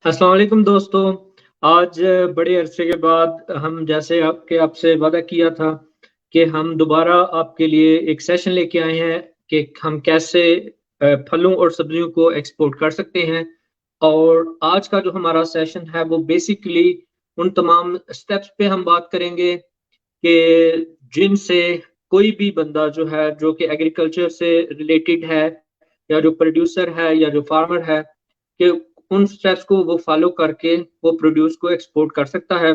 अस्सलाम वालेकुम दोस्तों। आज बड़े अरसे के बाद हम जैसे आपसे वादा किया था कि हम दोबारा आपके लिए एक सेशन लेके आए हैं कि हम कैसे फलों और सब्जियों को एक्सपोर्ट कर सकते हैं। और आज का जो हमारा सेशन है वो बेसिकली उन तमाम स्टेप्स पे हम बात करेंगे कि जिनसे कोई भी बंदा जो है जो कि एग्रीकल्चर से रिलेटेड है या जो प्रोड्यूसर है या जो फार्मर है कि उन स्टेप्स को वो फॉलो करके वो प्रोड्यूस को एक्सपोर्ट कर सकता है।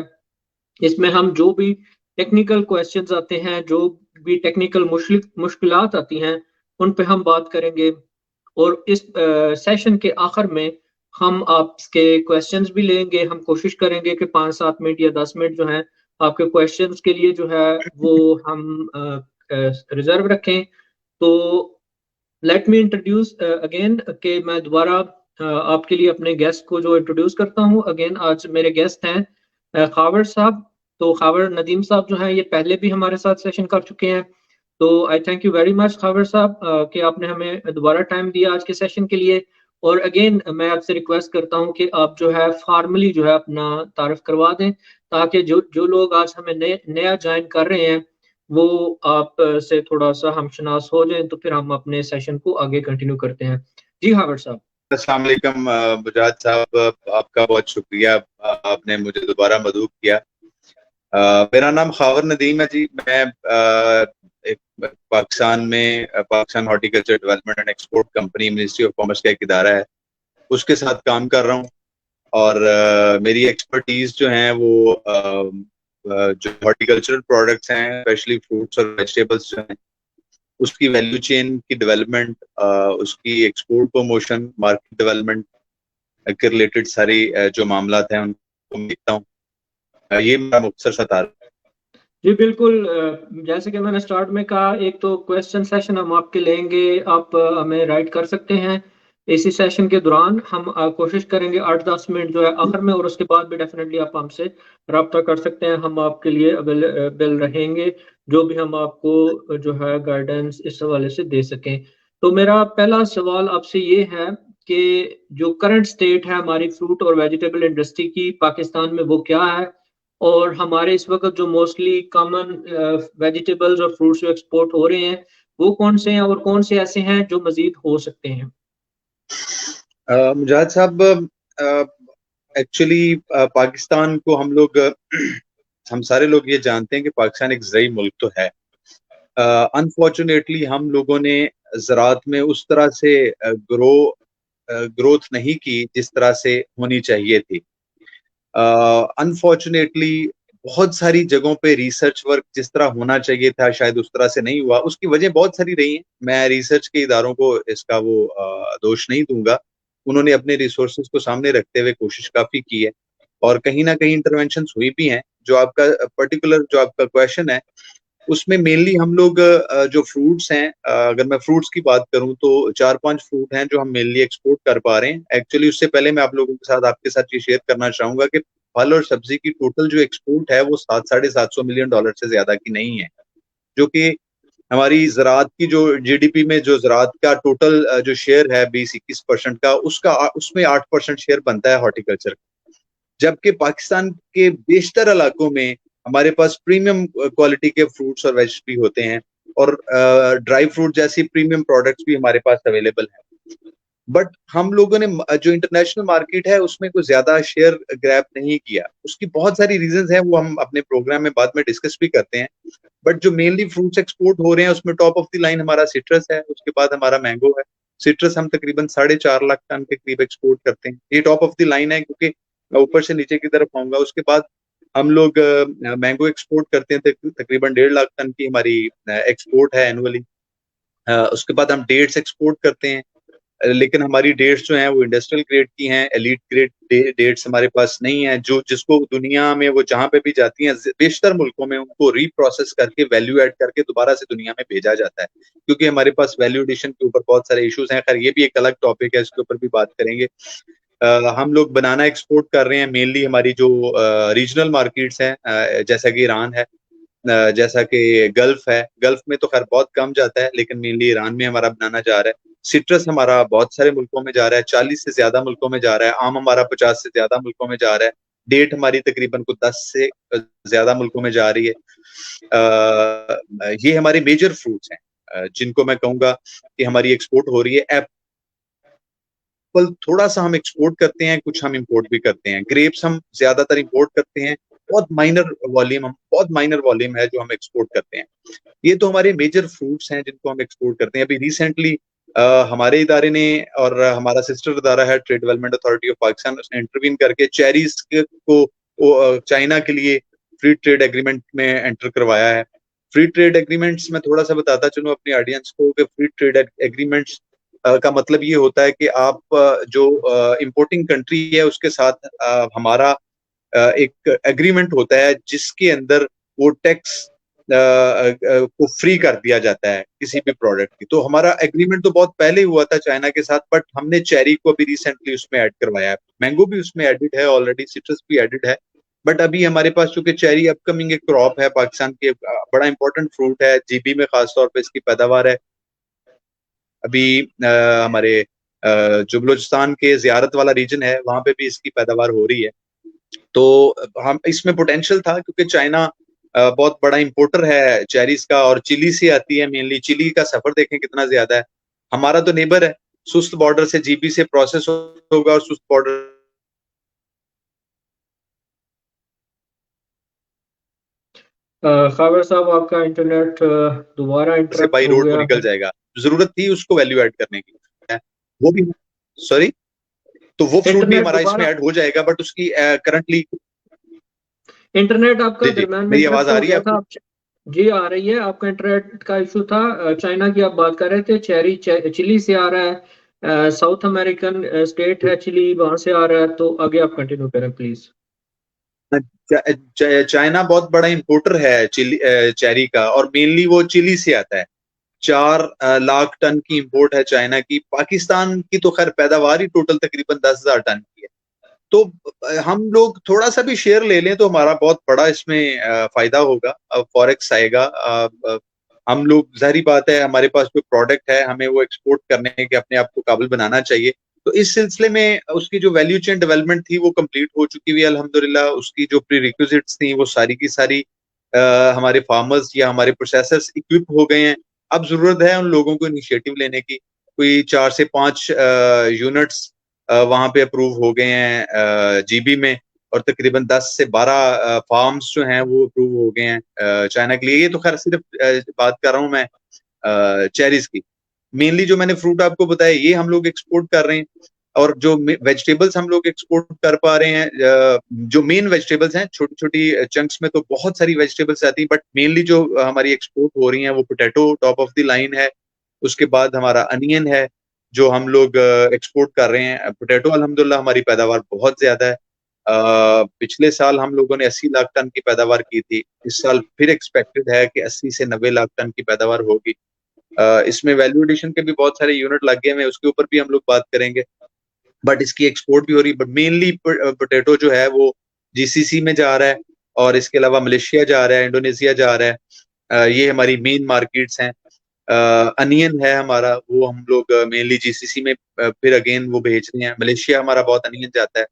इसमें हम जो भी टेक्निकल क्वेश्चंस आते हैं, जो भी टेक्निकल मुश्किलात आती हैं, उन पे हम बात करेंगे। और इस सेशन के आखिर में हम आपके क्वेश्चंस भी लेंगे। हम कोशिश करेंगे कि 5-7 मिनट या 10 मिनट जो है आपके क्वेश्चंस के लिए जो है वो हम रिजर्व रखें। तो लेट मी इंट्रोड्यूस अगेन कि मैं दोबारा आपके लिए अपने गेस्ट को जो इंट्रोड्यूस करता हूँ। अगेन आज मेरे गेस्ट हैं खावर साहब। तो खावर नदीम साहब जो हैं ये पहले भी हमारे साथ सेशन कर चुके हैं। तो आई thank you very much Khawar साहब कि आपने हमें दोबारा टाइम दिया आज के सेशन के लिए। और अगेन मैं आपसे रिक्वेस्ट करता हूँ कि आप जो है फॉर्मली जो है अपना तारुफ करवा दें, ताकि जो जो लोग आज हमें नया ज्वाइन कर रहे हैं वो आप से थोड़ा-सा हमशनास हो जाएँ, तो फिर हम अपने सेशन को आगे कंटिन्यू करते हैं। जी, हामिद साहब। अस्सलाम वालेकुम मुजाहिद साहब, आपका बहुत शुक्रिया। आपने मुझे दोबारा मदऊ किया। मेरा नाम खावर नदीम है जी। मैं एक Pakistan horticulture development and export company, ministry of commerce का एक इदारा है, उसके साथ काम कर रहा हूँ। और मेरी एक्सपर्टीज जो है वो जो हॉर्टिकल्चरल प्रोडक्ट्स हैं, स्पेशली फ्रूट्स और वेजिटेबल्स जो हैं, उसकी वैल्यू चेन की डेवलपमेंट, उसकी एक्सपोर्ट प्रमोशन, मार्केट डेवलपमेंट के रिलेटेड सारी जो मामला हैं उनको देखता हूँ। ये मेरा मुख्तसर सा तारुफ है। जी, बिल्कुल जैसे कि मैंने स्टार्ट में कहा, एक तो क्वेश्चन सेशन हम आपके लेंगे, आप हमें राइट कर सकते हैं। इसी सेशन के दौरान हम कोशिश करेंगे 8-10 मिनट जो है आखिर में, और उसके बाद भी डेफिनेटली आप हमसे राब्ता कर सकते हैं। हम आपके लिए अवेलेबल रहेंगे, जो भी हम आपको जो है गाइडेंस इस हवाले से दे सकें। तो मेरा पहला सवाल आपसे ये है कि जो करंट स्टेट है हमारी फ्रूट और वेजिटेबल इंडस्ट्री की पाकिस्तान में, वो क्या है? और हमारे इस वक़्त जो मोस्टली कॉमन वेजिटेबल्स और फ्रूट्स जो एक्सपोर्ट हो रहे हैं, वो कौन से हैं और कौन से ऐसे हैं जो मज़ीद हो सकते हैं? मुजाहिद साहब, एक्चुअली पाकिस्तान को हम लोग हम सारे लोग ये जानते हैं कि पाकिस्तान एक ज़रई मुल्क तो है। अनफॉर्चुनेटली हम लोगों ने ज़राअत में उस तरह से ग्रोथ नहीं की जिस तरह से होनी चाहिए थी। अनफॉर्चुनेटली बहुत सारी जगहों पे रिसर्च वर्क जिस तरह होना चाहिए था शायद उस तरह से नहीं हुआ। उसकी वजह बहुत सारी रही हैं। मैं रिसर्च के इदारों को इसका वो दोष नहीं दूंगा। उन्होंने अपने रिसोर्सेज को सामने रखते हुए कोशिश काफी की है, और कहीं ना कहीं इंटरवेंशंस हुई भी हैं। जो आपका पर्टिकुलर जो आपका क्वेश्चन है, उसमें मेनली हम लोग जो फ्रूट्स हैं, अगर मैं फ्रूट्स की बात करूं तो 4-5 फ्रूट हैं जो हम मेनली एक्सपोर्ट कर पा रहे हैं। एक्चुअली उससे पहले मैं आप लोगों के साथ आपके साथ ये शेयर करना चाहूंगा कि फल और सब्जी की टोटल जो एक्सपोर्ट है वो 700-750 मिलियन डॉलर से ज्यादा की नहीं है, जो कि हमारी ज़राअत की जो जीडीपी में जो ज़राअत का टोटल जो शेयर है 20-21% का, उसका उसमें 8% शेयर बनता है हॉर्टिकल्चर का। जबकि पाकिस्तान के बेशतर इलाकों में हमारे पास प्रीमियम क्वालिटी के फ्रूट्स और वेज भी होते हैं, और ड्राई फ्रूट जैसी प्रीमियम प्रोडक्ट्स भी हमारे पास अवेलेबल हैं। बट हम लोगों ने जो इंटरनेशनल मार्केट है उसमें कोई ज्यादा शेयर ग्रैब नहीं किया। उसकी बहुत सारी रीजंस हैं, वो हम अपने प्रोग्राम में बाद में डिस्कस भी करते हैं। बट जो मेनली फ्रूट्स एक्सपोर्ट हो रहे हैं उसमें टॉप ऑफ द लाइन हमारा सिट्रस है, उसके बाद हमारा मैंगो है। सिट्रस हम तकरीबन 4.5 लाख टन के करीब एक्सपोर्ट करते हैं। ये टॉप ऑफ द लाइन है, क्योंकि मैं ऊपर से नीचे की तरफ आऊंगा। उसके बाद हम लोग मैंगो एक्सपोर्ट करते हैं, तकरीबन 1.5 लाख टन की हमारी एक्सपोर्ट है एनुअली। उसके बाद हम डेट्स एक्सपोर्ट करते हैं, लेकिन हमारी डेट्स जो हैं वो इंडस्ट्रियल ग्रेड की हैं। एलीट ग्रेड डेट्स हमारे पास नहीं है, जो जिसको दुनिया में वो जहां पे भी जाती हैं बेशतर मुल्कों में उनको रीप्रोसेस करके वैल्यू ऐड करके दोबारा से दुनिया में भेजा जाता है, क्योंकि हमारे पास वैल्यू एडिशन के ऊपर बहुत सारे इश्यूज हैं। खैर ये भी एक अलग टॉपिक है, इसके ऊपर भी बात करेंगे। हम लोग बनाना एक्सपोर्ट कर रहे हैं। मेनली हमारी जो रीजनल मार्केट्स हैं, जैसा कि ईरान है, जैसा कि गल्फ है। गल्फ में तो खैर बहुत कम जाता है, लेकिन मेनली ईरान में हमारा बनाना जा रहा है। सिट्रस हमारा बहुत सारे मुल्कों में जा रहा है, 40 से ज्यादा मुल्कों में जा रहा है। आम हमारा 50 से ज्यादा मुल्कों में जा रहा है। डेट हमारी तकरीबन को 10 से ज्यादा मुल्कों में जा रही है। ये हमारे मेजर फ्रूट्स हैं जिनको मैं कहूंगा कि हमारी एक्सपोर्ट हो रही है। एप्पल थोड़ा सा हम एक्सपोर्ट करते हैं, कुछ हम इंपोर्ट भी करते हैं। ग्रेप्स हम ज्यादातर इंपोर्ट करते हैं, बहुत माइनर वॉल्यूम है जो हम एक्सपोर्ट करते हैं। ये तो हमारे मेजर फ्रूट्स हैं जिनको हम एक्सपोर्ट करते हैं। अभी रिसेंटली हमारे इदारे ने और हमारा सिस्टर इदारा है trade development authority of Pakistan, उसने इंटरवीन करके चेरीज को चाइना के लिए फ्री ट्रेड एग्रीमेंट में एंटर करवाया है। फ्री ट्रेड एग्रीमेंट्स में थोड़ा सा बताता चलूं अपनी ऑडियंस को कि फ्री ट्रेड एग्रीमेंट्स का मतलब ये होता है कि आप जो इंपोर्टिंग कंट्री है उसके साथ हमारा एक एग्रीमेंट होता है जिसके अंदर वो टैक्स को फ्री कर दिया जाता है किसी भी प्रोडक्ट की। तो हमारा एग्रीमेंट तो बहुत पहले हुआ था चाइना के साथ, बट हमने चेरी को अभी रिसेंटली उसमें ऐड करवाया है। मैंगो भी उसमें एडिड है ऑलरेडी, सिट्रस भी एडिड है, बट अभी हमारे पास चूंकि चेरी अपकमिंग एक क्रॉप है पाकिस्तान के, बड़ा इंपॉर्टेंट फ्रूट है, जीबी में खासतौर पर इसकी पैदावार है। अभी हमारे जो बलूचिस्तान के जियारत वाला रीजन है वहां पे भी इसकी पैदावार हो रही है। तो हम इसमें पोटेंशियल था क्योंकि चाइना बहुत बड़ा इंपोर्टर है चेरीज का, और चिली से आती है मेनली। चिली का सफर देखें कितना ज्यादा है। हमारा तो नेबर है, सुस्त बॉर्डर से जीबी से प्रोसेस होगा और सुस्त बॉर्डर खबर साहब आपका इंटरनेट दोबारा से इंटरप्ट बाई हो रोड वो गया निकल है। जाएगा। जरूरत थी उसको वैल्यू ऐड करने की, वो भी, सॉरी, तो वो फ्रूट भी इंटरनेट हमारा इसमें दोबारा, ऐड हो जाएगा, बट उसकी करंटली इंटरनेट आपका जी जी, दरम्यान में मेरी आवाज इंटरप्ट आ हो रही है गया था आपको? आप। जी आ रही है, आपका इंटरनेट का इशू था। चाइना की आप बात कर रहे थे, चिली से आ रहा है, साउथ अमेरिकन स्टेट है चिली, वहां से आ रहा है। तो आगे आप कंटिन्यू करें प्लीज। चाइना बहुत बड़ा इंपोर्टर है चेरी का, और मेनली वो चिली से आता है। 4 लाख टन की इंपोर्ट है चाइना की। पाकिस्तान की तो खैर पैदावार ही टोटल तकरीबन 10,000 टन की है। तो हम लोग थोड़ा सा भी शेयर ले लें तो हमारा बहुत बड़ा इसमें फायदा होगा। फॉरेक्स आएगा। हम लोग, जाहिर बात है, हमारे पास जो प्रोडक्ट है हमें वो एक्सपोर्ट करने के अपने आप को काबिल बनाना चाहिए। तो इस सिलसिले में उसकी जो वैल्यू चेन डेवलपमेंट थी वो कंप्लीट हो चुकी हुई है अल्हम्दुलिल्लाह। उसकी जो प्री रिक्विजिट्स थी वो सारी की सारी हमारे फार्मर्स या हमारे प्रोसेसर्स इक्विप हो गए हैं। अब जरूरत है उन लोगों को इनिशिएटिव लेने की। कोई 4 से 5 यूनिट्स वहां पे अप्रूव हो गए हैं जीबी में, और तकरीबन 10 से 12 फार्म्स जो हैं वो अप्रूव हो गए हैं चाइना के लिए। ये तो खैर सिर्फ बात कर रहा हूँ मैं चेरीज की। मेनली जो मैंने फ्रूट आपको बताया ये हम लोग एक्सपोर्ट कर रहे हैं, और जो वेजिटेबल्स हम लोग एक्सपोर्ट कर पा रहे हैं, जो मेन वेजिटेबल्स हैं, छोटी छोटी चंक्स में तो बहुत सारी वेजिटेबल्स आती हैं, बट मेनली जो हमारी एक्सपोर्ट हो रही हैं वो potato top of the line है। उसके बाद हमारा अनियन है जो हम लोग एक्सपोर्ट कर रहे हैं। पोटैटो अल्हम्दुलिल्लाह हमारी पैदावार बहुत ज्यादा है। पिछले साल हम लोगों ने 80 लाख टन की पैदावार की थी। इस साल फिर एक्सपेक्टेड है कि 80 से 90 लाख टन की पैदावार होगी। इसमें वैल्यू एडिशन के भी बहुत सारे यूनिट लग गए हैं, उसके ऊपर भी हम लोग बात करेंगे। बट इसकी एक्सपोर्ट भी हो रही है, बट मेनली पोटैटो जो है वो जीसीसी में जा रहा है, और इसके अलावा मलेशिया जा रहा है, इंडोनेशिया जा रहा है। ये हमारी मेन मार्केट्स हैं। अनियन है हमारा, वो हम लोग मेनली जीसीसी में फिर अगेन वो भेज रहे हैं। मलेशिया हमारा बहुत अनियन जाता है।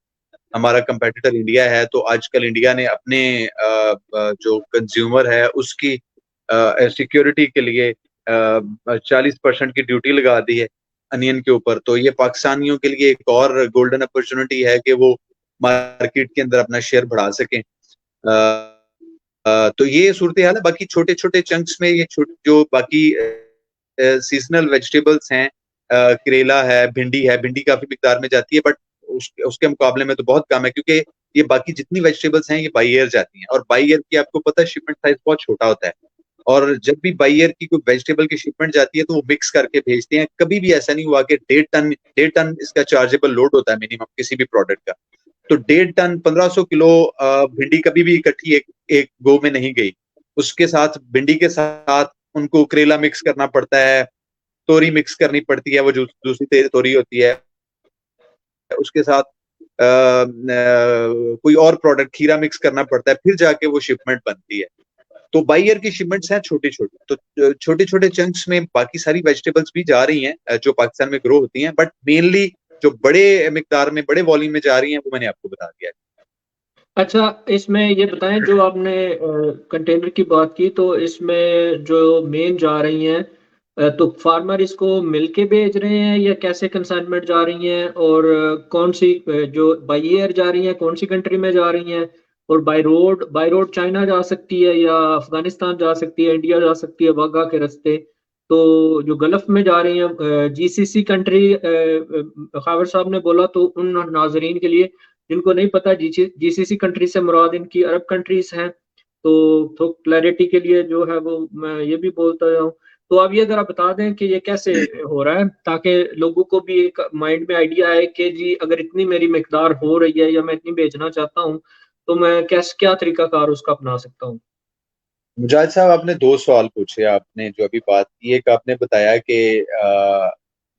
हमारा कंपेटिटर इंडिया है, तो आजकल इंडिया ने अपने जो कंज्यूमर है उसकी सिक्योरिटी के लिए 40% की ड्यूटी लगा दी है अनियन के ऊपर। तो ये पाकिस्तानियों के लिए एक और गोल्डन अपॉर्चुनिटी है कि वो मार्केट के अंदर अपना शेयर बढ़ा सकें। तो ये सूरत हाल है। बाकी छोटे छोटे चंक्स में ये जो बाकी सीजनल वेजिटेबल्स हैं, करेला है, भिंडी काफी मिकदार में जाती है, बट उसके मुकाबले में तो बहुत कम है, क्योंकि ये बाकी जितनी वेजिटेबल्स हैं ये बाई एयर जाती हैं, और बाई एयर की आपको पता है शिपमेंट साइज बहुत छोटा होता है। और जब भी बाई एयर की कोई वेजिटेबल की शिपमेंट जाती है तो वो मिक्स करके भेजते हैं। कभी भी ऐसा नहीं हुआ कि 1.5 टन इसका चार्जेबल लोड होता है मिनिमम किसी भी प्रोडक्ट का। तो 1.5 टन 1500 किलो भिंडी कभी भी इकट्ठी एक गो में नहीं गई। उसके साथ भिंडी के साथ उनको करेला मिक्स करना पड़ता है, तोरी मिक्स करनी पड़ती है, वो जो दूसरी तोरी होती है, उसके साथ कोई और प्रोडक्ट खीरा मिक्स करना पड़ता है, फिर जाके वो शिपमेंट बनती है। तो बाई ईयर की शिपमेंट्स हैं छोटी छोटी, तो छोटे छोटे चंक्स में बाकी सारी वेजिटेबल्स भी जा रही हैं जो पाकिस्तान में ग्रो होती हैं, बट मेनली जो बड़े मिकदार में बड़े वॉल्यूम में जा रही हैं वो मैंने आपको बता दिया है। अच्छा, इसमें ये बताएं, जो आपने कंटेनर की बात की, तो इसमें जो मेन जा रही हैं, तो फार्मर इसको मिल के भेज रहे हैं या कैसे कंसाइनमेंट जा रही हैं, और कौन सी जो बाई एयर जा रही हैं कौन सी कंट्री में जा रही हैं, और बाय रोड चाइना जा सकती है या अफगानिस्तान जा सकती है, इंडिया जा सकती है वाघा के रास्ते। तो जो गल्फ में जा रही हैं जीसीसी कंट्री, खावर साहब ने बोला, तो उन नाजरीन के लिए जिनको नहीं पता, जीसीसी कंट्री से मुराद इनकी अरब कंट्रीज हैं, तो क्लैरिटी के लिए जो है वो मैं ये भी बोलता हूँ। तो अब ये जरा बता दें कि ये कैसे हो रहा है, ताकि लोगों को भी एक माइंड में आइडिया आए कि जी अगर इतनी मेरी मिकदार हो रही है या मैं इतनी बेचना चाहता हूँ, तो मैं कैसे क्या तरीकाकार उसका अपना सकता हूँ। मुजाहिद साहब, आपने दो सवाल पूछे। आपने जो अभी बात की, एक आपने बताया कि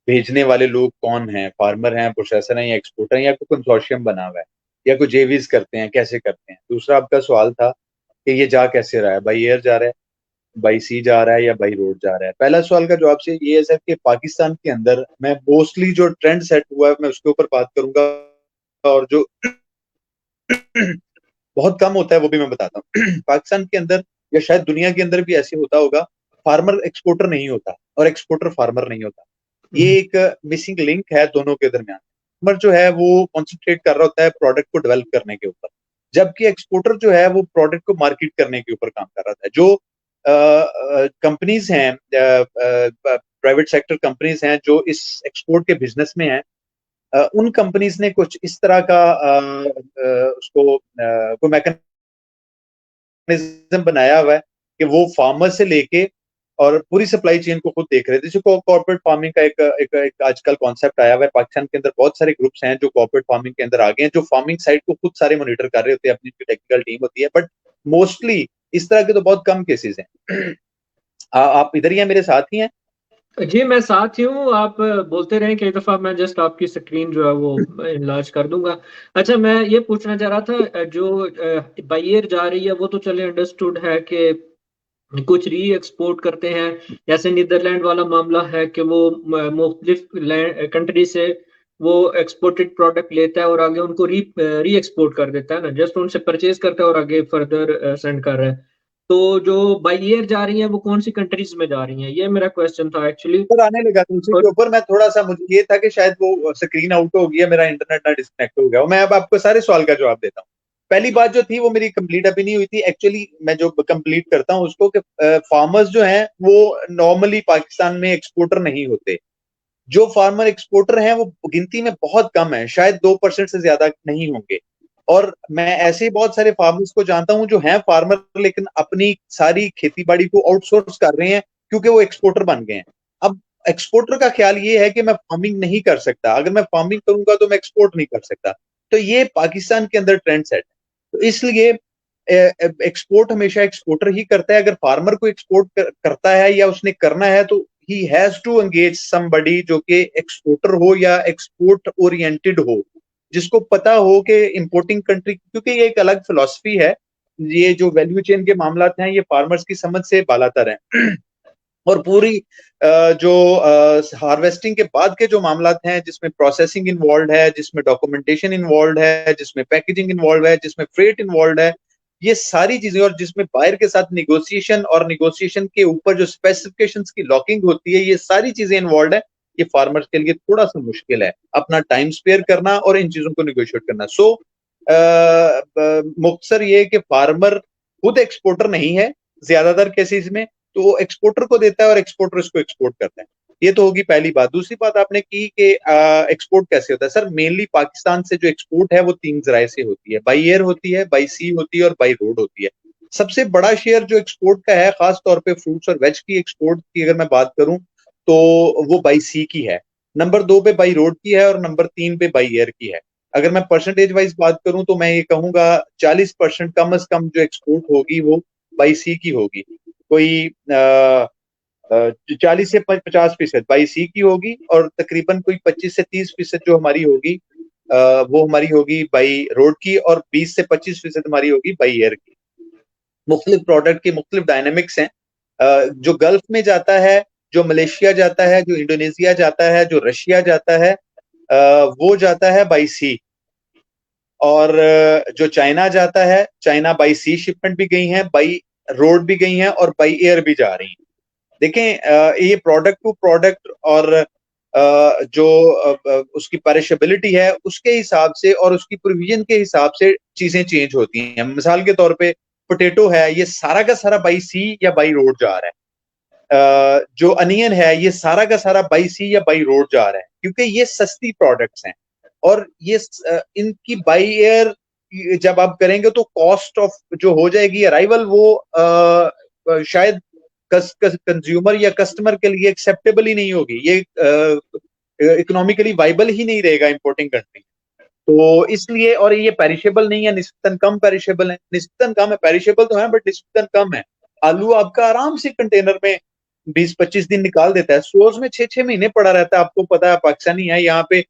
भेजने वाले लोग कौन हैं, फार्मर हैं, प्रोसेसर हैं या एक्सपोर्टर हैं, या कोई कंसोर्शियम बना हुआ है, या कोई जेवीज करते हैं, कैसे करते हैं। दूसरा आपका सवाल था कि ये जा कैसे रहा है, बाई एयर जा रहा है, बाई सी जा रहा है या बाई रोड जा रहा है। पहला सवाल का जवाब से ये है सर कि पाकिस्तान के अंदर मैं मोस्टली जो ट्रेंड सेट हुआ है मैं उसके ऊपर बात करूंगा, और जो बहुत कम होता है वो भी मैं बताता हूँ। पाकिस्तान के अंदर या शायद दुनिया के अंदर भी ऐसे होता होगा, फार्मर एक्सपोर्टर नहीं होता और एक्सपोर्टर फार्मर नहीं होता। ये एक मिसिंग लिंक है दोनों के दरमियान। फार्मर जो है वो कॉन्सेंट्रेट कर रहा होता है प्रोडक्ट को डेवलप करने के ऊपर, जबकि एक्सपोर्टर जो है वो प्रोडक्ट को मार्केट करने के ऊपर काम कर रहा है। जो कंपनीज हैं, प्राइवेट सेक्टर कंपनीज हैं जो इस एक्सपोर्ट के बिजनेस में हैं, उन कंपनीज ने कुछ इस तरह का उसको कोई मैकेनिज्म बनाया हुआ है कि वो फार्मर से लेके और पूरी सप्लाई चेन को खुद देख रहे थे। जैसे कॉर्पोरेट फार्मिंग का एक आजकल कॉन्सेप्ट आया हुआ है पाकिस्तान के अंदर। बहुत सारे ग्रुप्स हैं जो कॉर्पोरेट फार्मिंग के अंदर आ गए हैं, जो फार्मिंग साइड को खुद सारे मॉनिटर कर रहे होते हैं, अपनी टेक्निकल टीम होती है, बट मोस्टली इस तरह के तो बहुत कम केसेस हैं। आप इधर ही हैं, मेरे साथ ही हैं। जी मैं साथ ही हूँ, आप बोलते रहें, कई दफ़ा मैं जस्ट आपकी स्क्रीन जो है वो इनलार्ज कर दूंगा। अच्छा, मैं ये पूछना चाह रहा था, जो बाई एयर जा रही है वो तो चले अंडरस्टूड है कि कुछ री एक्सपोर्ट करते हैं, जैसे नीदरलैंड वाला मामला है कि वो मुख्तलिफ कंट्री से वो एक्सपोर्टेड प्रोडक्ट लेता है और आगे उनको री एक्सपोर्ट कर देता है ना, जस्ट उनसे परचेज करता है और आगे फर्दर सेंड कर रहा है। तो जो बाई ईयर जा रही हैं वो कौन सी कंट्रीज में जा रही हैं, ये मेरा क्वेश्चन था एक्चुअली। पर आने लगा तो उसी के ऊपर मैं थोड़ा सा, मुझे ये था कि शायद वो स्क्रीन आउट हो गया, मेरा इंटरनेट ना डिस्कनेक्ट हो गया। मैं अब आपको सारे सवाल का जवाब देता हूँ। पहली बात जो थी वो मेरी कंप्लीट अभी नहीं हुई थी एक्चुअली, मैं जो कंप्लीट करता हूँ उसको, कि फार्मर्स जो हैं वो नॉर्मली पाकिस्तान में एक्सपोर्टर नहीं होते। जो फार्मर एक्सपोर्टर हैं वो गिनती में बहुत कम है, शायद 2% से ज्यादा नहीं होंगे। और मैं ऐसे बहुत सारे फार्मर्स को जानता हूं जो हैं फार्मर लेकिन अपनी सारी खेती बाड़ी को आउटसोर्स कर रहे हैं क्योंकि वो एक्सपोर्टर बन गए हैं। अब एक्सपोर्टर का ख्याल ये है कि मैं फार्मिंग नहीं कर सकता, अगर मैं फार्मिंग करूंगा तो मैं एक्सपोर्ट नहीं कर सकता। तो ये पाकिस्तान के अंदर ट्रेंड सेट है। तो इसलिए एक्सपोर्ट हमेशा एक्सपोर्टर ही करता है। अगर फार्मर को एक्सपोर्ट करता है या उसने करना है तो ही हैज टू एंगेज समबडी जो कि एक्सपोर्टर हो या एक्सपोर्ट ओरिएंटेड हो, जिसको पता हो कि इंपोर्टिंग कंट्री, क्योंकि ये एक अलग फिलॉसफी है। ये जो वैल्यू चेन के मामला हैं ये फार्मर्स की समझ से बालातर हैं। और पूरी जो हार्वेस्टिंग के बाद के जो मामला हैं जिसमें प्रोसेसिंग इन्वॉल्व है, जिसमें डॉक्यूमेंटेशन इन्वॉल्व है, जिसमें पैकेजिंग इन्वॉल्व है, जिसमें फ्रेट इन्वॉल्व है, ये सारी चीजें, और जिसमें बायर के साथ निगोसिएशन और निगोसिएशन के ऊपर जो स्पेसिफिकेशंस की लॉकिंग होती है, ये सारी चीजें इन्वॉल्व है। ये फार्मर्स के लिए थोड़ा सा मुश्किल है अपना टाइम स्पेयर करना और इन चीजों को निगोशिएट करना। सो मुख्तसर ये कि फार्मर खुद एक्सपोर्टर नहीं है ज्यादातर केसेस में, तो वो एक्सपोर्टर को देता है और एक्सपोर्टर इसको एक्सपोर्ट करता है। ये तो होगी पहली बात। दूसरी बात आपने की कि एक्सपोर्ट कैसे होता है। सर मेनली पाकिस्तान से जो एक्सपोर्ट है वो तीन जराए से होती है, बाई एयर होती है, बाई सी होती है और बाई रोड होती है। सबसे बड़ा शेयर जो एक्सपोर्ट का है, खास तौर पे फ्रूट्स और वेज की एक्सपोर्ट की अगर मैं बात करूं, तो वो बाई सी की है। नंबर 2 पे बाई रोड की है और नंबर 3 पे बाई एयर की है। अगर मैं परसेंटेज वाइज बात करूं तो मैं ये कहूंगा 40% कम से कम जो एक्सपोर्ट होगी वो बाई सी की होगी। कोई 40 से 50% बाई सी की होगी, और तकरीबन कोई 25 से 30% जो हमारी होगी वो हमारी होगी बाई रोड की, और 20 से 25% हमारी होगी बाई एयर की। मुख्तलिफ प्रोडक्ट के मुख्तलिफ डायनेमिक्स हैं। जो गल्फ में जाता है, जो मलेशिया जाता है, जो इंडोनेशिया जाता है, जो रशिया जाता है, वो जाता है बाई सी। और जो चाइना जाता है, चाइना बाई सी शिपमेंट भी गई हैं, बाई रोड भी गई हैं और बाई एयर भी जा रही हैं। देखें, ये प्रोडक्ट टू प्रोडक्ट और जो उसकी पेरिशेबिलिटी है उसके हिसाब से और उसकी प्रोविजन के हिसाब से चीजें चेंज होती हैं। मिसाल के तौर पे पोटैटो है, ये सारा का सारा बाई सी या बाई रोड जा रहा है। जो अनियन है, ये सारा का सारा बाई सी या बाई रोड जा रहा है, क्योंकि ये सस्ती प्रोडक्ट्स हैं। और ये इनकी बाई एयर जब आप करेंगे तो कॉस्ट ऑफ जो हो जाएगी अराइवल, वो शायद कंज्यूमर या कस्टमर के लिए एक्सेप्टेबल ही नहीं होगी। ये इकोनॉमिकली वाइबल ही नहीं रहेगा इंपोर्टिंग कंट्री। तो इसलिए, और ये पेरिशेबल नहीं है, निस्बतन कम पेरिशेबल है, निस्बतन कम है, पेरिशेबल तो है बट निस्बतन कम है। आलू आपका आराम से कंटेनर में 20-25 दिन निकाल देता है, स्टोर्स में 6-6 महीने पड़ा रहता है। आपको पता है, पाकिस्तानी है यहाँ पे,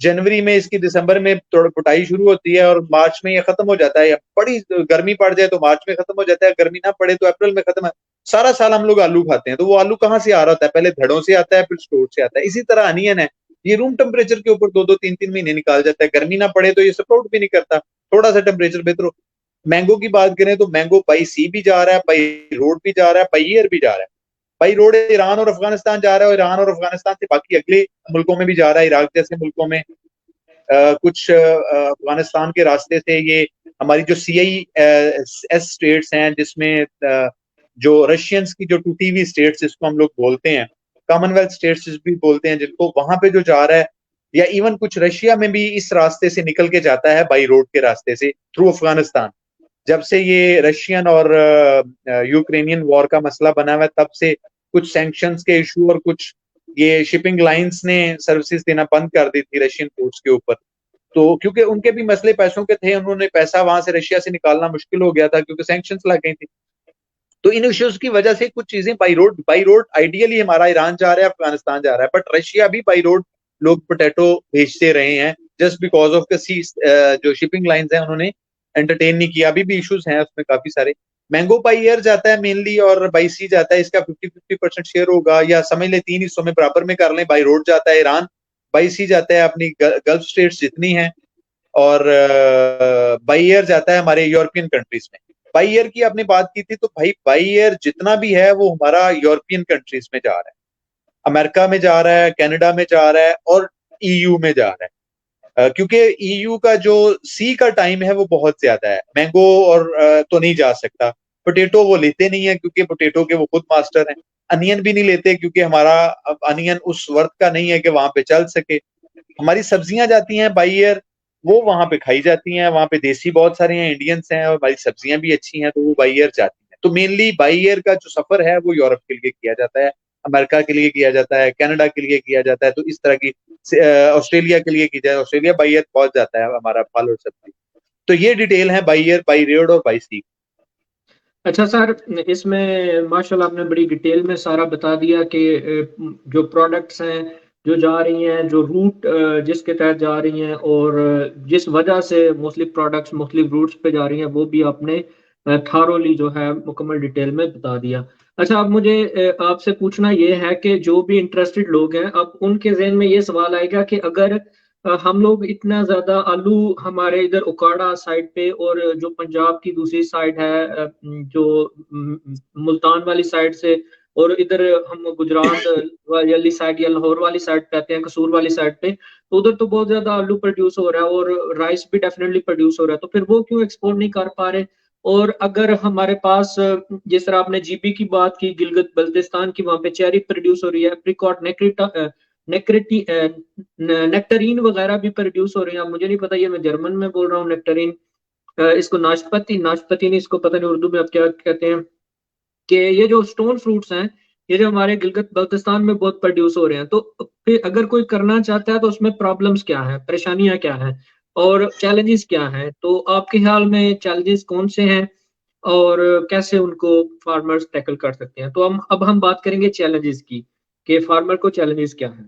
जनवरी में इसकी, दिसंबर में पुटाई शुरू होती है और मार्च में ये खत्म हो जाता है। बड़ी गर्मी पड़ जाए तो मार्च में खत्म हो जाता है, गर्मी ना पड़े तो अप्रैल में खत्म है। सारा साल हम लोग आलू खाते हैं, तो वो आलू कहाँ से आ रहा होता है? पहले धड़ों से आता है, फिर स्टोर से आता है। इसी तरह अनियन है, ये रूम टेम्परेचर के ऊपर 2-2 3-3 महीने निकाल जाता है, गर्मी ना पड़े तो ये सपोर्ट भी नहीं करता, थोड़ा सा टेम्परेचर बेहतर हो। मैंगो की बात करें तो मैंगो बाई सी भी जा रहा है, बाई रोड भी जा रहा है, बाई एयर भी जा रहा है। बाई रोड ईरान और अफगानिस्तान जा रहा है, और ईरान और अफगानिस्तान से बाकी अगले मुल्कों में भी जा रहा है, इराक जैसे मुल्कों में। कुछ अफगानिस्तान के रास्ते से ये हमारी जो CIS स्टेट्स हैं, जिसमें जो रशियंस की जो टूटी हुई स्टेट्स जिसको हम लोग बोलते हैं, कॉमनवेल्थ स्टेट्स भी बोलते हैं जिनको, वहां पे जो जा रहा है, या इवन कुछ रशिया में भी इस रास्ते से निकल के जाता है, बाई रोड के रास्ते से थ्रू अफगानिस्तान। जब से ये रशियन और यूक्रेनियन वॉर का मसला बना हुआ है, तब से कुछ सैंक्शंस के इशू और कुछ ये शिपिंग लाइंस ने सर्विसेज देना बंद कर दी थी रशियन पोर्ट्स के ऊपर। तो क्योंकि उनके भी मसले पैसों के थे, उन्होंने पैसा वहां से रशिया से निकालना मुश्किल हो गया था क्योंकि सैंक्शंस लग गई थी। तो इन इश्यूज की वजह से कुछ चीजें बाई रोड आइडियली हमारा ईरान जा रहा है, अफगानिस्तान जा रहा है, बट रशिया भी बाई रोड लोग पोटैटो भेजते रहे हैं, जस्ट बिकॉज ऑफ द सी। जो शिपिंग लाइंस हैं उन्होंने एंटरटेन नहीं किया। अभी भी इश्यूज हैं उसमें काफी सारे। मैंगो बाई एयर जाता है मेनली, और बाई सी जाता है, इसका 50-50% शेयर होगा, या समझ ले 3 हिस्सों में बराबर में कर लें। बाई रोड जाता है ईरान, बाई सी जाता है अपनी गल्फ स्टेट्स जितनी हैं, और बाई एयर जाता है हमारे यूरोपियन कंट्रीज में। बाई एयर की आपने बात की थी, तो भाई बाई एयर जितना भी है वो हमारा यूरोपियन कंट्रीज में जा रहा है, अमेरिका में जा रहा है, कनाडा में जा रहा है, और EU में जा रहा है। क्योंकि EU का जो सी का टाइम है वो बहुत ज्यादा है। मैंगो और तो नहीं जा सकता। पोटैटो वो लेते नहीं है क्योंकि पोटैटो के वो खुद मास्टर हैं। अनियन भी नहीं लेते क्योंकि हमारा अनियन उस वर्थ का नहीं है कि वहां पे चल सके। हमारी सब्जियां जाती हैं बाई एयर, वो वहां पे खाई जाती हैं, वहां पे देसी बहुत सारे हैं, इंडियंस हैं, और हमारी सब्जियां भी अच्छी हैं, तो वो बाई एयर जाती हैं। तो मेनली बाई एयर का जो सफर है वो यूरोप के लिए किया जाता है, अमेरिका के लिए किया जाता है, कनाडा के लिए किया जाता है। तो इस तरह की ऑस्ट्रेलिया के लिए की जाए, ऑस्ट्रेलिया बाई एयर पहुंच जाता है हमारा फल और सब्जी। तो ये डिटेल है बाई एयर, बाई रोड और बाई सी। अच्छा सर, इसमें माशाल्लाह आपने बड़ी डिटेल में सारा बता दिया कि जो प्रोडक्ट्स हैं जो जा रही हैं, जो रूट जिसके तहत जा रही हैं, और जिस वजह से मुख्तलिफ प्रोडक्ट्स मुख्तलिफ रूट्स पे जा रही हैं, वो भी आपने थारोली जो है मुकम्मल डिटेल में बता दिया। अच्छा, अब मुझे आपसे पूछना ये है कि जो भी इंटरेस्टेड लोग हैं, अब उनके जहन में ये सवाल आएगा कि अगर हम लोग इतना ज्यादा आलू हमारे इधर उकाड़ा साइड पे, और जो पंजाब की दूसरी साइड है, जो मुल्तान वाली साइड से, और इधर हम गुजरात वाली साइड या लाहौर वाली साइड पे आते हैं, कसूर वाली साइड पे, तो उधर तो बहुत ज्यादा आलू प्रोड्यूस हो रहा है और राइस भी डेफिनेटली प्रोड्यूस हो रहा है, तो फिर वो क्यों एक्सपोर्ट नहीं कर पा रहे? और अगर हमारे पास जिस तरह आपने जीपी की बात की, गिलगित बल्तिस्तान की, वहां पे चेरी प्रोड्यूस हो रही है, एप्रिकॉट, नेक्रेटी नेक्टरीन वगैरह भी प्रोड्यूस हो रहे हैं। अब मुझे नहीं पता, ये मैं जर्मन में बोल रहा हूँ नेक्टरीन, इसको नाशपाती नाशपाती नहीं, इसको पता नहीं उर्दू में आप क्या कहते हैं, कि ये जो स्टोन फ्रूट्स हैं, ये जो हमारे गिलगित बल्तिस्तान में बहुत प्रोड्यूस हो रहे हैं, तो फिर अगर कोई करना चाहता है तो उसमें प्रॉब्लम्स क्या है, परेशानियां क्या हैं, और चैलेंजेस क्या हैं? तो आपके ख्याल में चैलेंजेस कौन से हैं, और कैसे उनको फार्मर्स टैकल कर सकते हैं? तो हम बात करेंगे चैलेंजेस की, कि फार्मर को चैलेंजेस क्या है।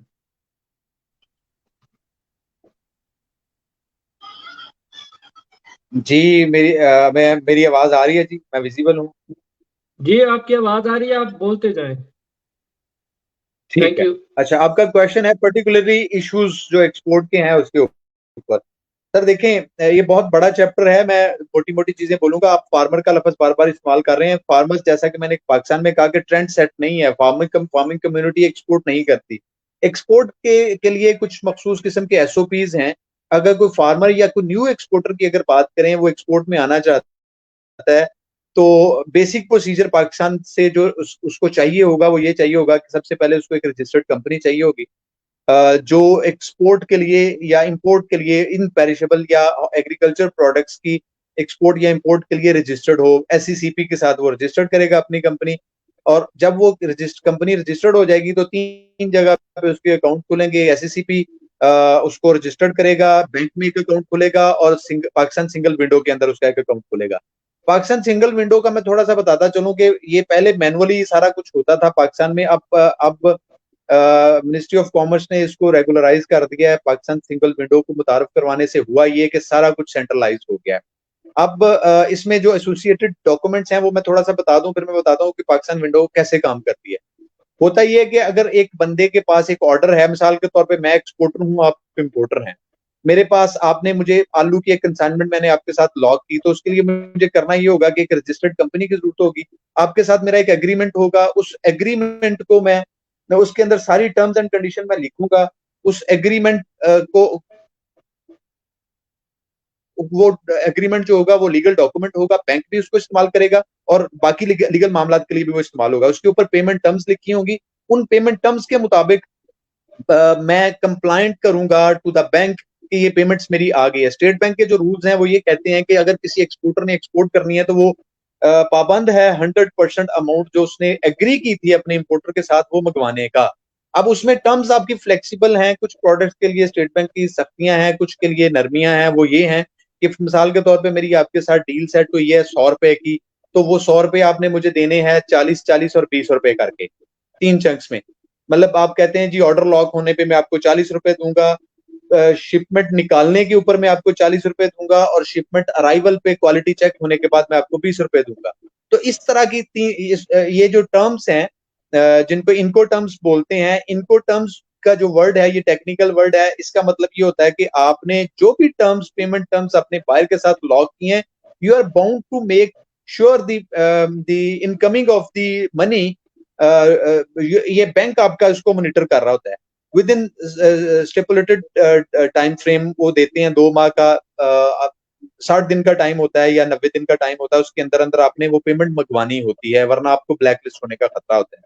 जी, मेरी आवाज आ रही है जी, मैं विजिबल हूँ। जी आपकी आवाज आ रही है, आप बोलते जाएं। ठीक थैंक है। यू। अच्छा, आपका क्वेश्चन है पर्टिकुलरली इश्यूज जो एक्सपोर्ट के हैं उसके ऊपर। सर देखें, ये बहुत बड़ा चैप्टर है, मैं मोटी मोटी चीजें बोलूंगा। आप फार्मर का लफ्ज बार बार इस्तेमाल कर रहे हैं। फार्मर्स, जैसा कि मैंने पाकिस्तान में कहा कि ट्रेंड सेट नहीं है, फार्मिंग कम्युनिटी एक्सपोर्ट नहीं करती। एक्सपोर्ट के लिए कुछ मखसूस किस्म के एसओपीज हैं। अगर कोई फार्मर या कोई न्यू एक्सपोर्टर की अगर बात करें, वो एक्सपोर्ट में आना चाहता है, तो बेसिक प्रोसीजर पाकिस्तान से जो उसको चाहिए होगा, वो ये चाहिए होगा कि सबसे पहले उसको एक रजिस्टर्ड कंपनी चाहिए होगी, जो एक्सपोर्ट के लिए या इंपोर्ट के लिए इन पेरिशेबल या एग्रीकल्चर प्रोडक्ट्स की एक्सपोर्ट या इंपोर्ट के लिए रजिस्टर्ड हो। एससीसीपी के साथ वो रजिस्टर्ड करेगा अपनी कंपनी, और जब वो कंपनी रजिस्टर्ड हो जाएगी तो 3 जगह पे उसके अकाउंट खुलेंगे। एससीसीपी उसको रजिस्टर्ड करेगा, बैंक में एक अकाउंट खुलेगा, और पाकिस्तान सिंगल विंडो के अंदर उसका एक अकाउंट खुलेगा। पाकिस्तान सिंगल विंडो का मैं थोड़ा सा बताता चलूं कि ये पहले मैनुअली सारा कुछ होता था पाकिस्तान में। अब मिनिस्ट्री ऑफ कॉमर्स ने इसको रेगुलराइज कर दिया है। पाकिस्तान सिंगल विंडो को मुतारफ करवाने से हुआ ये कि सारा कुछ सेंट्रलाइज हो गया है। अब इसमें जो एसोसिएटेड डॉक्यूमेंट्स हैं वो मैं थोड़ा सा बता दूं, फिर मैं बताता हूँ कि पाकिस्तान विंडो कैसे काम करती है। होता ये है कि अगर एक बंदे के पास एक ऑर्डर है, मिसाल के तौर पे मैं एक्सपोर्टर हूँ, आप इंपोर्टर हैं, मेरे पास आपने मुझे आलू की एक कंसाइनमेंट मैंने आपके साथ लॉक की, तो उसके लिए मुझे करना ये होगा कि एक रजिस्टर्ड कंपनी की जरूरत होगी। आपके साथ मेरा एक एग्रीमेंट होगा, उस एग्रीमेंट को मैं उसके अंदर सारी टर्म्स एंड कंडीशन में लिखूंगा। उस एग्रीमेंट को वो एग्रीमेंट जो होगा वो लीगल डॉक्यूमेंट होगा, बैंक भी उसको इस्तेमाल करेगा, और बाकी लीगल मामला के लिए भी वो इस्तेमाल होगा। उसके ऊपर पेमेंट टर्म्स लिखी होंगी। उन पेमेंट टर्म्स के मुताबिक मैं कंप्लाइंट करूंगा टू द बैंक कि ये पेमेंट्स मेरी आ गई है। स्टेट बैंक के जो रूल्स हैं वो ये कहते हैं कि अगर किसी एक्सपोर्टर ने एक्सपोर्ट करनी है तो वो पाबंद है 100% अमाउंट जो उसने एग्री की थी अपने इंपोर्टर के साथ वो मंगवाने का। अब उसमें टर्म्स आपकी फ्लेक्सिबल हैं, कुछ प्रोडक्ट्स के लिए स्टेट बैंक की सख्तियां हैं, कुछ के लिए नरमियां हैं। वो ये हैं कि मिसाल के तौर पे मेरी आपके साथ डील सेट हुई है 100 रुपए की, तो वो 100 रुपए आपने मुझे देने हैं 40 40 और 20 रुपए करके, 3 चंक्स में। मतलब आप कहते हैं जी ऑर्डर लॉक होने पे मैं आपको 40 रुपए दूंगा, शिपमेंट निकालने के ऊपर मैं आपको 40 रुपए दूंगा, और शिपमेंट अराइवल पे क्वालिटी चेक होने के बाद मैं आपको 20 रुपए दूंगा। तो इस तरह की ये जो टर्म्स हैं, जिनको इनको टर्म्स बोलते हैं, इनको टर्म्स का जो वर्ड है ये टेक्निकल वर्ड है। इसका मतलब ये होता है कि आपने जो भी टर्म्स, पेमेंट टर्म्स अपने बायर के साथ लॉक किए हैं, you are bound to make sure the incoming of the money. ये बैंक आपका इसको मॉनिटर कर रहा होता है। Within stipulated time frame वो देते हैं, 2 माह का, 60 दिन का टाइम होता है या 90 दिन का टाइम होता है। उसके अंदर अंदर आपने वो पेमेंट मंगवानी होती है, वरना आपको ब्लैक लिस्ट होने का खतरा होता है।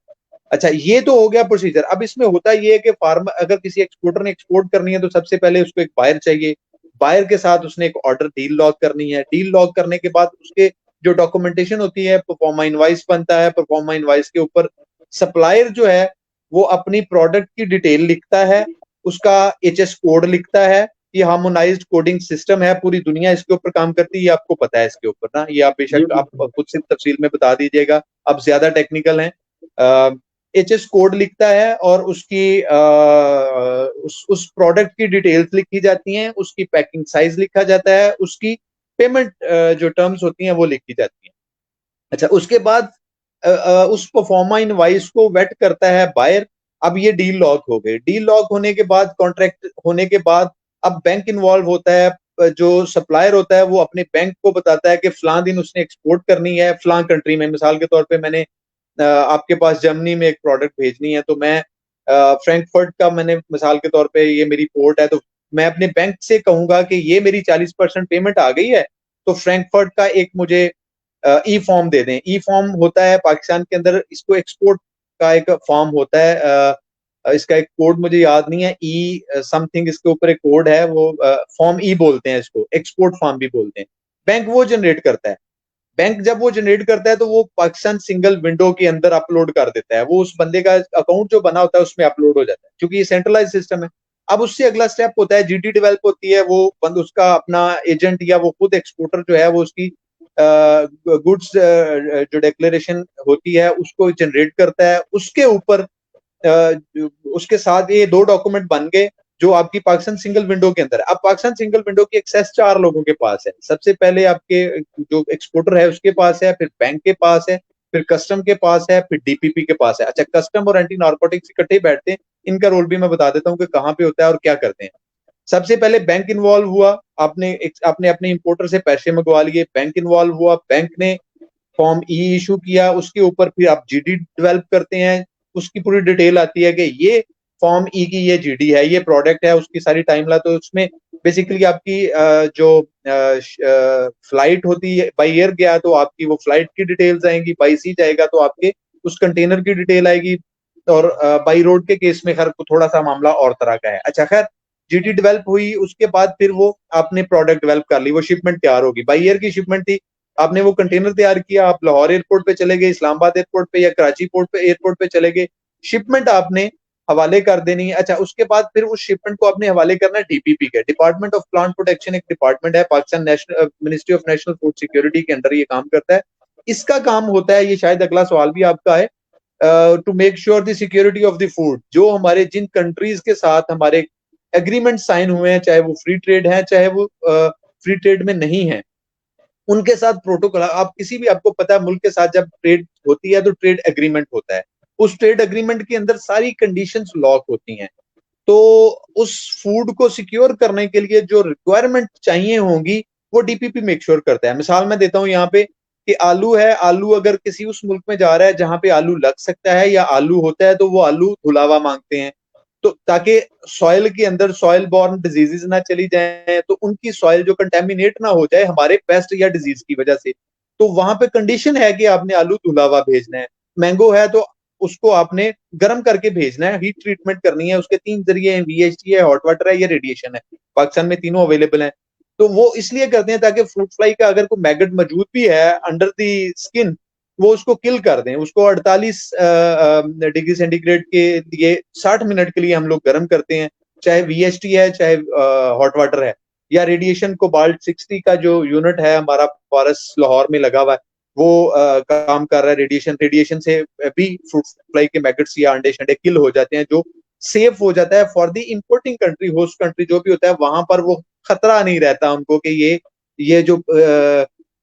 अच्छा, ये तो हो गया प्रोसीजर। अब इसमें होता ये है कि फार्मर, अगर किसी एक्सपोर्टर ने एक्सपोर्ट करनी है तो सबसे पहले उसको एक बायर चाहिए। बायर के साथ उसने एक ऑर्डर डील लॉक करनी है। डील लॉक करने के बाद उसके जो डॉक्यूमेंटेशन होती है, परफॉर्मा इनवाइस बनता है। परफॉर्मा इनवाइस के ऊपर सप्लायर जो है वो अपनी प्रोडक्ट की डिटेल लिखता है, उसका एचएस कोड लिखता है। ये हार्मोनाइज्ड कोडिंग सिस्टम है, पूरी दुनिया इसके ऊपर काम करती है, ये आपको पता है इसके ऊपर ना। ये आप जी बेशक आप बिल्कुल। खुद से तफसील में बता दीजिएगा, आप ज्यादा टेक्निकल हैं। एचएस कोड लिखता है, और उसकी उस प्रोडक्ट की डिटेल्स लिखी जाती हैं, उसकी पैकिंग साइज लिखा जाता है, उसकी पेमेंट जो टर्म्स होती हैं वो लिखी जाती हैं। अच्छा, उसके बाद उस परफॉर्मा इनवाइस को वेट करता है बायर। अब ये डील लॉक हो गई। डील लॉक होने के बाद, कॉन्ट्रैक्ट होने के बाद, अब बैंक इन्वॉल्व होता है। जो सप्लायर होता है वो अपने बैंक को बताता है कि फलां दिन उसने एक्सपोर्ट करनी है फलां कंट्री में। मिसाल के तौर पे मैंने आपके पास जर्मनी में एक प्रोडक्ट भेजनी है, तो मैं फ्रैंकफर्ट का, मैंने मिसाल के तौर पे ये मेरी पोर्ट है, तो मैं अपने बैंक से कहूंगा कि ये मेरी 40% पेमेंट आ गई है, तो फ्रैंकफर्ट का एक मुझे ई फॉर्म दे दें। ई फॉर्म होता है पाकिस्तान के अंदर, इसको एक्सपोर्ट का एक फॉर्म होता है। इसका एक कोड मुझे याद नहीं है, ई समथिंग इसके ऊपर एक कोड है, वो फॉर्म ई बोलते हैं इसको, एक्सपोर्ट फॉर्म भी बोलते हैं। बैंक वो जनरेट करता है। बैंक जब वो जनरेट करता है तो वो पाकिस्तान सिंगल विंडो के अंदर अपलोड कर देता है। वो उस बंदे का अकाउंट जो बना होता है उसमें अपलोड हो जाता है, क्योंकि ये सेंट्रलाइज सिस्टम है। अब उससे अगला स्टेप होता है, जीडी डेवलप होती है, वो बंद उसका अपना एजेंट या वो खुद एक्सपोर्टर जो है वो उसकी गुड्स जो डिक्लेरेशन होती है उसको जनरेट करता है। उसके ऊपर उसके साथ ये 2 डॉक्यूमेंट बन गए जो आपकी पाकिस्तान सिंगल विंडो के अंदर है। अब पाकिस्तान सिंगल विंडो की एक्सेस 4 लोगों के पास है। सबसे पहले आपके जो एक्सपोर्टर है उसके पास है, फिर बैंक के पास है, फिर कस्टम के पास है, फिर डीपीपी के पास है। अच्छा, कस्टम और एंटी नार्कोटिक्स इकट्ठे बैठते हैं, इनका रोल भी मैं बता देता हूँ कि कहाँ पे होता है और क्या करते हैं। सबसे पहले बैंक इन्वॉल्व हुआ, आपने अपने इंपोर्टर से पैसे मंगवा लिए, बैंक इन्वॉल्व हुआ, बैंक ने फॉर्म ई इशू किया, उसके ऊपर फिर आप जीडी डेवलप करते हैं, उसकी पूरी डिटेल आती है कि ये फॉर्म ई की ये जीडी है, ये प्रोडक्ट है, उसकी सारी टाइमलाइन। तो उसमें बेसिकली आपकी जो फ्लाइट होती है, बाई एयर गया तो आपकी वो फ्लाइट की डिटेल्स आएंगी, बाई सी जाएगा तो आपके उस कंटेनर की डिटेल आएगी, और बाई रोड के केस में खैर थोड़ा सा मामला और तरह का है। अच्छा, खैर जीडी डेवलप हुई, उसके बाद फिर वो आपने प्रोडक्ट डेवलप कर ली, वो शिपमेंट तैयार होगी, बाई एयर की शिपमेंट थी, आपने वो कंटेनर तैयार किया, आप लाहौर एयरपोर्ट पे चले गए, इस्लामाबाद एयरपोर्ट पे या कराची पोर्ट पे एयरपोर्ट पे चले गए, शिपमेंट आपने हवाले कर देनी है। अच्छा, उसके बाद फिर उस शिपमेंट को आपने हवाले करना है डीपीपी के, डिपार्टमेंट ऑफ प्लांट प्रोटेक्शन, एक डिपार्टमेंट है Pakistan national ministry of national food security के अंडर ये काम करता है। इसका काम होता है, ये शायद अगला सवाल भी आपका है, to make sure the security of the food. जो हमारे जिन कंट्रीज के साथ हमारे एग्रीमेंट साइन हुए हैं, चाहे वो फ्री ट्रेड है चाहे वो फ्री ट्रेड में नहीं है, उनके साथ प्रोटोकॉल, आप किसी भी, आपको पता है मुल्क के साथ जब ट्रेड होती है तो ट्रेड एग्रीमेंट होता है, उस ट्रेड एग्रीमेंट के अंदर सारी कंडीशंस लॉक होती हैं। तो उस फूड को सिक्योर करने के लिए जो रिक्वायरमेंट चाहिए होंगी वो डीपीपी मेक श्योर करता है। मिसाल मैं देता हूं यहाँ पे कि आलू है, आलू अगर किसी उस मुल्क में जा रहा है जहां पे आलू लग सकता है या आलू होता है, तो वो आलू धुलावा मांगते हैं, तो ताकि सॉइल के अंदर सॉइल बॉर्न डिजीजेस ना चली जाए, तो उनकी सॉइल जो कंटेमिनेट ना हो जाए हमारे पेस्ट या डिजीज की वजह से, तो वहां पे कंडीशन है कि आपने आलू धुलावा भेजना है। मैंगो है तो उसको आपने गर्म करके भेजना है, हीट ट्रीटमेंट करनी है, उसके 3 जरिए हैं, वीएचटी है, हॉट वाटर है, या रेडिएशन है। पाकिस्तान में तीनों अवेलेबल हैं। तो वो इसलिए करते हैं ताकि फ्रूट फ्लाई का अगर कोई मैगट मौजूद भी है अंडर द स्किन, वो उसको किल कर दें। उसको 48 डिग्री सेंटीग्रेड के लिए 60 मिनट के लिए हम लोग गर्म करते हैं, चाहे वीएचटी है चाहे हॉट वाटर है या रेडिएशन कोबाल्ट 60 का जो यूनिट है हमारा फॉरेस्ट लाहौर में लगा हुआ है, वो काम कर रहा है। रेडिएशन से भी फ्रूट फ्लाई के मैगट्स या अंडे शंडे किल हो जाते हैं, जो सेफ हो जाता है for the importing country, host country जो भी होता है, वहां पर वो खतरा नहीं रहता उनको कि ये जो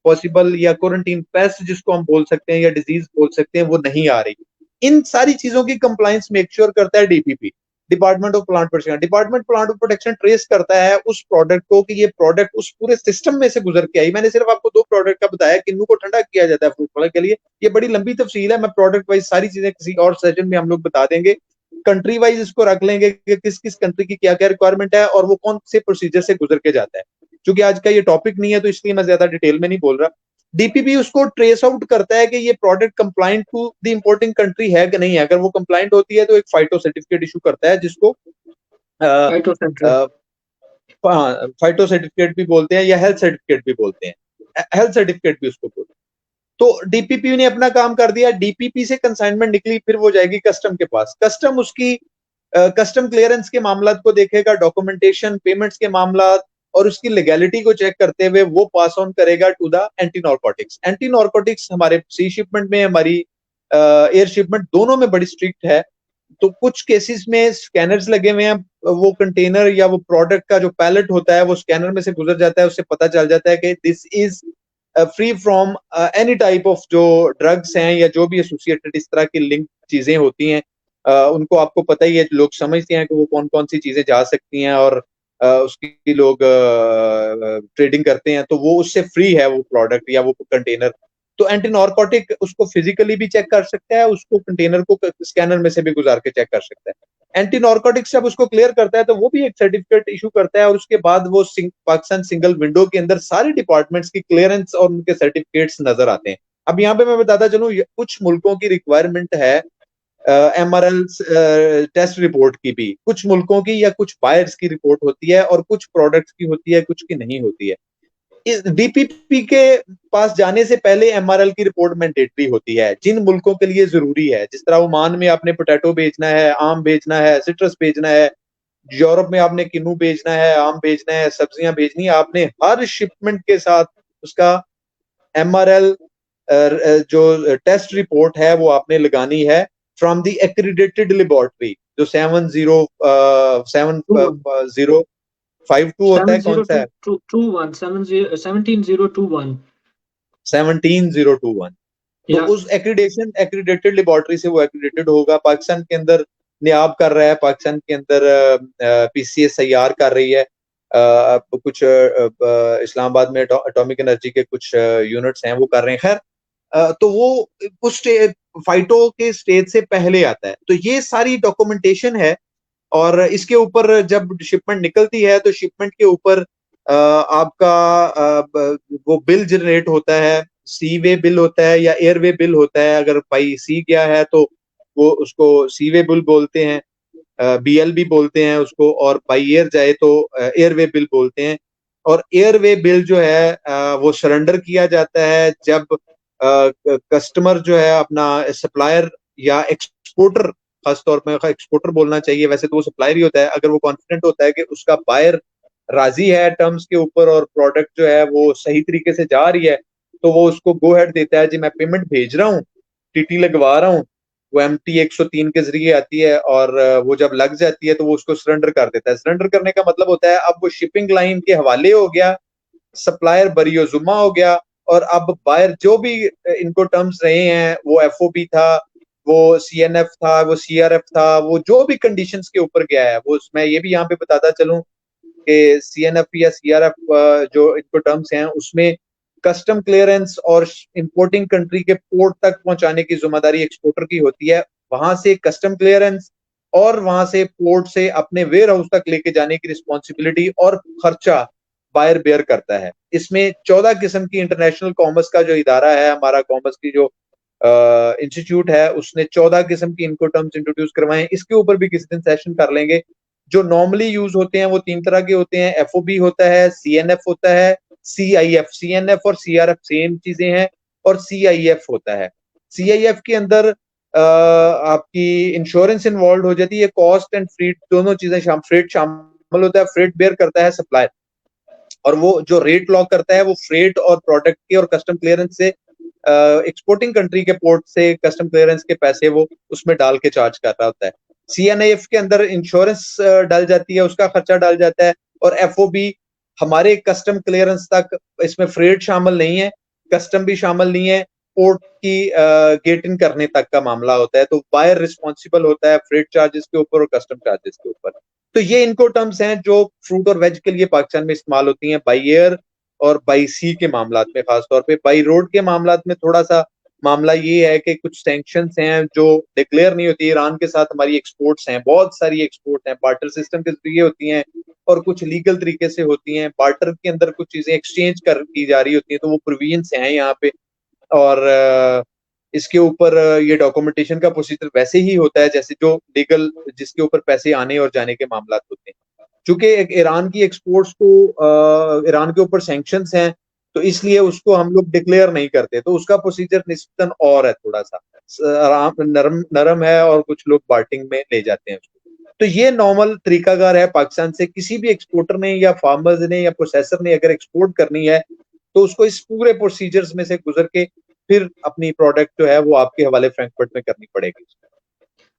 पॉसिबल या क्वारंटीन पेस्ट जिसको हम बोल सकते हैं या डिजीज बोल सकते हैं, वो नहीं आ रही। इन सारी चीजों की कंप्लायंस मेक श्योर करता है DPP, department of plant protection. Department plant protection trace करता है उस प्रोडक्ट को कि ये प्रोडक्ट उस पूरे सिस्टम में से गुजर के आई। मैंने सिर्फ आपको 2 प्रोडक्ट का बताया, किन्नू को ठंडा किया जाता है फ्रूट फ्लाई के लिए, ये बड़ी लंबी तफसील है, मैं प्रोडक्ट वाइज सारी चीजें किसी और सेशन में हम लोग बता देंगे। कंट्री वाइज इसको रख लेंगे कि किस किस कंट्री की क्या क्या रिक्वायरमेंट है और वो कौन से प्रोसीजर से गुजर के जाता है। क्योंकि आज का ये टॉपिक नहीं है तो इसलिए मैं ज्यादा डिटेल में नहीं बोल रहा। डीपीपी उसको ट्रेस आउट करता है कि ये product compliant to the importing country है कि नहीं है। अगर वो कंप्लाइंट होती है तो एक फाइटो सर्टिफिकेट इशू करता है, जिसको फाइटो सर्टिफिकेट भी बोलते हैं या हेल्थ सर्टिफिकेट भी बोलते हैं, हेल्थ सर्टिफिकेट भी उसको बोलते हैं। तो डीपीपी ने अपना काम कर दिया, डीपीपी से कंसाइनमेंट निकली, फिर वो जाएगी कस्टम के पास। कस्टम उसकी कस्टम क्लियरेंस के मामला को देखेगा, डॉक्यूमेंटेशन, पेमेंट्स के मामला और उसकी लीगैलिटी को चेक करते हुए वो पास ऑन करेगा to the anti narcotics. Anti narcotics हमारे सी शिपमेंट में, हमारी एयर शिपमेंट दोनों में बड़ी स्ट्रिक्ट है। तो कुछ केसेस में स्कैनर्स लगे हुए हैं, वो कंटेनर या वो प्रोडक्ट का जो पैलेट होता है वो स्कैनर में से गुजर जाता है, उससे पता चल जाता है कि this is free from any type of जो ड्रग्स हैं या जो भी एसोसिएटेड इस तरह की लिंक चीजें होती हैं, उनको आपको पता ही है, लोग समझते हैं कि वो कौन कौन सी चीजें जा सकती हैं और उसकी लोग ट्रेडिंग करते हैं, तो वो उससे फ्री है वो प्रोडक्ट या वो कंटेनर। तो एंटी नार्कोटिक उसको फिजिकली भी चेक कर सकता है, उसको कंटेनर को स्कैनर में से भी गुजार के चेक कर सकता है। एंटी नार्कोटिक्स जब उसको क्लियर करता है तो वो भी एक सर्टिफिकेट इशू करता है, और उसके बाद वो पाकिस्तान सिंगल विंडो के अंदर सारे डिपार्टमेंट्स की क्लियरेंस और उनके सर्टिफिकेट्स नजर आते हैं। अब यहाँ पे मैं बताता चलूं, कुछ मुल्कों की रिक्वायरमेंट है एमआरएल टेस्ट रिपोर्ट की भी, कुछ मुल्कों की या कुछ बायर्स की रिपोर्ट होती है और कुछ प्रोडक्ट्स की होती है, कुछ की नहीं होती है। इस डीपीपी के पास जाने से पहले एमआरएल की रिपोर्ट मैंडेटरी होती है, जिन मुल्कों के लिए जरूरी है। जिस तरह ओमान में आपने पोटैटो बेचना है, आम बेचना है, सिट्रस बेचना है, यूरोप में आपने किन्नू बेचना है, आम बेचना है, सब्जियां बेचनी है, आपने हर शिपमेंट के साथ उसका एमआरएल जो टेस्ट रिपोर्ट है वो आपने लगानी है फ्रॉम द एक्रीडेटेड लेबोरेटरी। जो 7052 होता है, कौन सा है? 170221 17,021। तो या उस एक्रीडेटेड लेबोरेटरी से वो एक्रीडेटेड होगा। पाकिस्तान के अंदर नियाब कर रहा है, पाकिस्तान के अंदर पीसीएस तैयार कर रही है, कुछ इस्लामाबाद में एटॉमिक एनर्जी के कुछ यूनिट्स हैं वो कर रहे हैं। खैर, तो वो उस फाइटो के स्टेज से पहले आता है। तो ये सारी डॉक्यूमेंटेशन है, और इसके ऊपर जब शिपमेंट निकलती है तो शिपमेंट के ऊपर आपका वो बिल जनरेट होता है, सी वे बिल होता है या एयर वे बिल होता है। अगर बाई सी गया है तो वो उसको सी वे बिल बोलते हैं, बीएलबी बोलते हैं उसको, और बाई एयर जाए तो एयर वे बिल बोलते हैं। और एयर वे बिल जो है वो सरेंडर किया जाता है जब कस्टमर जो है अपना सप्लायर या एक्सपोर्टर, खासतौर पर एक्सपोर्टर बोलना चाहिए, वैसे तो वो सप्लायर ही होता है, अगर वो कॉन्फिडेंट होता है कि उसका बायर राजी है टर्म्स के ऊपर और प्रोडक्ट जो है वो सही तरीके से जा रही है, तो वो उसको गो हेड देता है, जी मैं पेमेंट भेज रहा हूँ, टीटी लगवा रहा हूँ। वो MT 103 के जरिए आती है, और वो जब लग जाती है तो वो उसको सरेंडर कर देता है। सरेंडर करने का मतलब होता है अब वो शिपिंग लाइन के हवाले हो गया, सप्लायर बरियो जुम्मा हो गया, और अब बायर जो भी इनको टर्म्स रहे हैं, वो FOB था, वो CNF था, वो CRF था, वो जो भी कंडीशंस के ऊपर गया है, वो मैं ये भी यहाँ पे बताता चलूं कि CNF या CRF जो इनको टर्म्स हैं उसमें कस्टम क्लियरेंस और इंपोर्टिंग कंट्री के पोर्ट तक पहुंचाने की जिम्मेदारी एक्सपोर्टर की होती है। वहां से कस्टम क्लियरेंस और वहां से पोर्ट से अपने वेयर हाउस तक लेके जाने की रिस्पॉन्सिबिलिटी और खर्चा बायर बेयर करता है। इसमें 14 किस्म की इंटरनेशनल कॉमर्स का जो इदारा है, हमारा कॉमर्स की जो इंस्टीट्यूट है, उसने 14 किस्म की इनको टर्म्स इंट्रोड्यूस करवाए हैं। इसके ऊपर भी किसी दिन सेशन कर लेंगे। जो नॉर्मली यूज होते हैं वो 3 तरह के होते हैं, FOB होता है, CNF होता है, CIF। CNF और CRF सेम चीजें हैं, और CIF होता है। CIF के अंदर आपकी इंश्योरेंस इन्वॉल्व हो जाती है, कॉस्ट एंड फ्रीट दोनों चीजें फ्रेट शामिल होता है, फ्रेट बेयर करता है सप्लायर, और वो जो रेट लॉक करता है वो फ्रेट और प्रोडक्ट के और कस्टम क्लियरेंस से, एक्सपोर्टिंग कंट्री के पोर्ट से कस्टम क्लियरेंस के पैसे वो उसमें डाल के चार्ज कर रहा होता है। CNIF के अंदर इंश्योरेंस डाल जाती है, उसका खर्चा डाल जाता है, और FOB हमारे कस्टम क्लियरेंस तक इसमें फ्रेट शामिल नहीं है, कस्टम भी शामिल नहीं है, पोर्ट की गेट इन करने तक का मामला होता है। तो बायर रिस्पॉन्सिबल होता है फ्रेट चार्जेस के ऊपर और कस्टम चार्जेस के ऊपर। तो ये इनको टर्म्स हैं जो फ्रूट और वेज के लिए पाकिस्तान में इस्तेमाल होती हैं, बाई एयर और बाई सी के मामला में। खासतौर पे बाई रोड के मामला में थोड़ा सा मामला ये है कि कुछ सैंक्शंस हैं जो डिक्लेयर नहीं होती। ईरान के साथ हमारी एक्सपोर्ट्स हैं, बहुत सारी एक्सपोर्ट हैं, बार्टर सिस्टम के जरिए होती हैं, और कुछ लीगल तरीके से होती हैं। बार्टर के अंदर कुछ चीजें एक्सचेंज की जा रही होती हैं, तो वो प्रोविजंस हैं यहाँ पे। और इसके ऊपर ये डॉक्यूमेंटेशन का प्रोसीजर वैसे ही होता है जैसे जो लीगल, जिसके ऊपर पैसे आने और जाने के मामला होते हैं। चूंकि ईरान की एक्सपोर्ट्स को ईरान के ऊपर सैंक्शंस हैं, तो इसलिए उसको हम लोग डिक्लेयर नहीं करते, तो उसका प्रोसीजर निस्बतन और है, थोड़ा सा आराम नरम नरम है, और कुछ लोग बार्टिंग में ले जाते हैं उसको। तो ये नॉर्मल तरीकाकार है पाकिस्तान से किसी भी एक्सपोर्टर ने या फार्मर्स ने या प्रोसेसर ने अगर एक्सपोर्ट करनी है, तो उसको इस पूरे प्रोसीजर्स में से गुजर के फिर अपनी प्रोडक्ट जो है वो आपके हवाले फ्रैंकफर्ट में करनी पड़ेगी।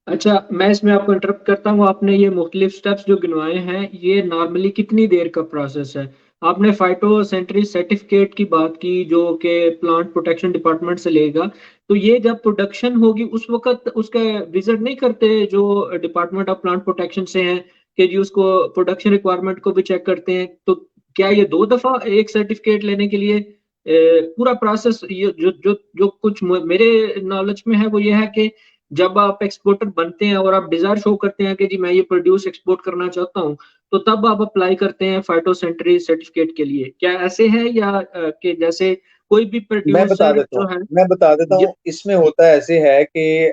अच्छा, मैं इसमें आपको इंटरप्ट करता हूँ। आपने ये मुख्तलिफ स्टेप्स जो गिनवाए हैं, ये नॉर्मली कितनी देर का प्रोसेस है? आपने फाइटो सेंट्री सर्टिफिकेट की बात की जो कि प्लांट प्रोटेक्शन डिपार्टमेंट से लेगा, तो ये जब प्रोडक्शन होगी उस वक्त उसका विजिट नहीं करते जो डिपार्टमेंट ऑफ प्लांट प्रोटेक्शन से हैं कि जी उसको प्रोडक्शन रिक्वायरमेंट को भी चेक करते हैं? तो क्या ये 2 दफा एक सर्टिफिकेट लेने के लिए पूरा प्रोसेस, ये जो जो जो कुछ मेरे नॉलेज में है वो ये है कि जब आप एक्सपोर्टर बनते हैं और आप डिजायर शो करते हैं कि जी मैं ये प्रोड्यूस एक्सपोर्ट करना चाहता हूँ, तो तब आप अप्लाई करते हैं फाइटोसेंट्री सर्टिफिकेट के लिए। क्या ऐसे है या कि जैसे कोई भी प्रोड्यूसर जो है? मैं बता देता हूँ, इसमें होता है ऐसे है कि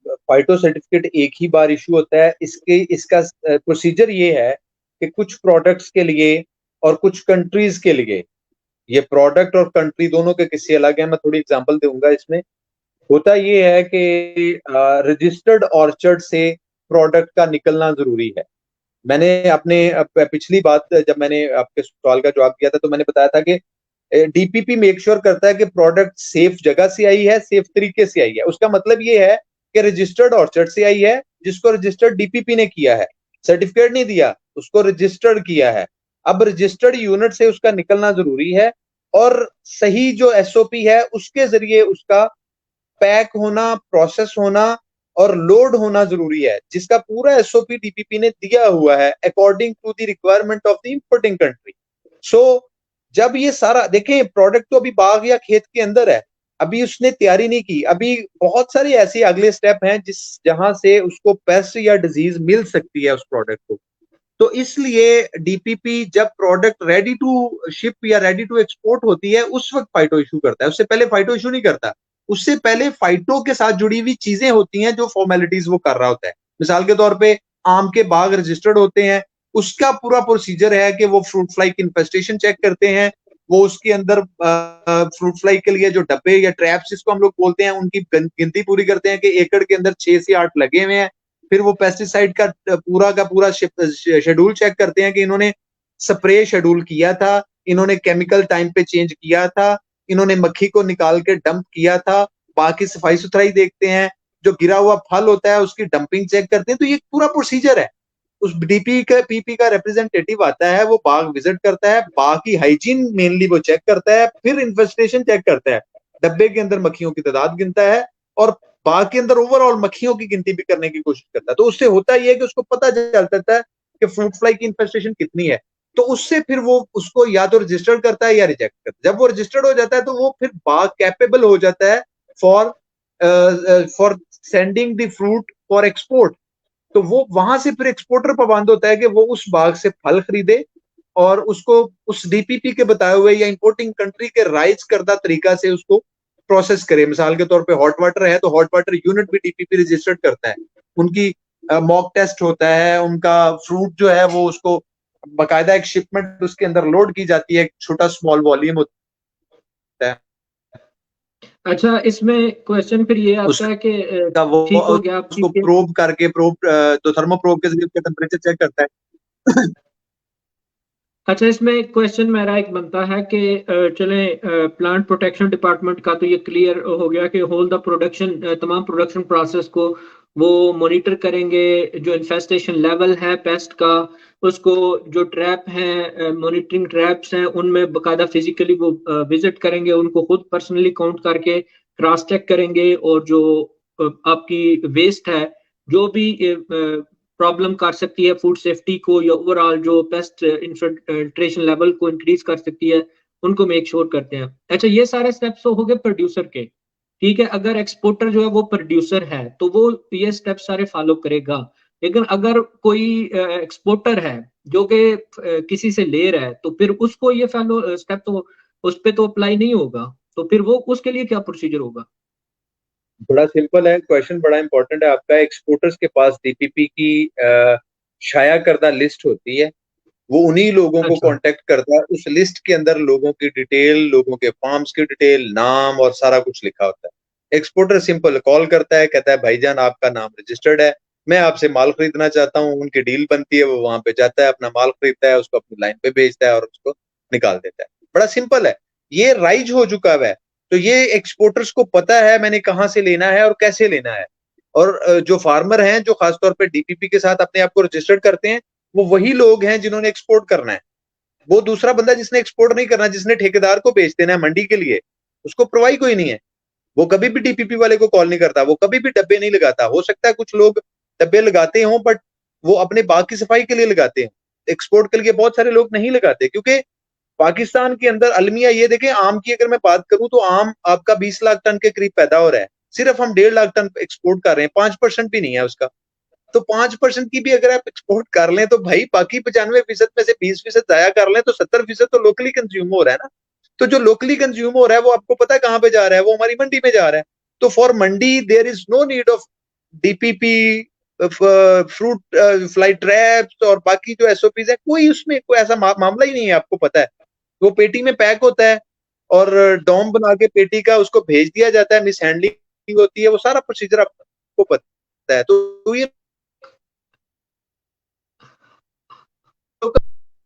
फाइटो सर्टिफिकेट एक ही बार इशू होता है। इसका प्रोसीजर ये है कि कुछ प्रोडक्ट्स के लिए और कुछ कंट्रीज के लिए, ये प्रोडक्ट और कंट्री दोनों के किस्से अलग हैं, मैं थोड़ी एग्जांपल दूंगा। इसमें होता ये है कि रजिस्टर्ड ऑर्चर्ड से प्रोडक्ट का निकलना जरूरी है। मैंने अपने पिछली बात जब मैंने आपके सवाल का जवाब दिया था तो मैंने बताया था कि DPP मेक श्योर करता है कि प्रोडक्ट सेफ जगह से आई है, सेफ तरीके से आई है। उसका मतलब ये है कि रजिस्टर्ड ऑर्चर्ड से आई है, जिसको रजिस्टर्ड डीपीपी ने किया है, सर्टिफिकेट नहीं दिया, उसको रजिस्टर्ड किया है। अब रजिस्टर्ड यूनिट से उसका निकलना जरूरी है और सही जो एसओपी है उसके जरिए उसका पैक होना, प्रोसेस होना और लोड होना जरूरी है, जिसका पूरा एसओपी डीपीपी ने दिया हुआ है according to the requirement of the importing country. So जब ये सारा देखें, प्रोडक्ट तो अभी बाग या खेत के अंदर है, अभी उसने तैयारी नहीं की, अभी बहुत सारे ऐसे अगले स्टेप हैं जिस जहां से उसको पेस्ट या डिजीज मिल सकती है उस प्रोडक्ट को। तो इसलिए डीपीपी जब प्रोडक्ट रेडी टू शिप या रेडी टू एक्सपोर्ट होती है उस वक्त फाइटो इशू करता है, उससे पहले फाइटो इशू नहीं करता। उससे पहले फाइटो के साथ जुड़ी हुई चीजें होती हैं जो फॉर्मेलिटीज वो कर रहा होता है। मिसाल के तौर पे आम के बाग रजिस्टर्ड होते हैं, उसका पूरा प्रोसीजर है कि वो फ्रूट फ्लाई की इन्फेस्टेशन चेक करते हैं, वो उसके अंदर फ्रूट फ्लाई के लिए जो डब्बे या ट्रैप्स जिसको हम लोग बोलते हैं उनकी गिनती पूरी करते हैं कि एकड़ के अंदर 6 से 8 लगे हुए हैं। फिर वो पेस्टिसाइड का पूरा शेड्यूल चेक करते हैं कि इन्होंने स्प्रे शेड्यूल किया था, इन्होंने केमिकल टाइम पे चेंज किया था, इन्होंने मक्खी को निकाल के डंप किया था, बाकी सफाई सुथराई देखते हैं, जो गिरा हुआ फल होता है उसकी डंपिंग चेक करते हैं। तो ये पूरा प्रोसीजर है। उस डीपी का पीपी का रिप्रेजेंटेटिव आता है, वो बाग विजिट करता है, बाग की हाइजीन मेनली वो चेक करता है, फिर इन्फेस्टेशन चेक करता है, डब्बे के अंदर मक्खियों की तादाद गिनता है और बाग के अंदर ओवरऑल मक्खियों की गिनती भी करने की कोशिश करता है। तो उससे होता यह है कि उसको पता चलता है कि फ्रूट फ्लाई की इन्फेस्टेशन कितनी है। तो उससे फिर वो उसको या तो रजिस्टर्ड करता है या रिजेक्ट करता है। जब वो रजिस्टर्ड हो जाता है तो वो फिर बाग कैपेबल हो जाता है for for sending the fruit for export. तो वो वहां से फिर एक्सपोर्टर पाबंद होता है कि वो उस बाग से फल खरीदे और उसको उस डीपीपी के बताए हुए या इंपोर्टिंग कंट्री के राइज करदा तरीका से उसको प्रोसेस करे। मिसाल के तौर पे हॉट वाटर है तो हॉट वाटर यूनिट भी डीपीपी रजिस्टर्ड करता है, उनकी मॉक टेस्ट होता है, उनका फ्रूट जो है वो उसको बाकायदा एक शिपमेंट उसके अंदर लोड की जाती है, एक छोटा स्मॉल वॉल्यूम होता है। अच्छा, इसमें क्वेश्चन फिर ये आता है कि वो ठीक हो गया आपकी उसको प्रोब करके तो थर्मो प्रोब के जरिए उसका टेम्परेचर चेक करता है। अच्छा, इसमें क्वेश्चन मेरा एक बनता है कि चलें, प्लांट प्रोटेक्शन डिपार्टमेंट का तो ये क्लियर हो गया कि होल द प्रोडक्शन, तमाम प्रोडक्शन प्रोसेस को वो मॉनिटर करेंगे, जो इन्फेस्टेशन लेवल है पेस्ट का उसको, जो ट्रैप हैं मॉनिटरिंग ट्रैप्स हैं उनमें बाकायदा फिजिकली वो विजिट करेंगे, उनको खुद पर्सनली काउंट करके क्रॉस चेक करेंगे, और जो आपकी वेस्ट है जो भी प्रॉब्लम कर सकती है फूड सेफ्टी को या ओवरऑल जो पेस्ट इन्फिल्ट्रेशन लेवल को इंक्रीज कर सकती है, उनको मेक श्योर करते हैं। अच्छा, ये सारे स्टेप्स हो गए प्रोड्यूसर के। ठीक है, अगर एक्सपोर्टर जो है वो प्रोड्यूसर है तो वो ये स्टेप सारे फॉलो करेगा। लेकिन अगर कोई एक्सपोर्टर है जो कि किसी से ले रहा है तो फिर उसको ये फॉलो स्टेप तो उस पर तो अप्लाई नहीं होगा, तो फिर वो उसके लिए क्या प्रोसीजर होगा? बड़ा सिंपल है, क्वेश्चन बड़ा इंपॉर्टेंट है आपका। एक्सपोर्टर्स के पास डीपीपी की शाया करदा लिस्ट होती है, वो उन्हीं लोगों को अच्छा। कांटेक्ट करता है। उस लिस्ट के अंदर लोगों की डिटेल, लोगों के फार्म्स की डिटेल, नाम और सारा कुछ लिखा होता है। एक्सपोर्टर सिंपल कॉल करता है, कहता है भाईजान आपका नाम रजिस्टर्ड है, मैं आपसे माल खरीदना चाहता हूँ। उनकी डील बनती है, वो वहां पे जाता है, अपना माल खरीदता है, उसको अपनी लाइन पे भेजता है और उसको निकाल देता है। बड़ा सिंपल है, ये राइज हो चुका है। तो ये एक्सपोर्टर्स को पता है मैंने कहाँ से लेना है और कैसे लेना है। और जो फार्मर हैं जो खासतौर पर डीपीपी के साथ अपने आप को रजिस्टर्ड करते हैं, वो वही लोग हैं जिन्होंने एक्सपोर्ट करना है। वो दूसरा बंदा जिसने एक्सपोर्ट नहीं करना, जिसने ठेकेदार को बेच देना है मंडी के लिए, उसको परवाही कोई नहीं है। वो कभी भी डीपीपी वाले को कॉल नहीं करता, वो कभी भी डब्बे नहीं लगाता। हो सकता है कुछ लोग डब्बे लगाते हों, बट वो अपने बाग की सफाई के लिए लगाते हैं। एक्सपोर्ट के लिए बहुत सारे लोग नहीं लगाते, क्योंकि पाकिस्तान के अंदर अलमिया ये देखें, आम की अगर मैं बात करूं तो आम आपका 20 लाख टन के करीब पैदा हो रहा है, सिर्फ हम 1.5 लाख टन एक्सपोर्ट कर रहे हैं, 5% भी नहीं है उसका। तो 5% की भी अगर आप एक्सपोर्ट कर लें तो भाई बाकी 95% में से 20% जाया कर लें तो 70% तो लोकली कंज्यूम हो रहा है ना। तो जो लोकली कंज्यूम हो रहा है वो आपको पता है कहां पे जा रहा है, वो हमारी मंडी में जा रहा है। तो for mandi there is no need of DPP, fruit fly traps और बाकी जो एसओपीज है, कोई उसमें कोई ऐसा मामला ही नहीं है। आपको पता है वो पेटी में पैक होता है और डॉम बना के पेटी का उसको भेज दिया जाता है, मिस हैंडलिंग होती है, वो सारा प्रोसीजर आपको पता है। तो ये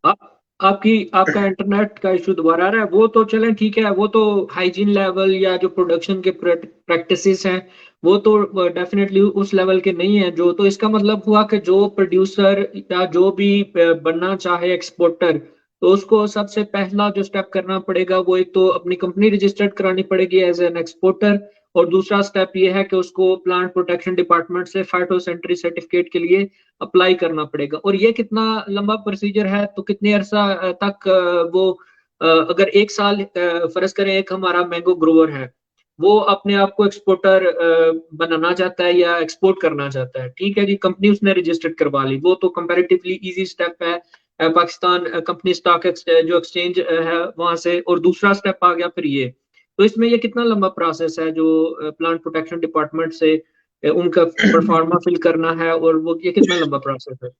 हाँ, आपका इंटरनेट का इशू दोबारा आ रहा है। वो तो चलें ठीक है, वो तो हाइजीन लेवल या जो प्रोडक्शन के प्रैक्टिसेस हैं वो तो डेफिनेटली उस लेवल के नहीं है। जो तो इसका मतलब हुआ कि जो प्रोड्यूसर या जो भी बनना चाहे एक्सपोर्टर, तो उसको सबसे पहला जो स्टेप करना पड़ेगा वो एक तो अपनी कंपनी रजिस्टर्ड करानी पड़ेगी एज एन एक्सपोर्टर, और दूसरा स्टेप ये है कि उसको प्लांट प्रोटेक्शन डिपार्टमेंट से फाइटोसेंट्री सर्टिफिकेट के लिए अप्लाई करना पड़ेगा। और ये कितना लंबा प्रोसीजर है, तो कितने अरसा तक वो अगर एक साल फर्ज करें एक हमारा मैंगो ग्रोवर है, वो अपने आप को एक्सपोर्टर बनाना चाहता है या एक्सपोर्ट करना चाहता है, ठीक है जी, कंपनी उसने रजिस्टर्ड करवा ली, वो तो कंपैरेटिवली इजी स्टेप है। पाकिस्तान कंपनी स्टॉक जो एक्सचेंज है वहां से, और दूसरा स्टेप आ गया फिर ये। तो इसमें ये कितना लंबा प्रोसेस है जो प्लांट प्रोटेक्शन डिपार्टमेंट से उनका परफॉर्मा फिल करना है, और वो ये कितना लंबा प्रोसेस है?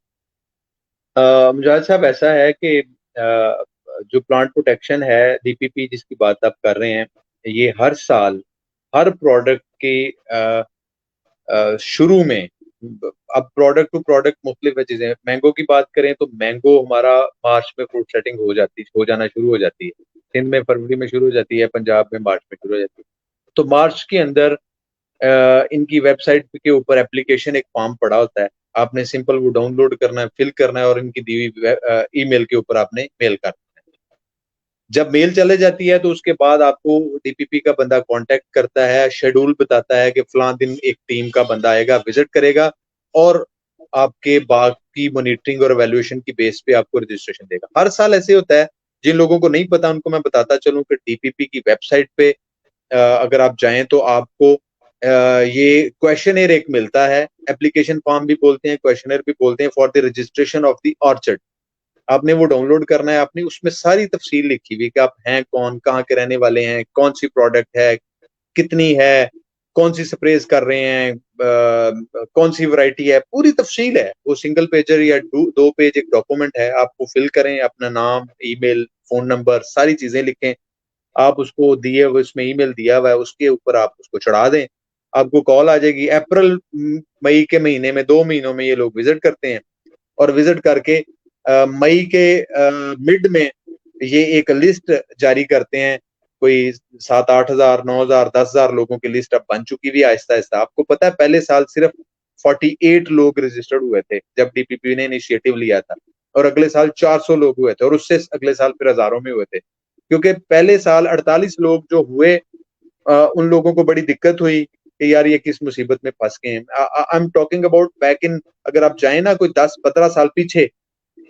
मुजाहिद साहब, ऐसा है कि जो प्लांट प्रोटेक्शन है, डीपीपी जिसकी बात आप कर रहे हैं, ये हर साल हर प्रोडक्ट के शुरू में, अब प्रोडक्ट टू प्रोडक्ट मुख्तलिफ चीजें, मैंगो की बात करें तो मैंगो हमारा मार्च में फ्रूट सेटिंग हो जाना शुरू हो जाती है। सिंध में फरवरी में शुरू हो जाती है, पंजाब में मार्च में शुरू हो जाती है। तो मार्च के अंदर इनकी वेबसाइट के ऊपर एप्लीकेशन एक फॉर्म पड़ा होता है, आपने सिंपल वो डाउनलोड करना है, फिल करना है, और इनकी दी हुई ईमेल के ऊपर आपने मेल करना है। जब मेल चले जाती है तो उसके बाद आपको डीपीपी का बंदा कांटेक्ट करता है, शेड्यूल बताता है कि फलां दिन एक टीम का बंदा आएगा, विजिट करेगा, और आपके बाग की मॉनिटरिंग और एवेल्युएशन की बेस पे आपको रजिस्ट्रेशन देगा। हर साल ऐसे होता है। जिन लोगों को नहीं पता उनको मैं बताता चलूं कि डीपीपी की वेबसाइट पे अगर आप जाएं तो आपको ये क्वेश्चनर एक मिलता है, एप्लीकेशन फॉर्म भी बोलते हैं, क्वेश्चनर भी बोलते हैं, for the registration of the orchard. आपने वो डाउनलोड करना है, आपने उसमें सारी तफसील लिखी हुई कि आप हैं कौन, कहाँ के रहने वाले हैं, कौन सी प्रोडक्ट है, कितनी है, कौन सी स्प्रेज कर रहे हैं, कौन सी वैरायटी है, पूरी तफसील है। वो सिंगल पेजर या दो पेज एक डॉक्यूमेंट है, आपको फिल करें, अपना नाम, ईमेल, फोन नंबर, सारी चीजें लिखें, आप उसको दिए हुए, उसमें ईमेल दिया हुआ है उसके ऊपर आप उसको चढ़ा दें, आपको कॉल आ जाएगी। अप्रैल मई के महीने में, 2 महीनों में ये लोग विजिट करते हैं, और विजिट करके मई के मिड में ये एक लिस्ट जारी करते हैं। कोई 7-8 हजार, 9 हजार, 10 हजार लोगों की लिस्ट अब बन चुकी हुई है आहिस्ता आहिस्ता। आपको पता है पहले साल सिर्फ 48 लोग रजिस्टर्ड हुए थे जब डीपीपी ने इनिशिएटिव लिया था, और अगले साल 400 लोग हुए थे, और उससे अगले साल फिर हजारों में हुए थे। क्योंकि पहले साल 48 लोग जो हुए, उन लोगों को बड़ी दिक्कत हुई कि यार ये किस मुसीबत में फंस गए हैं। I am talking about back in, अगर आप जाए ना कोई 10-15 साल पीछे,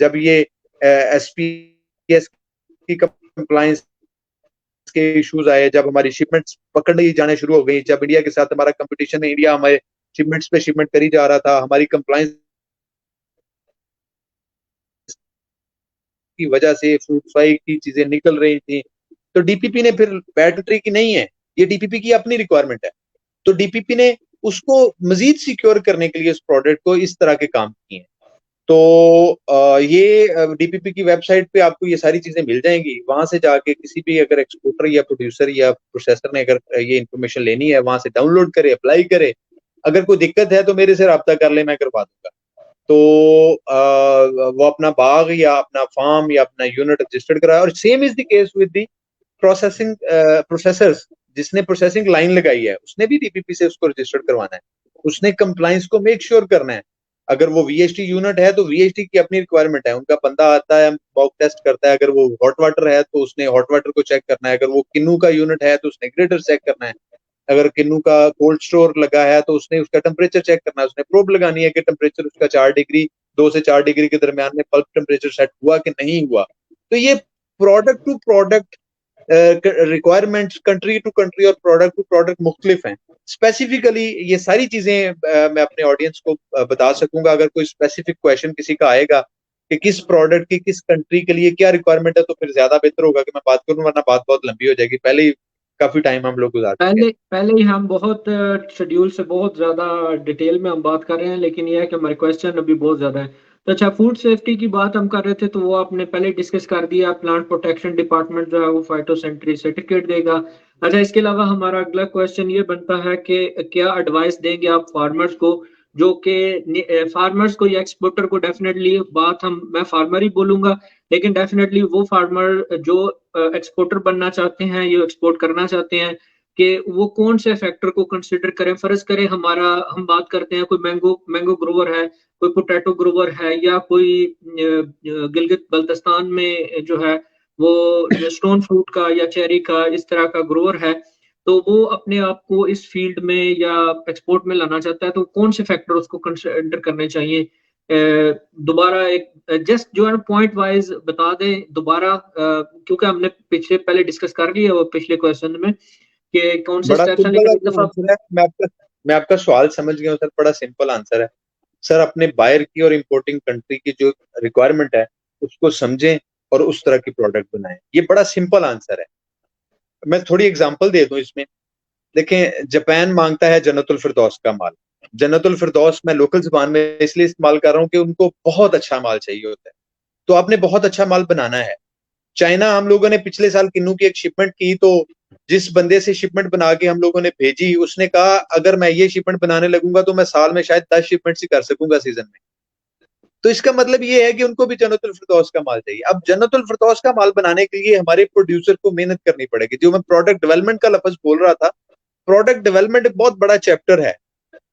जब ये एसपीएस की कंप्लायंस के इश्यूज आए, जब हमारी शिपमेंट्स पकड़ जाने शुरू हो गई, जब इंडिया के साथ हमारा कंपटीशन है, इंडिया हमारे शिपमेंट्स पे शिपमेंट करी जा रहा था, हमारी कंप्लायंस की वजह से फ्रूट फ्लाई की चीजें निकल रही थी, तो डीपीपी ने फिर बैटरी की नहीं है, ये डीपीपी की अपनी रिक्वायरमेंट है, तो डीपीपी ने उसको मजीद सिक्योर करने के लिए उस प्रोडक्ट को इस तरह के काम किए हैं। तो ये डीपीपी की वेबसाइट पे आपको ये सारी चीजें मिल जाएंगी। वहां से जाके किसी भी अगर एक्सपोर्टर या प्रोड्यूसर या प्रोसेसर ने अगर ये इन्फॉर्मेशन लेनी है, वहां से डाउनलोड करे, अप्लाई करे। अगर कोई दिक्कत है तो मेरे से रब्ता कर ले, मैं करवा दूंगा। तो वो अपना बाग या अपना फार्म या अपना यूनिट रजिस्टर्ड कराया, और same is the case with the processing processors. जिसने प्रोसेसिंग लाइन लगाई है उसने भी डीपीपी से उसको रजिस्टर्ड करवाना है, उसने कंप्लायंस को मेक श्योर करना है। अगर वो वीएचटी यूनिट है तो वीएचटी की अपनी रिक्वायरमेंट है, उनका बंदा आता है, बॉक टेस्ट करता है। अगर वो हॉट वाटर है तो उसने हॉट वाटर को चेक करना है, अगर वो किन्नू का यूनिट है तो उसने ग्रेटर चेक करना है, अगर किन्नू का कोल्ड स्टोर लगा है तो उसने उसका टेम्परेचर चेक करना है, उसने प्रोब लगानी है कि टेम्परेचर उसका 4 डिग्री, 2 से 4 डिग्री के दरमियान में पल्प टेम्परेचर सेट हुआ कि नहीं हुआ। तो ये product to product requirements, country to country और प्रोडक्ट टू प्रोडक्ट मुख्तलिफ हैं। स्पेसिफिकली ये सारी चीजें मैं अपने ऑडियंस को बता सकूंगा। अगर कोई स्पेसिफिक क्वेश्चन किसी का आएगा कि किस प्रोडक्ट की किस कंट्री के लिए क्या रिक्वायरमेंट है, तो फिर ज्यादा बेहतर होगा कि मैं बात करूं, वरना बात बहुत लंबी हो जाएगी। पहले ही काफी टाइम हम लोग गुजार चुके हैं। पहले ही हम बहुत शेड्यूल से बहुत ज्यादा डिटेल में हम बात कर रहे हैं, लेकिन यह है कि हमारे क्वेश्चन अभी बहुत ज्यादा है। तो अच्छा, फूड सेफ्टी की बात हम कर रहे थे, तो वो आपने पहले डिस्कस कर दिया, प्लांट प्रोटेक्शन डिपार्टमेंट जो है वो फाइटोसेंट्री सर्टिफिकेट देगा। अच्छा, इसके अलावा हमारा अगला क्वेश्चन ये बनता है कि क्या एडवाइस देंगे आप फार्मर्स को जो कि फार्मर्स को या एक्सपोर्टर को डेफिनेटली मैं फार्मर ही बोलूंगा, लेकिन डेफिनेटली वो फार्मर जो एक्सपोर्टर बनना चाहते हैं, ये एक्सपोर्ट करना चाहते हैं, कि वो कौन से फैक्टर को कंसिडर करें। फर्ज करें हम बात करते हैं, कोई मैंगो मैंगो ग्रोवर है, कोई पोटैटो ग्रोवर है, या कोई गिलगित बल्तिस्तान में जो है वो स्टोन फ्रूट का या चेरी का इस तरह का ग्रोवर है, तो वो अपने आप को इस फील्ड में या एक्सपोर्ट में लाना चाहता है, तो कौन से फैक्टर उसको कंसिडर करने चाहिए। दोबारा एक जस्ट जो है पॉइंट वाइज बता दें दोबारा, क्योंकि हमने पहले डिस्कस कर लिया वो पिछले क्वेश्चन में कि कौन से बड़ा स्टेप्स हैं, सिंपल लेकिन एक दफा। आंसर है। मैं आपका सवाल समझ गया हूँ सर। बड़ा सिंपल आंसर है सर। अपने बायर की और इंपोर्टिंग कंट्री की जो रिक्वायरमेंट है उसको समझें और उस तरह की प्रोडक्ट बनाएं। ये बड़ा सिंपल आंसर है। मैं थोड़ी एग्जांपल दे दूं इसमें। देखें, जापान मांगता है जन्नतुल फिरदौस का माल। जन्नतुल फिरदौस मैं लोकल जुबान में इसलिए इस्तेमाल कर रहा हूँ कि उनको बहुत अच्छा माल चाहिए होता है, तो आपने बहुत अच्छा माल बनाना है। चाइना हम लोगों ने पिछले साल किन्नू की एक शिपमेंट की, तो जिस बंदे से शिपमेंट बना के हम लोगों ने भेजी, उसने कहा अगर मैं ये शिपमेंट बनाने लगूंगा तो मैं साल में शायद 10 शिपमेंट ही कर सकूंगा सीजन में। तो इसका मतलब ये है कि उनको भी जन्नतुल फिरदौस का माल चाहिए। अब जन्नतुल फिरदौस का माल बनाने के लिए हमारे प्रोड्यूसर को मेहनत करनी पड़ेगी। जो मैं प्रोडक्ट डेवलपमेंट का लफ्ज बोल रहा था, प्रोडक्ट डेवलपमेंट एक बहुत बड़ा चैप्टर है।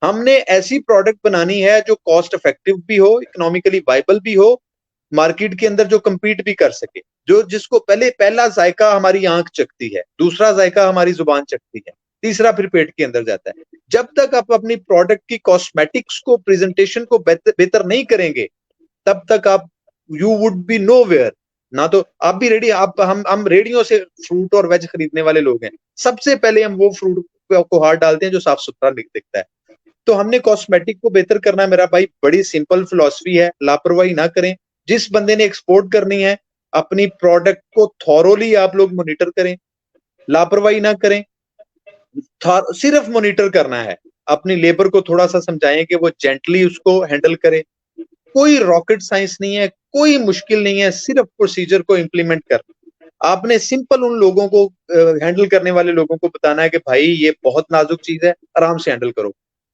हमने ऐसी प्रोडक्ट बनानी है जो कॉस्ट इफेक्टिव भी हो, इकोनॉमिकली वाइबल भी हो, मार्केट के अंदर जो compete भी कर सके, जो जिसको पहला जायका हमारी आंख चखती है, दूसरा जायका हमारी जुबान चखती है, तीसरा फिर पेट के अंदर जाता है। जब तक आप अपनी प्रोडक्ट की कॉस्मेटिक्स को, प्रेजेंटेशन को बेहतर नहीं करेंगे, तब तक आप you would be nowhere. ना तो आप भी रेडी, आप हम रेडियो से फ्रूट और वेज खरीदने वाले लोग हैं। सबसे पहले हम वो फ्रूट को हाथ डालते हैं जो साफ सुथरा दिखता है। तो हमने कॉस्मेटिक को बेहतर करना है मेरा भाई। बड़ी सिंपल फिलॉसफी है, लापरवाही ना करें। जिस बंदे ने एक्सपोर्ट करनी है, अपनी प्रोडक्ट को थॉरोली आप लोग मॉनिटर करें, लापरवाही ना करें। सिर्फ मॉनिटर करना है। अपनी लेबर को थोड़ा सा समझाएं कि वो जेंटली उसको हैंडल करे। कोई रॉकेट साइंस नहीं है, कोई मुश्किल नहीं है, सिर्फ प्रोसीजर को इंप्लीमेंट कर। आपने सिंपल उन लोगों को, हैंडल करने वाले लोगों को बताना है कि भाई ये बहुत नाजुक चीज है, आराम से हैंडल करो।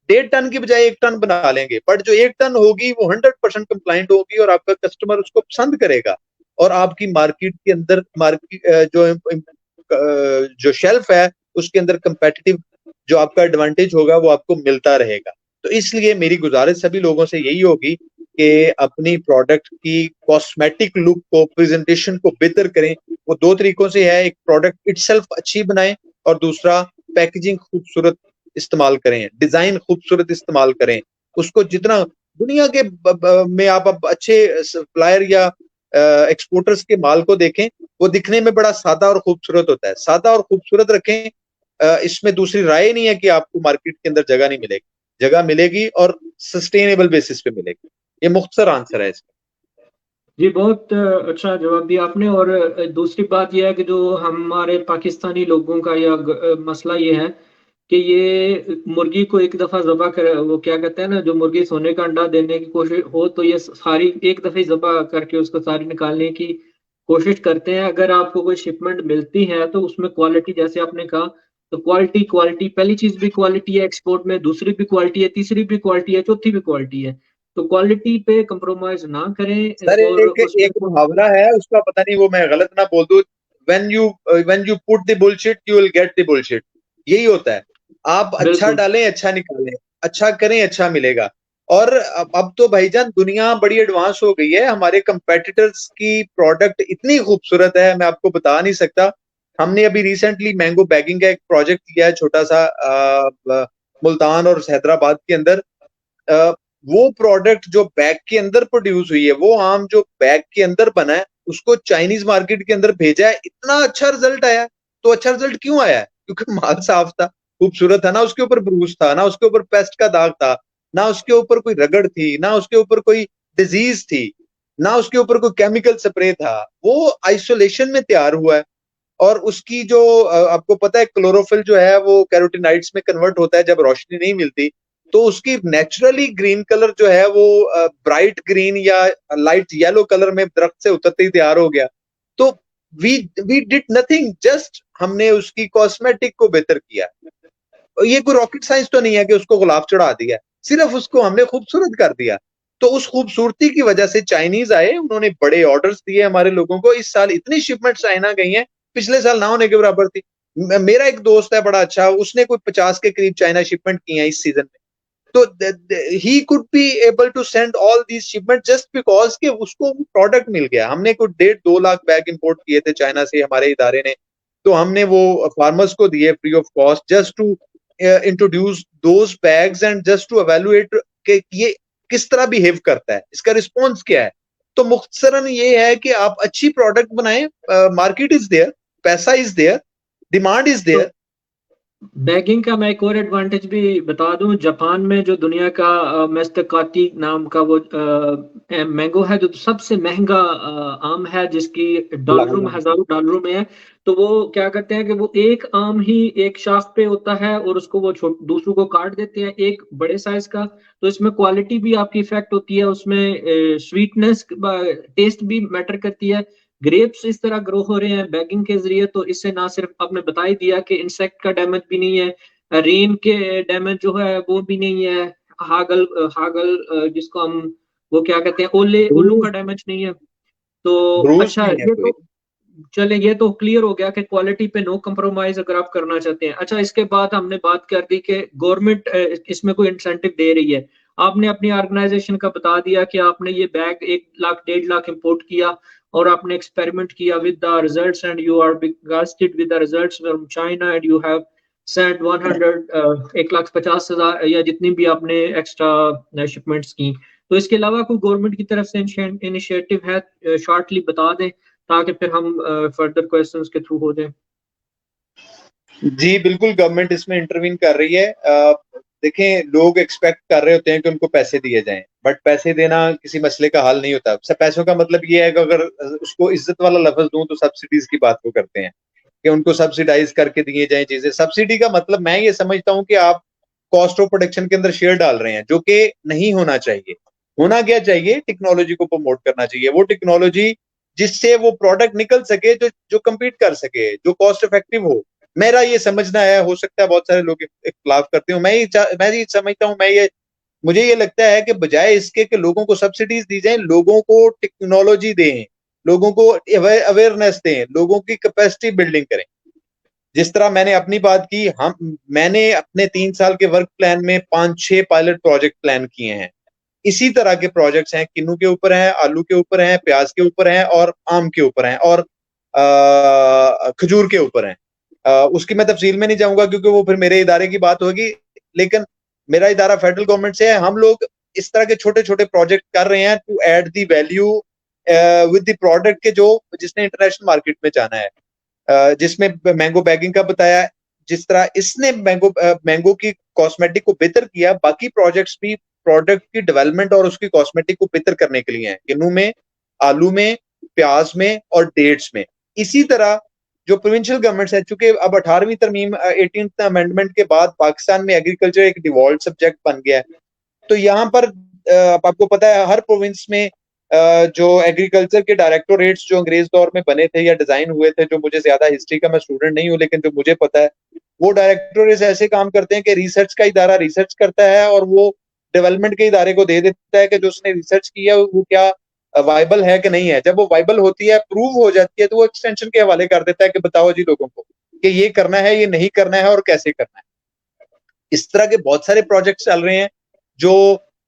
1.5 टन की बजाय 1 टन बना लेंगे, बट जो 1 टन होगी वो 100% कंप्लाइंट होगी और आपका कस्टमर उसको पसंद करेगा। और आपकी मार्केट के अंदर जो शेल्फ है उसके अंदर कंपेटिटिव जो आपका एडवांटेज होगा वो आपको मिलता रहेगा। तो इसलिए मेरी गुजारिश सभी लोगों से यही होगी कि अपनी प्रोडक्ट की कॉस्मेटिक लुक को, प्रेजेंटेशन को बेहतर करें। वो दो तरीकों से है, एक प्रोडक्ट इटसेल्फ अच्छी बनाएं और दूसरा पैकेजिंग खूबसूरत इस्तेमाल करें, डिजाइन खूबसूरत इस्तेमाल करें। उसको जितना दुनिया के में आप अच्छे सप्लायर या एक्सपोर्टर्स के माल को देखें, वो दिखने में बड़ा सादा और खूबसूरत होता है। सादा और खूबसूरत रखें, इसमें दूसरी राय नहीं है कि आपको मार्केट के अंदर जगह नहीं मिलेगी। जगह मिलेगी और सस्टेनेबल बेसिस पे मिलेगी। ये मुख्तसर आंसर है इसका। जी, बहुत अच्छा जवाब दिया आपने। और दूसरी बात यह है कि जो हमारे पाकिस्तानी लोगों का मसला ये है कि ये मुर्गी को एक दफा ज़बह कर, वो क्या कहते हैं ना, जो मुर्गी सोने का अंडा देने की कोशिश हो तो ये सारी एक दफे ज़बह करके उसको सारी निकालने की कोशिश करते हैं। अगर आपको कोई शिपमेंट मिलती है तो उसमें क्वालिटी, जैसे आपने कहा, तो क्वालिटी क्वालिटी पहली चीज भी क्वालिटी है एक्सपोर्ट में, दूसरी भी क्वालिटी है, तीसरी भी क्वालिटी है, चौथी भी क्वालिटी है। तो क्वालिटी पे कंप्रोमाइज ना करें सर और एक उसमें एक मुहावरा है, उसका पता नहीं वो मैं गलत ना बोल दूं। When you put the bullshit you will get the bullshit. यही होता है। आप अच्छा बिल्कुल डालें, अच्छा निकालें, अच्छा करें, अच्छा मिलेगा। और अब तो भाईजान दुनिया बड़ी एडवांस हो गई है। हमारे कंपेटिटर्स की प्रोडक्ट इतनी खूबसूरत है, मैं आपको बता नहीं सकता। हमने अभी रिसेंटली मैंगो बैगिंग का एक प्रोजेक्ट किया है छोटा सा, मुल्तान और हैदराबाद के अंदर। वो प्रोडक्ट जो बैग के अंदर प्रोड्यूस हुई है, वो आम जो बैग के अंदर बना है, उसको चाइनीज मार्केट के अंदर भेजा है, इतना अच्छा रिजल्ट आया। तो अच्छा रिजल्ट क्यों आया है? क्योंकि माल साफ था, खूबसूरत था, ना उसके ऊपर ब्रूस था, ना उसके ऊपर पेस्ट का दाग था, ना उसके ऊपर कोई रगड़ थी, ना उसके ऊपर कोई डिजीज थी, ना उसके ऊपर कोई केमिकल स्प्रे था। वो आइसोलेशन में तैयार हुआ है। और उसकी जो आपको पता है क्लोरोफिल जो है वो कैरोटीनाइड्स में कन्वर्ट होता है जब रोशनी नहीं मिलती। तो उसकी नेचुरली ग्रीन कलर जो है वो ब्राइट ग्रीन या लाइट येलो कलर में दरख्त से उतरते ही तैयार हो गया। तो we we did nothing, just हमने उसकी कॉस्मेटिक को बेहतर किया। ये कोई रॉकेट साइंस तो नहीं है कि उसको गुलाब चढ़ा दिया। सिर्फ उसको हमने खूबसूरत कर दिया। तो उस खूबसूरती की वजह से चाइनीज आए, उन्होंने बड़े ऑर्डर्स दिए हमारे लोगों को। इस साल इतनी शिपमेंट चाइना गई हैं, पिछले साल ना होने के बराबर थी। मेरा एक दोस्त है बड़ा अच्छा, उसने कोई 50 के करीब चाइना शिपमेंट की है इस सीजन में। तो he could be able to send all these shipment just because के उसको प्रोडक्ट मिल गया। हमने कुछ 1.5-2 लाख बैग इंपोर्ट किए थे चाइना से हमारे इदारे ने, तो हमने वो फार्मर्स को दिए free of cost, just to introduce those bags and just to evaluate कि ये किस तरह बिहेव करता है, इसका रिस्पॉन्स क्या है। तो मुख्तसरन ये है कि आप अच्छी प्रोडक्ट बनाएं, मार्केट इज देयर, पैसा इज देयर, डिमांड इज तो देयर। बैगिंग का मैं एक और एडवांटेज भी बता दूं, जापान में जो दुनिया का मेस्टकाती नाम का वो मैंगो है, जो सबसे महंगा आम है, जिसकी डॉलरों में, हजारों डॉलरों में है। तो वो क्या करते हैं कि वो एक आम ही एक शाख पे होता है और उसको वो दूसरों को काट देते हैं एक बड़े साइज का। तो इसमें क्वालिटी भी आपकी इफेक्ट होती है, उसमें स्वीटनेस, टेस्ट भी मैटर करती है। ग्रेप्स इस तरह ग्रो हो रहे हैं बैगिंग के जरिए, तो इससे ना सिर्फ आपने बता ही दिया कि इंसेक्ट का डैमेज भी नहीं है, रेन के डैमेज जो है वो भी नहीं है, हागल हागल जिसको हम वो क्या कहते हैं, ओले ओलू का ब्रूज डैमेज नहीं है। तो ब्रूज अच्छा, नहीं है ये कोई। तो चले, ये तो क्लियर हो गया कि क्वालिटी पे नो कम्प्रोमाइज अगर आप करना चाहते हैं। अच्छा, इसके बाद हमने बात कर दी कि गवर्नमेंट इसमें कोई इंसेंटिव दे रही है। आपने अपनी ऑर्गेनाइजेशन का बता दिया कि आपने ये बैग 1 लाख 1.5 लाख इंपोर्ट किया और आपने एक्सपेरिमेंट किया with the results, and you are disgusted with the results from China, and you have sent 100 1,50,000 या जितनी भी आपने एक्स्ट्रा शिपमेंट्स की। तो इसके अलावा कोई गवर्नमेंट की तरफ से इनिशिएटिव है, शॉर्टली बता दें ताकि फिर हम फर्दर क्वेश्चंस के थ्रू हो जाए। जी बिल्कुल, गवर्नमेंट इसमें इंटरवीन कर रही है। देखें, लोग एक्सपेक्ट कर रहे होते हैं कि उनको पैसे दिए जाएं, बट पैसे देना किसी मसले का हल नहीं होता। सब पैसों का मतलब ये है कि अगर उसको इज्जत वाला लफ्ज दूं तो सब्सिडीज की बात को करते हैं कि उनको सब्सिडाइज करके दिए जाएं चीजें। सब्सिडी का मतलब मैं ये समझता हूं कि आप कॉस्ट ऑफ प्रोडक्शन के अंदर शेयर डाल रहे हैं, जो कि नहीं होना चाहिए। होना क्या चाहिए, टेक्नोलॉजी को प्रमोट करना चाहिए, वो टेक्नोलॉजी जिससे वो प्रोडक्ट निकल सके, जो जो कम्पीट कर सके, जो कॉस्ट इफेक्टिव हो। मेरा ये समझना है, हो सकता है बहुत सारे लोग इख्तलाफ करते हो, मैं ये समझता हूँ, मुझे ये लगता है कि बजाय इसके कि लोगों को सब्सिडीज दी जाए, लोगों को टेक्नोलॉजी दें, लोगों को अवेयरनेस दें, लोगों की कैपेसिटी बिल्डिंग करें। जिस तरह मैंने अपनी बात की, मैंने अपने 3 साल के वर्क प्लान में 5-6 पायलट प्रोजेक्ट प्लान किए हैं। इसी तरह के प्रोजेक्ट्स हैं, किन्नू के ऊपर हैं, आलू के ऊपर हैं, प्याज के ऊपर हैं, और आम के ऊपर हैं, और खजूर के ऊपर हैं। उसकी मैं तफसील में नहीं जाऊंगा क्योंकि वो फिर मेरे इदारे की बात होगी। लेकिन मेरा इदारा फेडरल गवर्नमेंट से है, हम लोग इस तरह के छोटे छोटे प्रोजेक्ट कर रहे हैं to add the value with the product के, जो जिसने इंटरनेशनल मार्केट में जाना है। जिसमें मैंगो बैगिंग का बताया, जिस तरह इसने मैंगो की कॉस्मेटिक को बेहतर किया, बाकी प्रोजेक्ट्स भी प्रोडक्ट की डेवलपमेंट और उसकी कॉस्मेटिक को बेहतर करने के लिए हैं, किन्नू में, आलू में, प्याज में और डेट्स में। इसी तरह जो प्रोविंशियल गवर्नमेंट्स है, चूंकि अब 18वीं तरमीम 18th अमेंडमेंट के बाद पाकिस्तान में एग्रीकल्चर एक डिवॉल्व सब्जेक्ट बन गया है। तो यहाँ पर आपको पता है हर प्रोविंस में जो एग्रीकल्चर के डायरेक्टोरेट्स जो अंग्रेज दौर में बने थे या डिजाइन हुए थे, जो मुझे ज्यादा हिस्ट्री का मैं स्टूडेंट नहीं हूँ लेकिन जो मुझे पता है, वो डायरेक्टोरेट्स ऐसे काम करते हैं कि रिसर्च का इदारा रिसर्च करता है और वो डेवलपमेंट के इदारे को दे देता है कि जो उसने रिसर्च की है वो क्या वाइबल है कि नहीं है। जब वो वाइबल होती है, प्रूव हो जाती है, तो वो एक्सटेंशन के हवाले कर देता है कि बताओ जी लोगों को कि ये करना है, ये नहीं करना है और कैसे करना है। इस तरह के बहुत सारे प्रोजेक्ट चल रहे हैं जो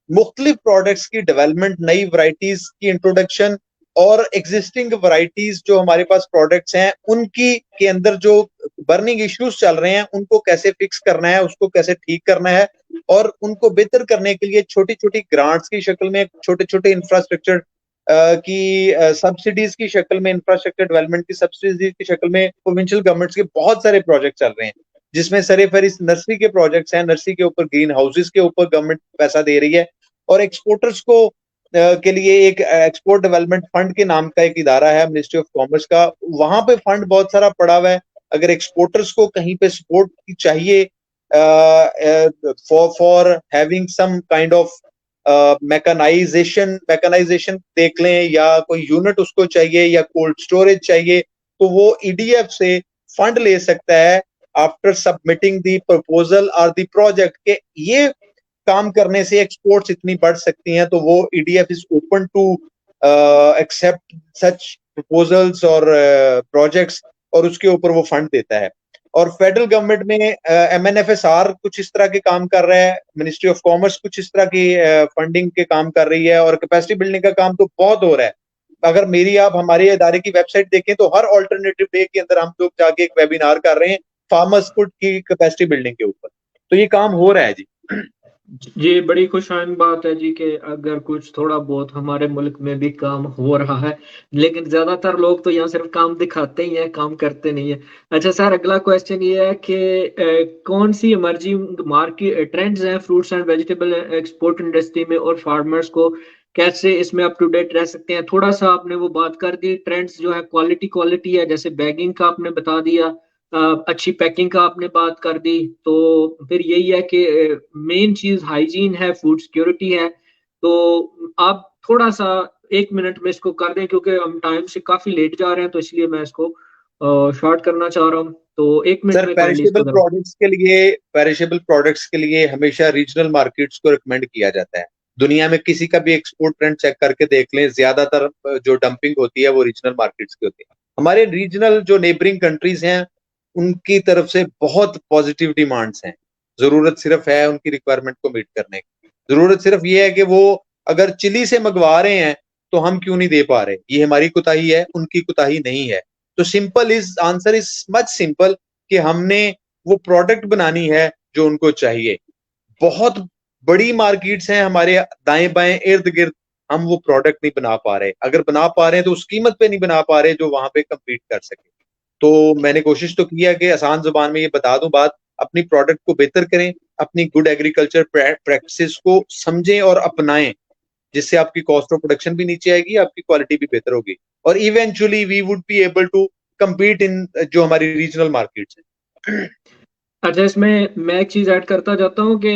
मुख्तलिफ प्रोडक्ट्स की डेवलपमेंट, नई वैरायटीज की इंट्रोडक्शन और एग्जिस्टिंग वैरायटीज जो हमारे पास प्रोडक्ट्स हैं उनकी के अंदर जो बर्निंग इश्यूज चल रहे हैं उनको कैसे फिक्स करना है, उसको कैसे ठीक करना है, और उनको बेहतर करने के लिए छोटी छोटी ग्रांट्स की शक्ल में, छोटे छोटे इंफ्रास्ट्रक्चर की सब्सिडीज की शक्ल में, इंफ्रास्ट्रक्चर डेवलपमेंट की सब्सिडीज की शक्ल में प्रोविंशियल गवर्नमेंट्स के बहुत सारे प्रोजेक्ट चल रहे हैं, जिसमें सरे फहरिस्त नर्सरी के प्रोजेक्ट्स हैं। नर्सरी के ऊपर, ग्रीन हाउसेस के ऊपर गवर्नमेंट पैसा दे रही है, और एक्सपोर्टर्स को के लिए एक एक्सपोर्ट डेवलपमेंट फंड के नाम का एक इदारा है मिनिस्ट्री ऑफ कॉमर्स का, वहां पे फंड बहुत सारा पड़ा हुआ है। अगर एक्सपोर्टर्स को कहीं पे सपोर्ट चाहिए for having some kind of mechanisation देख लें, या कोई यूनिट उसको चाहिए, या कोल्ड स्टोरेज चाहिए, तो वो ईडीएफ से फंड ले सकता है आफ्टर सबमिटिंग दी प्रपोजल और दी प्रोजेक्ट के। ये काम करने से एक्सपोर्ट्स इतनी बढ़ सकती हैं, तो वो EDF is open to accept such proposals और प्रोजेक्ट्स, और उसके ऊपर वो फंड देता है। और फेडरल गवर्नमेंट में एमएनएफएसआर कुछ इस तरह के काम कर रहा है, मिनिस्ट्री ऑफ कॉमर्स कुछ इस तरह की फंडिंग के काम कर रही है, और कैपेसिटी बिल्डिंग का काम तो बहुत हो रहा है। अगर मेरी आप हमारे इदारे की वेबसाइट देखें तो हर ऑल्टरनेटिव डे के अंदर हम लोग जाके एक वेबिनार कर रहे हैं फार्मर्स फूड की कैपेसिटी बिल्डिंग के ऊपर। तो ये काम हो रहा है जी। जी, बड़ी खुशहाल बात है जी कि अगर कुछ थोड़ा बहुत हमारे मुल्क में भी काम हो रहा है, लेकिन ज्यादातर लोग तो यहाँ सिर्फ काम दिखाते ही हैं, काम करते नहीं है। अच्छा सर, अगला क्वेश्चन ये है कि कौन सी इमर्जिंग मार्केट ट्रेंड्स हैं fruits and vegetable export industry में, और फार्मर्स को कैसे इसमें अप टू डेट रह सकते हैं? थोड़ा सा आपने वो बात कर दी, ट्रेंड्स जो है क्वालिटी क्वालिटी है, जैसे बैगिंग का आपने बता दिया, अच्छी पैकिंग का आपने बात कर दी, तो फिर यही है कि मेन चीज हाइजीन है, फूड सिक्योरिटी है। तो आप थोड़ा सा 1 मिनट में इसको कर दें, क्योंकि हम टाइम से काफी लेट जा रहे हैं, तो इसलिए मैं इसको शॉर्ट करना चाह रहा हूँ। तो 1 मिनट सर, में काइंडली इसको कर। पेरिशेबल प्रोडक्ट्स के लिए हमेशा रीजनल मार्केट्स को रिकमेंड किया जाता है। दुनिया में किसी का भी एक्सपोर्ट ट्रेंड चेक करके देख लें, ज्यादातर जो डंपिंग होती है वो रीजनल मार्केट्स की होती है। हमारे रीजनल जो नेबरिंग कंट्रीज हैं उनकी तरफ से बहुत पॉजिटिव डिमांड्स हैं। जरूरत सिर्फ है उनकी रिक्वायरमेंट को मीट करने की। जरूरत सिर्फ ये है कि वो अगर चिली से मंगवा रहे हैं तो हम क्यों नहीं दे पा रहे। ये हमारी कुताही है, उनकी कुताही नहीं है। तो simple is answer is much simple कि हमने वो प्रोडक्ट बनानी है जो उनको चाहिए। बहुत बड़ी मार्केट्स हैं हमारे दाएं बाएं इर्द गिर्द, हम वो प्रोडक्ट नहीं बना पा रहे। अगर बना पा रहे हैं तो उस कीमत पे नहीं बना पा रहे जो वहां पे कम्पीट कर सके। तो मैंने कोशिश तो की है कि आसान जुबान में ये बता दूं बात, अपनी प्रोडक्ट को बेहतर करें, अपनी गुड एग्रीकल्चर प्रैक्टिसेस को समझें और अपनाएं, जिससे आपकी कॉस्ट ऑफ प्रोडक्शन भी नीचे आएगी, आपकी क्वालिटी भी बेहतर होगी, और eventually we would be able to compete in जो हमारी रीजनल मार्केट्स हैं। अच्छा, इसमें मैं एक चीज ऐड करता जाता हूँ कि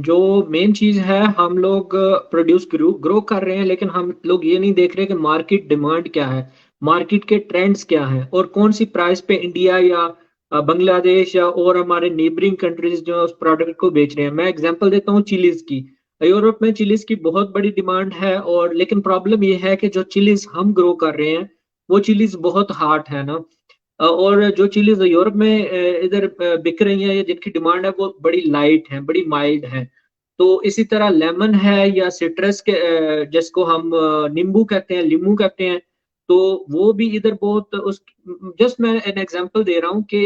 जो मेन चीज है, हम लोग प्रोड्यूस ग्रो कर रहे हैं, लेकिन हम लोग ये नहीं देख रहे कि मार्केट डिमांड क्या है, मार्केट के ट्रेंड्स क्या हैं, और कौन सी प्राइस पे इंडिया या बांग्लादेश या और हमारे नेबरिंग कंट्रीज जो उस प्रोडक्ट को बेच रहे हैं। मैं एग्जांपल देता हूँ चिलीज की। यूरोप में चिलीज की बहुत बड़ी डिमांड है, और लेकिन प्रॉब्लम ये है कि जो चिलीज हम ग्रो कर रहे हैं वो चिलीज बहुत हार्ड है ना। और जो चिलीज यूरोप में इधर बिक रही हैं या जिनकी डिमांड है वो बड़ी लाइट है, बड़ी माइल्ड है। तो इसी तरह लेमन है या सिट्रस के जिसको हम नींबू कहते हैं, लीमू कहते हैं, तो वो भी इधर बहुत उस जस्ट मैं एन एग्जांपल दे रहा हूँ कि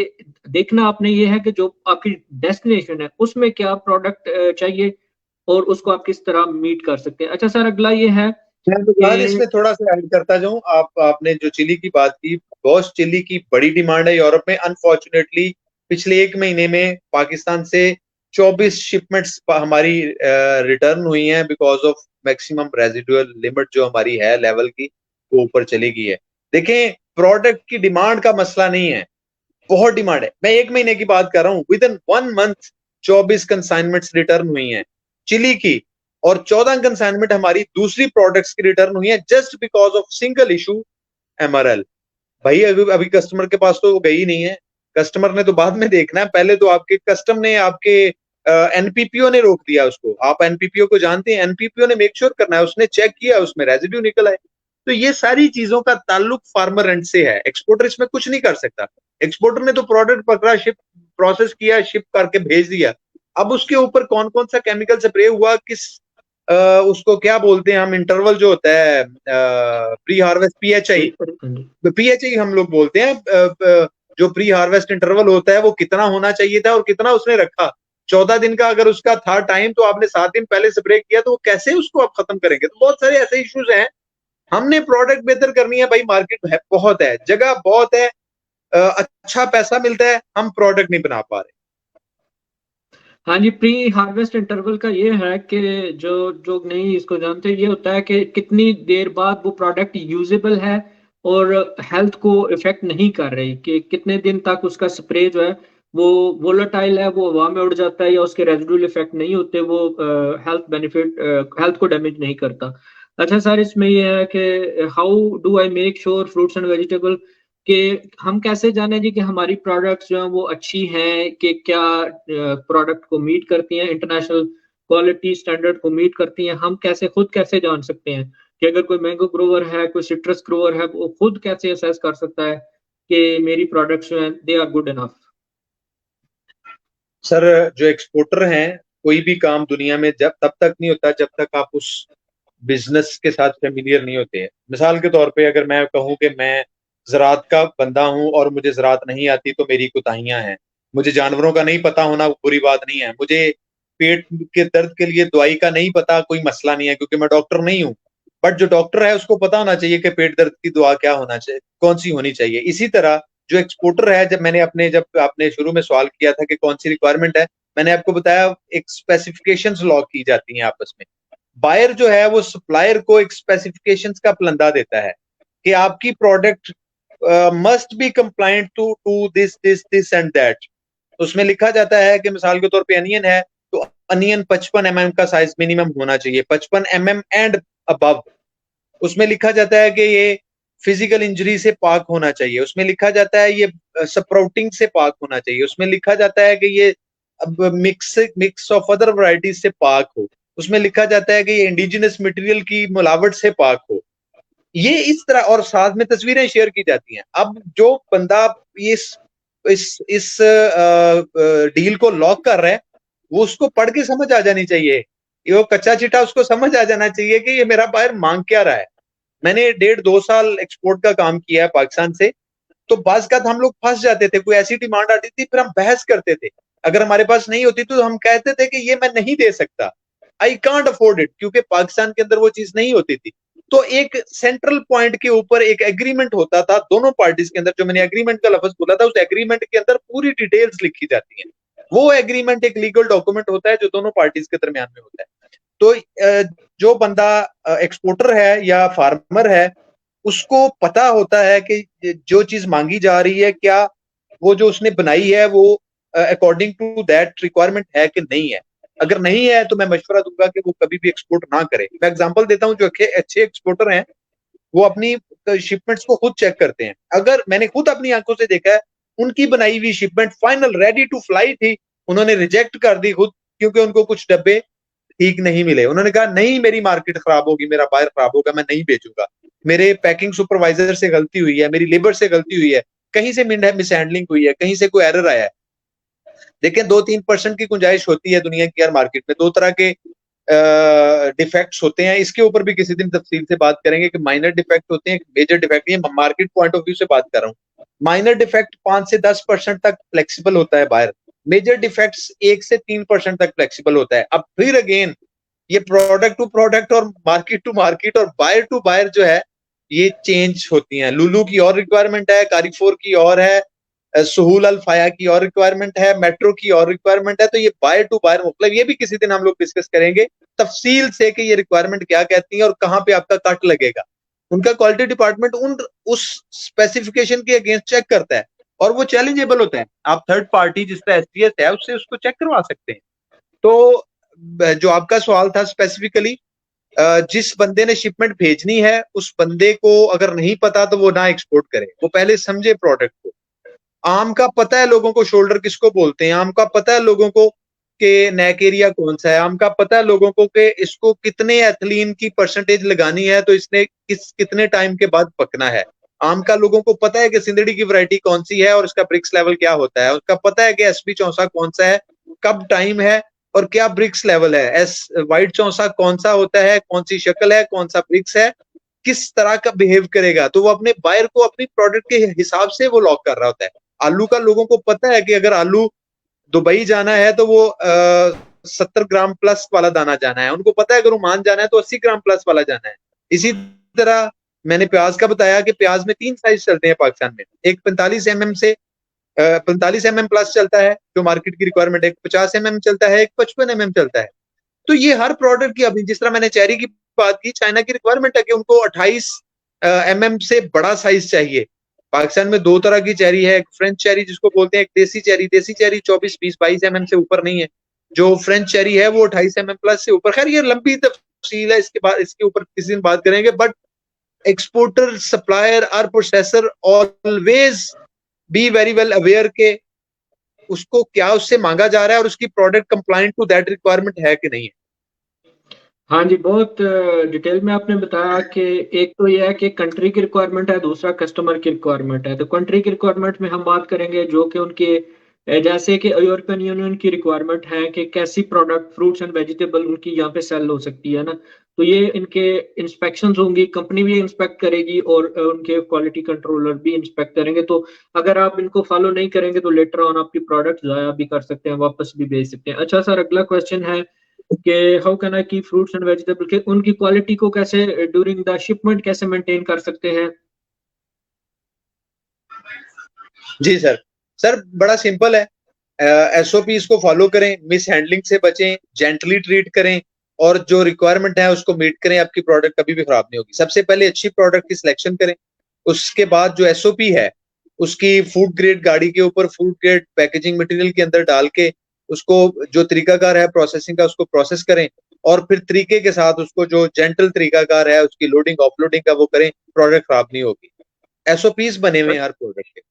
देखना आपने ये है कि जो आपकी डेस्टिनेशन है उसमें क्या प्रोडक्ट चाहिए और उसको आप किस तरह मीट कर सकते हैं। अच्छा सर, अगला ये है मैं तो सर कि इसमें थोड़ा सा ऐड करता जाऊं। आपने जो चिली की बात की, बहुत चिली की बड़ी डिमांड है यूरोप में। अनफॉर्चुनेटली पिछले 1 महीने में पाकिस्तान से 24 शिपमेंट्स हमारी रिटर्न हुई हैं because of maximum residual limit जो हमारी है लेवल की, वो ऊपर चली गई है। देखें, प्रोडक्ट की डिमांड का मसला नहीं है, बहुत डिमांड है। मैं 1 महीने की बात कर रहा हूँ, with in 1 month 24 consignments return हुई हैं चिली की, और 14 कंसाइनमेंट हमारी दूसरी प्रोडक्ट्स की रिटर्न हुई है just because of single issue, MRL. भाई अभी अभी कस्टमर के पास तो वो गई नहीं है, कस्टमर ने तो बाद में देखना है, पहले तो आपके कस्टम ने, आपके एनपीपीओ ने रोक दिया उसको। आप एनपीपीओ को जानते हैं, एनपीपीओ ने मेक श्योर करना है, उसने चेक किया, उसमें रेजिड्यू निकल आए। तो ये सारी चीजों का ताल्लुक फार्मर एंड से है, एक्सपोर्टर इसमें कुछ नहीं कर सकता। एक्सपोर्टर ने तो प्रोडक्ट पकड़ा, शिप प्रोसेस किया, शिप करके भेज दिया। अब उसके ऊपर कौन कौन सा केमिकल स्प्रे हुआ, किस उसको क्या बोलते हैं हम, इंटरवल जो होता है प्री हार्वेस्ट पीएचआई, पीएचआई हम लोग बोलते हैं, जो प्री हार्वेस्ट इंटरवल होता है वो कितना होना चाहिए था और कितना उसने रखा। 14 दिन का अगर उसका था टाइम, तो आपने 7 दिन पहले स्प्रे किया, तो वो कैसे उसको आप खत्म करेंगे। तो बहुत सारे ऐसे इश्यूज हैं। हमने प्रोडक्ट बेहतर करनी है भाई, मार्केट है बहुत है, जगह बहुत है, अच्छा पैसा मिलता है, हम प्रोडक्ट नहीं बना पा रहे। हाँ जी, प्री हार्वेस्ट इंटरवल का ये है कि जो जो नहीं इसको जानते, ये होता है कि कितनी देर बाद वो प्रोडक्ट यूजेबल है और हेल्थ को इफेक्ट नहीं कर रही, कि कितने दिन तक उसका स्प्रे जो है वो वोलेटाइल है, वो हवा में उड़ जाता है या उसके रेजिडुअल इफेक्ट नहीं होते, वो हेल्थ को डैमेज नहीं करता। अच्छा सर, इसमें ये है कि how do I make sure fruits and vegetable, कि हम कैसे जाने जी कि हमारी प्रोडक्ट्स जो हैं वो अच्छी हैं, कि क्या प्रोडक्ट को मीट करती हैं इंटरनेशनल क्वालिटी स्टैंडर्ड को मीट करती हैं, हम खुद कैसे जान सकते हैं कि अगर कोई मैंगो ग्रोवर है, कोई सिट्रस ग्रोवर है, वो खुद कैसे असेस कर सकता है कि मेरी प्रोडक्ट्स जो हैं they are good enough? Sir, जो एक्सपोर्टर हैं, कोई भी काम दुनिया में जब तब तक नहीं होता जब तक आप उस बिजनेस के साथ फेमिलियर नहीं होते हैं। मिसाल के तौर पे अगर मैं कहूँ कि मैं ज़राअत का बंदा हूँ और मुझे ज़राअत नहीं आती तो मेरी कोताहियां हैं। मुझे जानवरों का नहीं पता होना बुरी बात नहीं है। मुझे पेट के दर्द के लिए दवाई का नहीं पता, कोई मसला नहीं है, क्योंकि मैं डॉक्टर नहीं हूँ। बट जो डॉक्टर है उसको पता होना चाहिए कि पेट दर्द की दवा क्या होना चाहिए, कौन सी होनी चाहिए। इसी तरह जो एक्सपोर्टर है, जब आपने शुरू में सवाल किया था कि कौन सी रिक्वायरमेंट है, मैंने आपको बताया एक स्पेसिफिकेशंस लॉक की जाती हैं आपस में। बायर जो है वो सप्लायर को एक स्पेसिफिकेशंस का प्लंदा देता है कि आपकी product must be compliant to this this this and that. उसमें लिखा जाता है कि मिसाल के तौर पे अनियन है तो अनियन 55 mm का साइज मिनिमम होना चाहिए, 55 mm एंड अबव। उसमें लिखा जाता है कि ये फिजिकल इंजरी से पाक होना चाहिए। उसमें लिखा जाता है ये स्प्राउटिंग से पाक होना चाहिए। उसमें लिखा जाता है कि ये मिक्स ऑफ अदर वैरायटीज से पाक हो। उसमें लिखा जाता है कि ये इंडिजिनस मटेरियल की मिलावट से पाक हो। ये इस तरह, और साथ में तस्वीरें शेयर की जाती हैं। अब जो बंदा ये इस डील को लॉक कर रहा है, वो उसको पढ़ के समझ आ जानी चाहिए। ये वो कच्चा चिट्ठा उसको समझ आ जाना चाहिए कि ये मेरा बायर मांग क्या रहा है। मैंने 1.5-2 साल एक्सपोर्ट का काम किया है पाकिस्तान से, तो बाज़ का हम लोग फंस जाते थे। कोई ऐसी डिमांड आती थी, फिर हम बहस करते थे। अगर हमारे पास नहीं होती तो हम कहते थे कि ये मैं नहीं दे सकता, आई कांट अफोर्ड इट, क्योंकि पाकिस्तान के अंदर वो चीज नहीं होती थी। तो एक सेंट्रल पॉइंट के ऊपर एक एग्रीमेंट होता था दोनों पार्टीज के अंदर। जो मैंने एग्रीमेंट का लफ्ज बोला था, उस एग्रीमेंट के अंदर पूरी डिटेल्स लिखी जाती हैं। वो एग्रीमेंट एक लीगल डॉक्यूमेंट होता है जो दोनों पार्टीज के दरमियान में होता है। तो जो बंदा एक्सपोर्टर है या फार्मर है, उसको पता होता है कि जो चीज मांगी जा रही है, क्या वो जो उसने बनाई है वो अकॉर्डिंग टू दैट रिक्वायरमेंट है कि नहीं है। अगर नहीं है तो मैं मशवरा दूंगा कि वो कभी भी एक्सपोर्ट ना करे। मैं एग्जांपल देता हूँ, जो अच्छे एक्सपोर्टर हैं वो अपनी शिपमेंट्स को खुद चेक करते हैं। अगर मैंने खुद अपनी आंखों से देखा है, उनकी बनाई हुई shipment final ready to fly थी, उन्होंने रिजेक्ट कर दी खुद, क्योंकि उनको कुछ डब्बे ठीक नहीं मिले। उन्होंने कहा नहीं, मेरी मार्केट खराब होगी, मेरा बायर खराब होगा, मैं नहीं बेचूंगा। मेरे पैकिंग सुपरवाइजर से गलती हुई है, मेरी लेबर से गलती हुई है, कहीं से मिसहैंडलिंग हुई है, कहीं से कोई एरर आया है। देखें, 2-3% की गुंजाइश होती है दुनिया की हर मार्केट में। दो तरह के डिफेक्ट्स होते हैं। इसके ऊपर भी किसी दिन तफसील से बात करेंगे कि माइनर डिफेक्ट होते हैं, मेजर डिफेक्ट। ये मार्केट पॉइंट ऑफ व्यू से बात कर रहा हूँ। माइनर डिफेक्ट 5 से 10% तक फ्लेक्सिबल होता है बायर। मेजर डिफेक्ट्स 1 से 3% तक फ्लेक्सिबल होता है। अब फिर अगेन ये प्रोडक्ट टू प्रोडक्ट और मार्केट टू मार्केट और बायर टू बायर जो है, ये चेंज होती हैं। लुलू की और रिक्वायरमेंट है, कारीफोर की और है, सुहूल अल फाया की और रिक्वायरमेंट है, मेट्रो की और रिक्वायरमेंट है। तो ये बायर टू बायर मतलब ये भी किसी दिन हम लोग डिस्कस करेंगे तफसील से कि ये रिक्वायरमेंट क्या कहती है और कहाँ पे आपका कट लगेगा। उनका क्वालिटी डिपार्टमेंट उस स्पेसिफिकेशन के अगेंस्ट चेक करता है और वो चैलेंजेबल होता है। आप थर्ड पार्टी जिस तरह एसटीएस है उससे उसको चेक करवा सकते हैं। तो जो आपका सवाल था स्पेसिफिकली, जिस बंदे ने शिपमेंट भेजनी है उस बंदे को अगर नहीं पता तो वो ना एक्सपोर्ट करे, वो पहले समझे प्रोडक्ट को। आम का पता है लोगों को शोल्डर किसको बोलते हैं, आम का पता है लोगों को कि नेक एरिया कौन सा है, आम का पता है लोगों को कि इसको कितने एथिलीन की परसेंटेज लगानी है तो इसने कितने टाइम के बाद पकना है। आम का लोगों को पता है कि सिंदड़ी की वैरायटी कौन सी है और इसका ब्रिक्स लेवल क्या होता है। उसका पता है कि एसपी चौसा कौन सा है, कब टाइम है और क्या ब्रिक्स लेवल है। व्हाइट चौसा कौन सा होता है, कौन सी शक्ल है, कौन सा ब्रिक्स है, किस तरह का बिहेव करेगा। तो वो अपने बायर को अपनी प्रोडक्ट के हिसाब से वो लॉक कर रहा होता है। आलू का लोगों को पता है कि अगर आलू दुबई जाना है तो वो 70 ग्राम प्लस वाला दाना जाना है। उनको पता है अगर ओमान जाना है तो 80 ग्राम प्लस वाला जाना है। इसी तरह मैंने प्याज का बताया कि प्याज में 3 साइज चलते हैं पाकिस्तान में। एक 45 mm से 45 mm प्लस चलता है जो मार्केट की रिक्वायरमेंट है, एक 50 mm चलता है, एक 55 mm चलता है। तो ये हर प्रोडक्ट की, अभी जिस तरह मैंने चेरी की बात की, चाइना की रिक्वायरमेंट है कि उनको 28 mm से बड़ा साइज चाहिए। पाकिस्तान में 2 तरह की चेरी है, एक फ्रेंच चेरी जिसको बोलते हैं, एक देसी चेरी। देसी चेरी 24, 20, 22 mm से ऊपर नहीं है। जो फ्रेंच चेरी है वो 28 mm प्लस से ऊपर। खैर ये लंबी तफसील है, इसके ऊपर किसी दिन बात करेंगे। बट एक्सपोर्टर, सप्लायर और processor always be very well aware के उसको क्या उससे मांगा जा रहा है और उसकी product compliant to that requirement है कि नहीं है। हाँ जी, बहुत डिटेल में आपने बताया कि एक तो ये है कि कंट्री की रिक्वायरमेंट है, दूसरा कस्टमर की रिक्वायरमेंट है। तो कंट्री की रिक्वायरमेंट में हम बात करेंगे जो कि उनके जैसे कि यूरोपियन यूनियन की रिक्वायरमेंट है कि कैसी प्रोडक्ट फ्रूट्स एंड वेजिटेबल उनकी यहाँ पे सेल हो सकती है ना। तो ये इनके इंस्पेक्शंस होंगी, कंपनी भी इंस्पेक्ट करेगी और उनके क्वालिटी कंट्रोलर भी इंस्पेक्ट करेंगे। तो अगर आप इनको फॉलो नहीं करेंगे तो लेटर ऑन आपकी प्रोडक्ट ज़ाया भी कर सकते हैं, वापस भी भेज सकते हैं। अच्छा सर, अगला क्वेश्चन है कि how can I keep fruits and vegetable के उनकी क्वालिटी को कैसे ड्यूरिंग द शिपमेंट कैसे मेंटेन कर सकते हैं? जी सर। सर बड़ा सिंपल है, एसओपी को फॉलो करें, मिस हैंडलिंग से बचें, जेंटली ट्रीट करें और जो रिक्वायरमेंट है उसको मीट करें। आपकी प्रोडक्ट कभी भी खराब नहीं होगी। सबसे पहले अच्छी प्रोडक्ट की सिलेक्शन करें, उसके बाद जो एसओपी है उसकी फूड ग्रेड गाड़ी के ऊपर फूड ग्रेड पैकेजिंग मटेरियल के अंदर डाल के उसको जो तरीकाकार है प्रोसेसिंग का उसको प्रोसेस करें और फिर तरीके के साथ उसको जो जेंटल तरीकाकार है उसकी लोडिंग ऑफलोडिंग का वो करें, प्रोडक्ट खराब नहीं होगी। एसओपीज बने हुए हैं हर प्रोडक्ट के।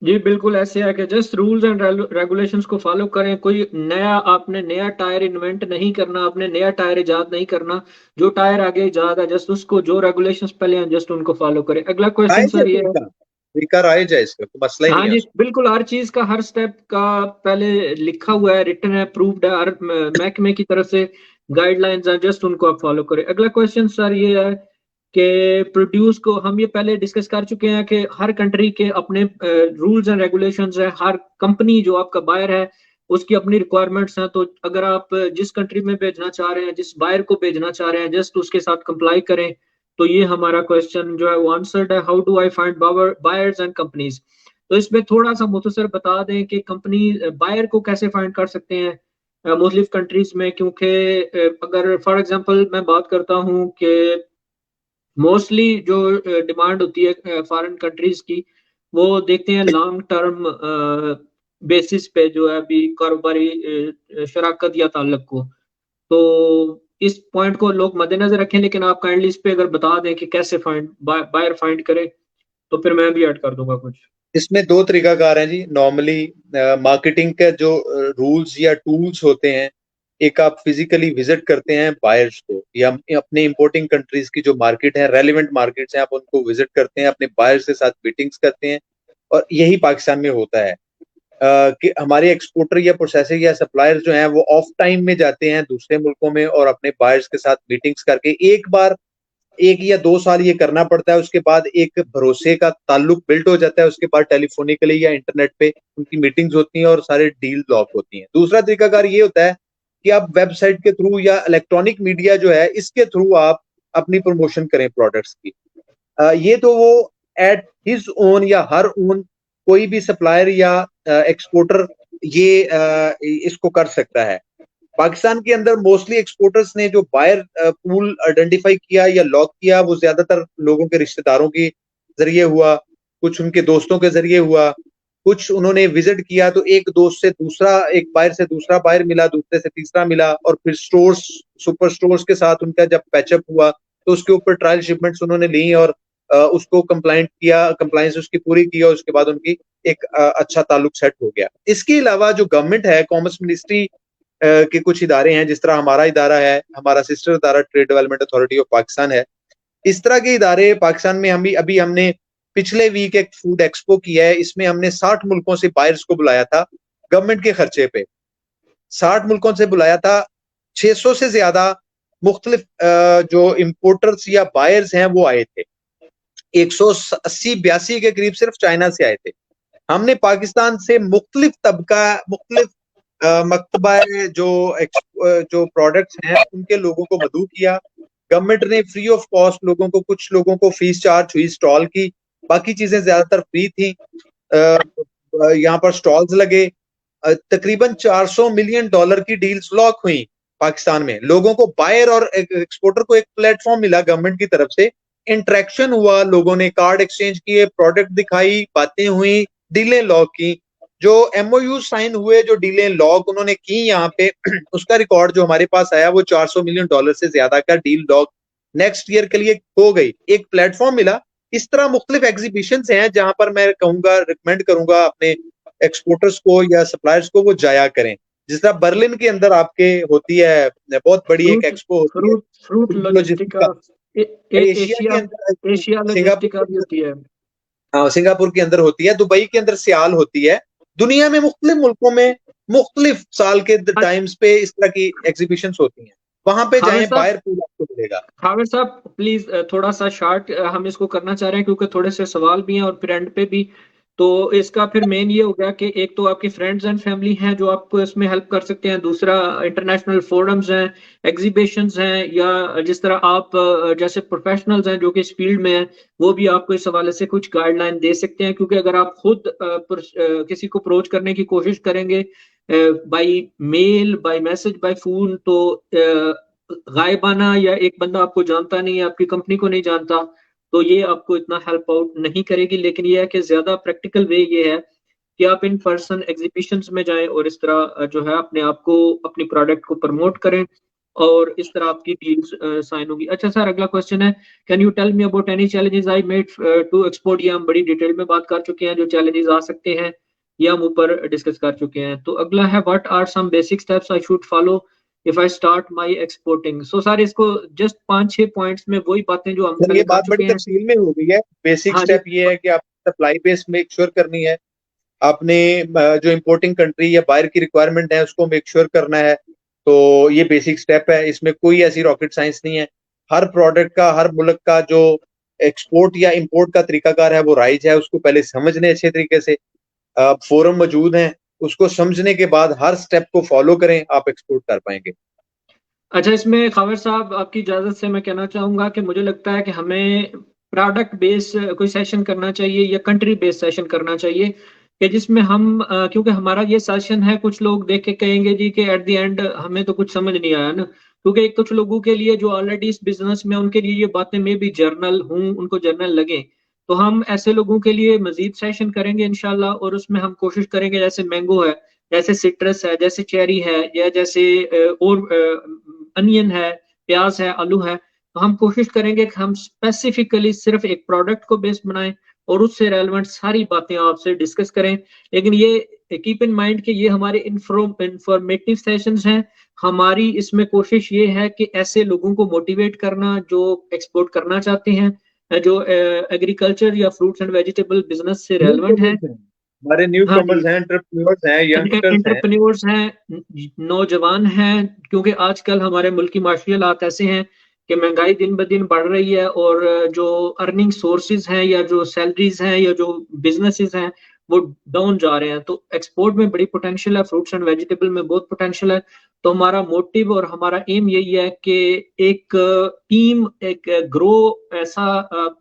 जी बिल्कुल ऐसे है कि जस्ट रूल्स एंड रेगुलेशंस को फॉलो करें। कोई नया आपने नया टायर इन्वेंट नहीं करना, आपने नया टायर इजाद नहीं करना। जो टायर आगे इजाद है जस्ट उसको जो रेगुलेशंस पहले हैं जस्ट उनको फॉलो करें। अगला क्वेश्चन राइज है सर ये है। तरीका, तरीका राइज है, इसका तो मसला ही हाँ नहीं है जी उसमें। बिल्कुल, हर चीज का हर स्टेप का पहले लिखा हुआ है, रिटन है, प्रूव्ड है, हर महकमे की तरफ से गाइडलाइंस हैं, जस्ट उनको आप फॉलो करें। अगला क्वेश्चन सर ये है कि प्रोड्यूस को हम ये पहले डिस्कस कर चुके हैं कि हर कंट्री के अपने रूल्स एंड रेगुलेशंस है, हर कंपनी जो आपका बायर है उसकी अपनी रिक्वायरमेंट्स हैं। तो अगर आप जिस कंट्री में भेजना चाह रहे हैं, जिस बायर को भेजना चाह रहे हैं, जस्ट उसके साथ कंप्लाई करें। तो ये हमारा क्वेश्चन जो है वो आंसर्ड है। How do I find buyers and companies? तो इसमें थोड़ा सा मुख्तसर बता दें कि कंपनी बायर को कैसे फाइंड कर सकते हैं मुख्तलिफ कंट्रीज में, क्योंकि अगर फॉर एग्जांपल मैं बात करता हूँ कि मोस्टली जो डिमांड होती है फॉरेन कंट्रीज की, वो देखते हैं लॉन्ग टर्म बेसिस पे जो है अभी कारोबारी शराकत या ताल्लुक को। तो इस पॉइंट को लोग मद्देनजर रखें, लेकिन आप काइंडली इस पे अगर बता दें कि कैसे फाइंड बायर फाइंड करें तो फिर मैं भी ऐड कर दूंगा कुछ। इसमें दो तरीकाकार हैं जी। नॉर्मली मार्केटिंग के जो रूल्स या टूल्स होते हैं, एक आप फिजिकली विजिट करते हैं बायर्स को या अपने इंपोर्टिंग कंट्रीज की जो मार्केट है, रेलिवेंट मार्केट्स हैं, आप उनको विजिट करते हैं, अपने बायर्स के साथ मीटिंग्स करते हैं। और यही पाकिस्तान में होता है कि हमारे एक्सपोर्टर या प्रोसेसर या सप्लायर जो हैं वो ऑफ टाइम में जाते हैं दूसरे मुल्कों में और अपने बायर्स के साथ मीटिंग्स करके एक बार 1 या 2 साल ये करना पड़ता है। उसके बाद एक भरोसे का ताल्लुक बिल्ड हो जाता है। उसके बाद टेलीफोनिकली या इंटरनेट पे उनकी मीटिंग्स होती हैं और सारे डील लॉक होती हैं। दूसरा तरीकाकार ये होता है कि आप वेबसाइट के थ्रू या इलेक्ट्रॉनिक मीडिया जो है इसके थ्रू आप अपनी प्रमोशन करें प्रोडक्ट्स की। ये तो वो एट हिज ओन या हर ओन कोई भी सप्लायर या एक्सपोर्टर ये इसको कर सकता है। पाकिस्तान के अंदर मोस्टली एक्सपोर्टर्स ने जो बायर पूल आइडेंटिफाई किया या लॉक किया वो ज्यादातर लोगों के रिश्तेदारों के जरिए हुआ, कुछ उनके दोस्तों के जरिए हुआ, कुछ उन्होंने विजिट किया तो एक दोस्त से दूसरा, एक बायर से दूसरा बायर मिला, दूसरे से तीसरा मिला और फिर स्टोर्स, सुपर स्टोर्स के साथ उनका जब पैचअप हुआ तो उसके ऊपर ट्रायल शिपमेंट्स उन्होंने ली और उसको कंप्लाइंट किया, कंप्लायंस उसकी पूरी की और उसके बाद उनकी एक अच्छा ताल्लुक सेट हो गया। इसके अलावा जो गवर्नमेंट है, कॉमर्स मिनिस्ट्री के कुछ इदारे हैं, जिस तरह हमारा इदारा है, हमारा सिस्टर इदारा trade development authority of Pakistan है। इस तरह के इदारे पाकिस्तान में हम अभी हमने पिछले वीक एक फूड एक्सपो किया है। इसमें हमने 60 मुल्कों से बायर्स को बुलाया था गवर्नमेंट के खर्चे पे। 60 मुल्कों से बुलाया था। 600 से ज्यादा मुख्तलिफ जो इम्पोर्टर्स या बायर्स हैं वो आए थे। 180-82 के करीब सिर्फ चाइना से आए थे। हमने पाकिस्तान से मुख्तलिफ तबका, मुख्तलिफ मकतबा जो जो प्रोडक्ट्स हैं उनके लोगों को मदऊ किया। गवर्नमेंट ने फ्री ऑफ कॉस्ट लोगों को, कुछ लोगों को फीस चार्ज हुई स्टॉल की, बाकी चीजें ज्यादातर फ्री थी। यहाँ पर स्टॉल्स लगे। तकरीबन $400 मिलियन की डील्स लॉक हुई पाकिस्तान में। लोगों को, बायर और एक्सपोर्टर को एक प्लेटफॉर्म मिला गवर्नमेंट की तरफ से, इंटरेक्शन हुआ, लोगों ने कार्ड एक्सचेंज किए, प्रोडक्ट दिखाई, बातें हुई, डीलें लॉक की। जो एमओयू साइन हुए, जो डीलें लॉक उन्होंने की यहाँ पे उसका रिकॉर्ड जो हमारे पास आया वो $400 मिलियन से ज्यादा का डील लॉक नेक्स्ट ईयर के लिए हो गई। एक प्लेटफॉर्म मिला। इस तरह मुख्तलिफ एग्जीबिशन हैं जहां पर मैं कहूंगा, रिकमेंड करूंगा अपने एक्सपोर्टर्स को या सप्लायर्स को वो जाया करें। जिस तरह बर्लिन के अंदर आपके होती है बहुत बड़ी एक फ्रूट एक्सपो होती है फ्रूट फूड लॉजिस्टिक लॉजिस्टिका, का। एशिया के एशिया अंदर एशिया सिंगापुर लॉजिस्टिका के भी अंदर, होती है। हाँ सिंगापुर के अंदर होती है, दुबई के अंदर सियाल होती है। दुनिया में मुख्तलिफ मुल्कों में मुख्तलिफ साल के टाइम्स पे इस तरह की एग्जीबिशंस होती हैं। वहां पे खावर जाएं, साहब, बायर पूल आपको मिलेगा। खावर साहब प्लीज थोड़ा सा शार्ट हम इसको करना चाह रहे हैं क्योंकि थोड़े से सवाल भी हैं और फिर एंड पे भी। तो इसका फिर मेन ये हो गया कि एक तो आपकी फ्रेंड्स एंड फैमिली हैं जो आपको इसमें हेल्प कर सकते हैं, दूसरा इंटरनेशनल फोरम्स हैं, एग्जीबिशंस हैं, या जिस तरह आप जैसे प्रोफेशनल्स हैं जो कि इस फील्ड में हैं, वो भी आपको इस हवाले से कुछ गाइडलाइन दे सकते हैं। क्योंकि अगर आप खुद किसी को अप्रोच करने की कोशिश करेंगे by mail, by message, by phone, तो गायबाना या एक बंदा आपको जानता नहीं है, आपकी कंपनी को नहीं जानता, तो ये आपको इतना हेल्प आउट नहीं करेगी। लेकिन ये है कि ज्यादा प्रैक्टिकल वे ये है कि आप इन पर्सन एग्जीबिशंस में जाएं और इस तरह जो है अपने आप को, अपनी प्रोडक्ट को प्रमोट करें और इस तरह आपकी डील्स साइन होगी। अच्छा सर, अगला क्वेश्चन है, can you tell me about any challenges I made to export? ये हम बड़ी डिटेल में बात कर चुके हैं, जो चैलेंजेस आ सकते हैं ये हम ऊपर डिस्कस कर चुके हैं। तो अगला है, what are some basic steps I should follow if I start my exporting? So sir इसको जस्ट 5-6 पॉइंट्स में वही बातें जो हम सर ये पहले कर बात बड़ी चुके हैं। तफसील में हो गई है। बेसिक हाँ जी। स्टेप ये है कि आप सप्लाई बेस मेक श्योर करनी है, आपने जो इंपोर्टिंग कंट्री या बायर की रिक्वायरमेंट है उसको मेक श्योर करना है। तो ये बेसिक स्टेप है, इसमें कोई ऐसी रॉकेट साइंस नहीं है। हर प्रोडक्ट का, हर मुल्क का जो एक्सपोर्ट या इंपोर्ट का तरीकाकार है वो राइज है, उसको पहले समझ लें अच्छे तरीके से। फोरम मौजूद हैं, उसको समझने के बाद हर स्टेप को फॉलो करें, आप एक्सपोर्ट कर पाएंगे। अच्छा, इसमें खावर साहब आपकी इजाजत से मैं कहना चाहूंगा कि मुझे लगता है कि हमें प्रोडक्ट बेस कोई सेशन करना चाहिए या कंट्री बेस सेशन करना चाहिए, कि जिसमें हम क्योंकि हमारा ये सेशन है, कुछ लोग देख के कहेंगे जी कि एट द एंड हमें तो कुछ समझ नहीं आया ना। क्योंकि कुछ लोगों के लिए जो ऑलरेडी इस बिजनेस में, उनके लिए ये बातें में भी जर्नल हूँ, उनको जर्नल लगे, तो हम ऐसे लोगों के लिए मजीद सेशन करेंगे इंशाल्लाह। और उसमें हम कोशिश करेंगे, जैसे मैंगो है, जैसे सिट्रस है, जैसे चेरी है, या जैसे और अनियन है, प्याज है, आलू है, तो हम कोशिश करेंगे कि हम स्पेसिफिकली सिर्फ एक प्रोडक्ट को बेस बनाएं और उससे रेलेवेंट सारी बातें आपसे डिस्कस करें। लेकिन ये कीप इन माइंड कि ये हमारे इंफॉर्मेटिव सेशंस हैं। हमारी इसमें कोशिश ये है कि ऐसे लोगों को मोटिवेट करना जो एक्सपोर्ट करना चाहते हैं, जो एग्रीकल्चर या फ्रूट्स एंड वेजिटेबल बिजनेस से न्यू रेलेवेंट है। कमर्स हैं, हमारे न्यू हाँ जी, कमर्स हैं, एंटरप्रेन्योर्स हैं, यंगस्टर्स हैं। एंटरप्रेन्योर्स हैं, नौजवान हैं। क्योंकि आजकल हमारे मुल्क की माशी हालात ऐसे हैं कि महंगाई दिन ब दिन बढ़ रही है, और जो अर्निंग सोर्सेज हैं या जो सैलरीज हैं या जो बिजनेसेस हैं वो डाउन जा रहे हैं। तो एक्सपोर्ट में बड़ी पोटेंशियल है, फ्रूट्स एंड वेजिटेबल में बहुत पोटेंशियल है। तो हमारा मोटिव और हमारा एम यही है कि एक टीम, एक ग्रो ऐसा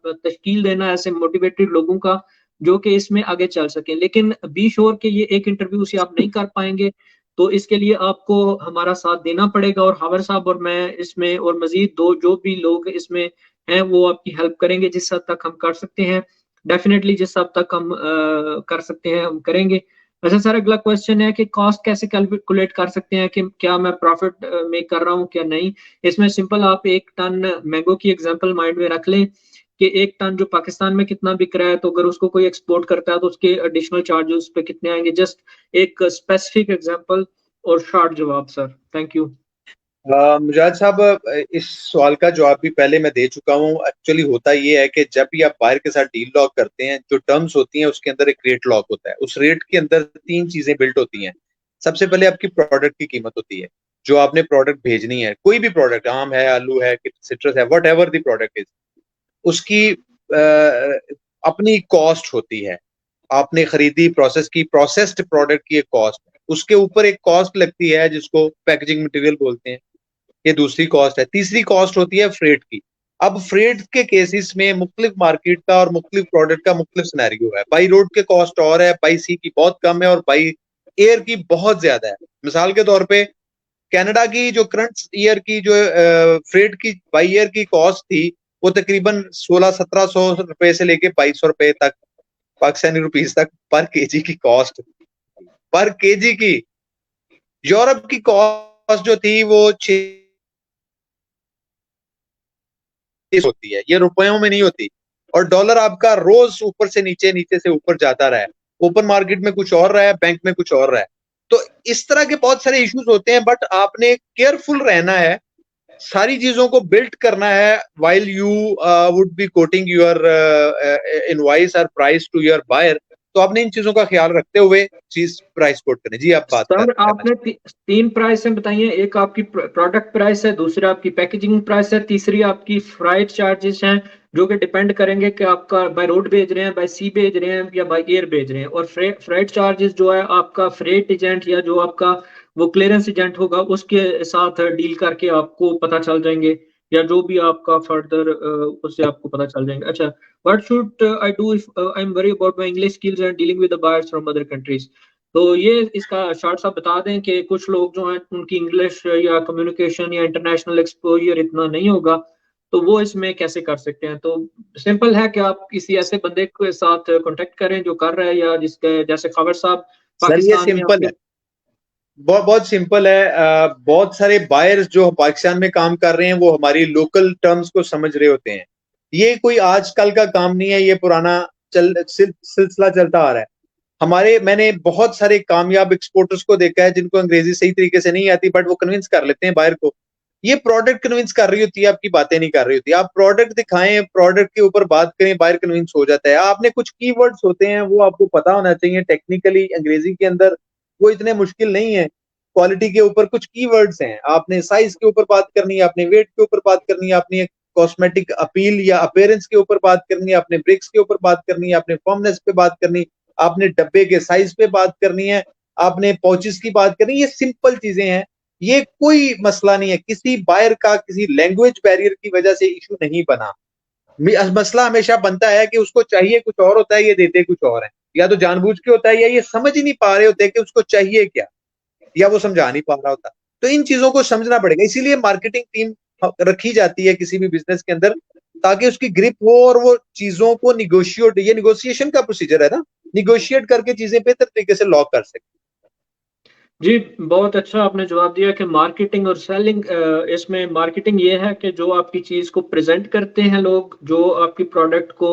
तश्कील देना, ऐसे मोटिवेटेड लोगों का जो कि इसमें आगे चल सके। लेकिन बी श्योर के ये एक इंटरव्यू से आप नहीं कर पाएंगे, तो इसके लिए आपको हमारा साथ देना पड़ेगा। और हावर साहब और मैं इसमें, और मजीद दो जो भी लोग इसमें हैं, वो आपकी हेल्प करेंगे जिस हद तक हम कर सकते हैं। डेफिनेटली जिस हद तक हम कर सकते हैं हम करेंगे। अच्छा सर, अगला क्वेश्चन है कि कॉस्ट कैसे कैलकुलेट कर सकते हैं, कि क्या मैं प्रॉफिट मेक कर रहा हूँ क्या नहीं। इसमें सिंपल, आप 1 टन मैंगो की एग्जांपल माइंड में रख लें कि 1 टन जो पाकिस्तान में कितना बिक रहा है, तो अगर उसको कोई एक्सपोर्ट करता है तो उसके एडिशनल चार्जेस पे कितने आएंगे। जस्ट एक स्पेसिफिक एग्जांपल और शॉर्ट जवाब सर। Thank you. मुजाहिद साहब, इस सवाल का जवाब भी पहले मैं दे चुका हूँ। एक्चुअली होता ये है कि जब भी आप बायर के साथ डील लॉक करते हैं, जो टर्म्स होती हैं उसके अंदर एक रेट लॉक होता है। उस रेट के अंदर 3 चीजें बिल्ट होती हैं। सबसे पहले आपकी प्रोडक्ट की कीमत होती है, जो आपने प्रोडक्ट भेजनी है, कोई भी प्रोडक्ट, आम है, आलू है, सिट्रस है, what ever the product is, उसकी अपनी कॉस्ट होती है। आपने खरीदी, प्रोसेस की, प्रोसेस्ड प्रोडक्ट की एक कॉस्ट, उसके ऊपर एक कॉस्ट लगती है जिसको पैकेजिंग मटेरियल बोलते हैं, ये दूसरी कॉस्ट है। तीसरी कॉस्ट होती है फ्रेट की। अब फ्रेट के केसेस में मुख्तलिफ मार्केट का और मुख्तलिफ प्रोडक्ट का मुख्तलिफ सिनेरियो है। बाई रोड के कॉस्ट और है, बाई सी की बहुत कम है, और बाई एयर की बहुत ज्यादा है। मिसाल के तौर पे कनाडा की जो करंट ईयर की जो फ्रेट की बाई ईयर की कॉस्ट थी, वो तकरीबन 1600-1700 रुपए से लेके 2200 रुपए तक, पाकिस्तानी रुपीज तक पर केजी की कॉस्ट, पर केजी की। यूरोप की कॉस्ट जो थी वो 6 होती है, ये रुपयों में नहीं होती। और डॉलर आपका रोज ऊपर से नीचे, नीचे से ऊपर जाता रहा है। ओपन मार्केट में कुछ और रहा है, बैंक में कुछ और रहा है। तो इस तरह के बहुत सारे इश्यूज होते हैं, बट आपने केयरफुल रहना है, सारी चीजों को बिल्ड करना है while you would be quoting your invoice or price to your buyer। तो आपने इन चीजों का ख्याल रखते हुए चीज प्राइस कोट करें। जी आप बात सर करना आपने तीन प्राइस बताई हैं, एक आपकी प्रोडक्ट प्राइस है, दूसरी आपकी पैकेजिंग प्राइस है, तीसरी आपकी फ्राइट चार्जेस हैं जो कि डिपेंड करेंगे कि आपका बाय रोड भेज रहे हैं, बाय सी भेज रहे हैं या बाय एयर भेज रहे हैं। और फ्राइट चार्जेस जो है आपका फ्रेट एजेंट या जो आपका वो क्लियरेंस एजेंट होगा उसके साथ डील करके आपको पता चल जाएंगे, या जो भी आपका फर्दर उससे आपको पता चल जाएंगे। अच्छा, what should I do if I am worry about my English skills and dealing with the buyers from other countries? तो ये इसका शॉर्ट सा बता दें कि कुछ लोग जो हैं उनकी इंग्लिश या कम्युनिकेशन या इंटरनेशनल एक्सपोजर इतना नहीं होगा, तो वो इसमें कैसे कर सकते हैं? तो सिंपल है कि आप किसी ऐसे बंदे के साथ कांटेक्ट करें जो कर रहा है, या जिसके जैसे खबर साहब सर। ये पाकिस्तान में सिंपल आपके। है, बहुत बहुत सिंपल है। बहुत सारे बायर्स जो पाकिस्तान में काम कर रहे हैं वो हमारी लोकल टर्म्स को समझ रहे होते हैं। ये कोई आजकल का काम नहीं है, ये पुराना सिलसिला चलता आ रहा है। मैंने बहुत सारे कामयाब एक्सपोर्टर्स को देखा है जिनको अंग्रेजी सही तरीके से नहीं आती, बट वो कन्विंस कर लेते हैं बायर को। ये प्रोडक्ट कन्विंस कर रही होती है, आपकी बातें नहीं कर रही होती। आप प्रोडक्ट दिखाएं, प्रोडक्ट के ऊपर बात करें, बायर कन्विंस हो जाता है। आपने कुछ कीवर्ड्स होते हैं वो आपको पता होना चाहिए टेक्निकली अंग्रेजी के अंदर, वो इतने मुश्किल नहीं है। क्वालिटी के ऊपर कुछ कीवर्ड्स हैं, आपने साइज के ऊपर बात करनी है, आपने वेट के ऊपर बात करनी है, आपने कॉस्मेटिक अपील या अपीयरेंस के ऊपर बात करनी है, आपने ब्रिक्स के ऊपर बात करनी है, आपने फर्मनेस पे बात करनी, आपने डब्बे के साइज पे बात करनी है, आपने पाउचेस की बात करनी है। ये सिंपल चीजें हैं, ये कोई मसला नहीं है। किसी बायर का किसी लैंग्वेज बैरियर की वजह से इशू नहीं बना। मसला हमेशा बनता है कि उसको चाहिए कुछ और होता है, ये देते कुछ और है, या तो जानबूझ के होता है या ये समझ ही नहीं पा रहे होते कि उसको चाहिए क्या, या वो समझा नहीं पा रहा होता। तो इन चीजों को समझना पड़ेगा, इसीलिए मार्केटिंग टीम रखी जाती है किसी भी बिजनेस के अंदर, ताकि उसकी ग्रिप हो और वो चीजों को निगोशिएट, ये निगोशिएशन का प्रोसीजर है ना, निगोशिएट करके चीजें बेहतर तरीके से लॉक कर सके। जी, बहुत अच्छा आपने जवाब दिया कि मार्केटिंग और सेलिंग, इसमें मार्केटिंग ये है कि जो आपकी चीज को प्रेजेंट करते हैं लोग, जो आपकी प्रोडक्ट को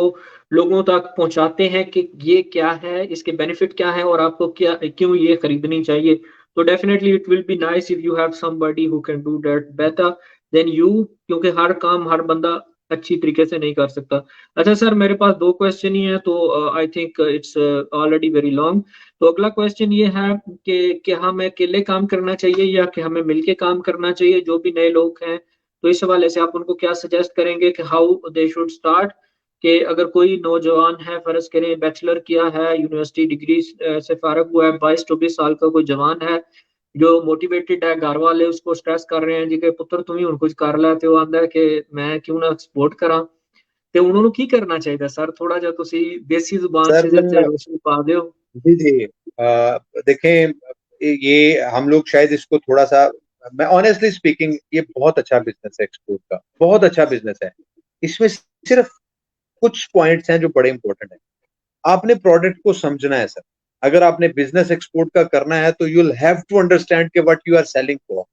लोगों तक पहुंचाते हैं कि ये क्या है, इसके बेनिफिट क्या है और आपको क्या क्यों ये खरीदनी चाहिए। तो definitely it will be nice if you have somebody who can do that better than you, क्योंकि हर काम हर बंदा अच्छी तरीके से नहीं कर सकता। अच्छा सर, मेरे पास दो क्वेश्चन ही है, तो I think it's already very long. तो अगला क्वेश्चन ये है कि हमें अकेले काम करना चाहिए या कि हमें मिलके काम करना चाहिए, जो भी नए लोग हैं। तो इस हवाले से आप उनको क्या सजेस्ट करेंगे कि हाउ दे शुड स्टार्ट? कि अगर कोई नौजवान है, फर्ज करें बैचलर किया है, यूनिवर्सिटी डिग्री से फारग हुआ है, 22-24 साल का कोई जवान है जो मोटिवेटेड है, घर वाले उसको स्ट्रेस कर रहे हैं जी कि पुत्र तुम ही हुण कुछ कर लै, ते वो आंदा है कि मैं क्यों ना सपोर्ट करा, ਤੇ ਉਹਨਾਂ ਨੂੰ ਕੀ करना चाहिए सर? थोड़ा ਜਿਹਾ ਤੁਸੀਂ देसी जुबान सर से जैसे रोशनी पा दियो। जी जी, देखें, ये हम लोग शायद इसको थोड़ा सा, मैं ऑनेस्टली स्पीकिंग, ये बहुत अच्छा बिजनेस है एक्सपोर्ट का, बहुत अच्छा बिजनेस है। इसमें सिर्फ कुछ पॉइंट्स हैं जो बड़े इंपॉर्टेंट हैं। आपने प्रोडक्ट को समझना है सर। अगर आपने बिजनेस एक्सपोर्ट का करना है तो you will have to understand के what you are selling for,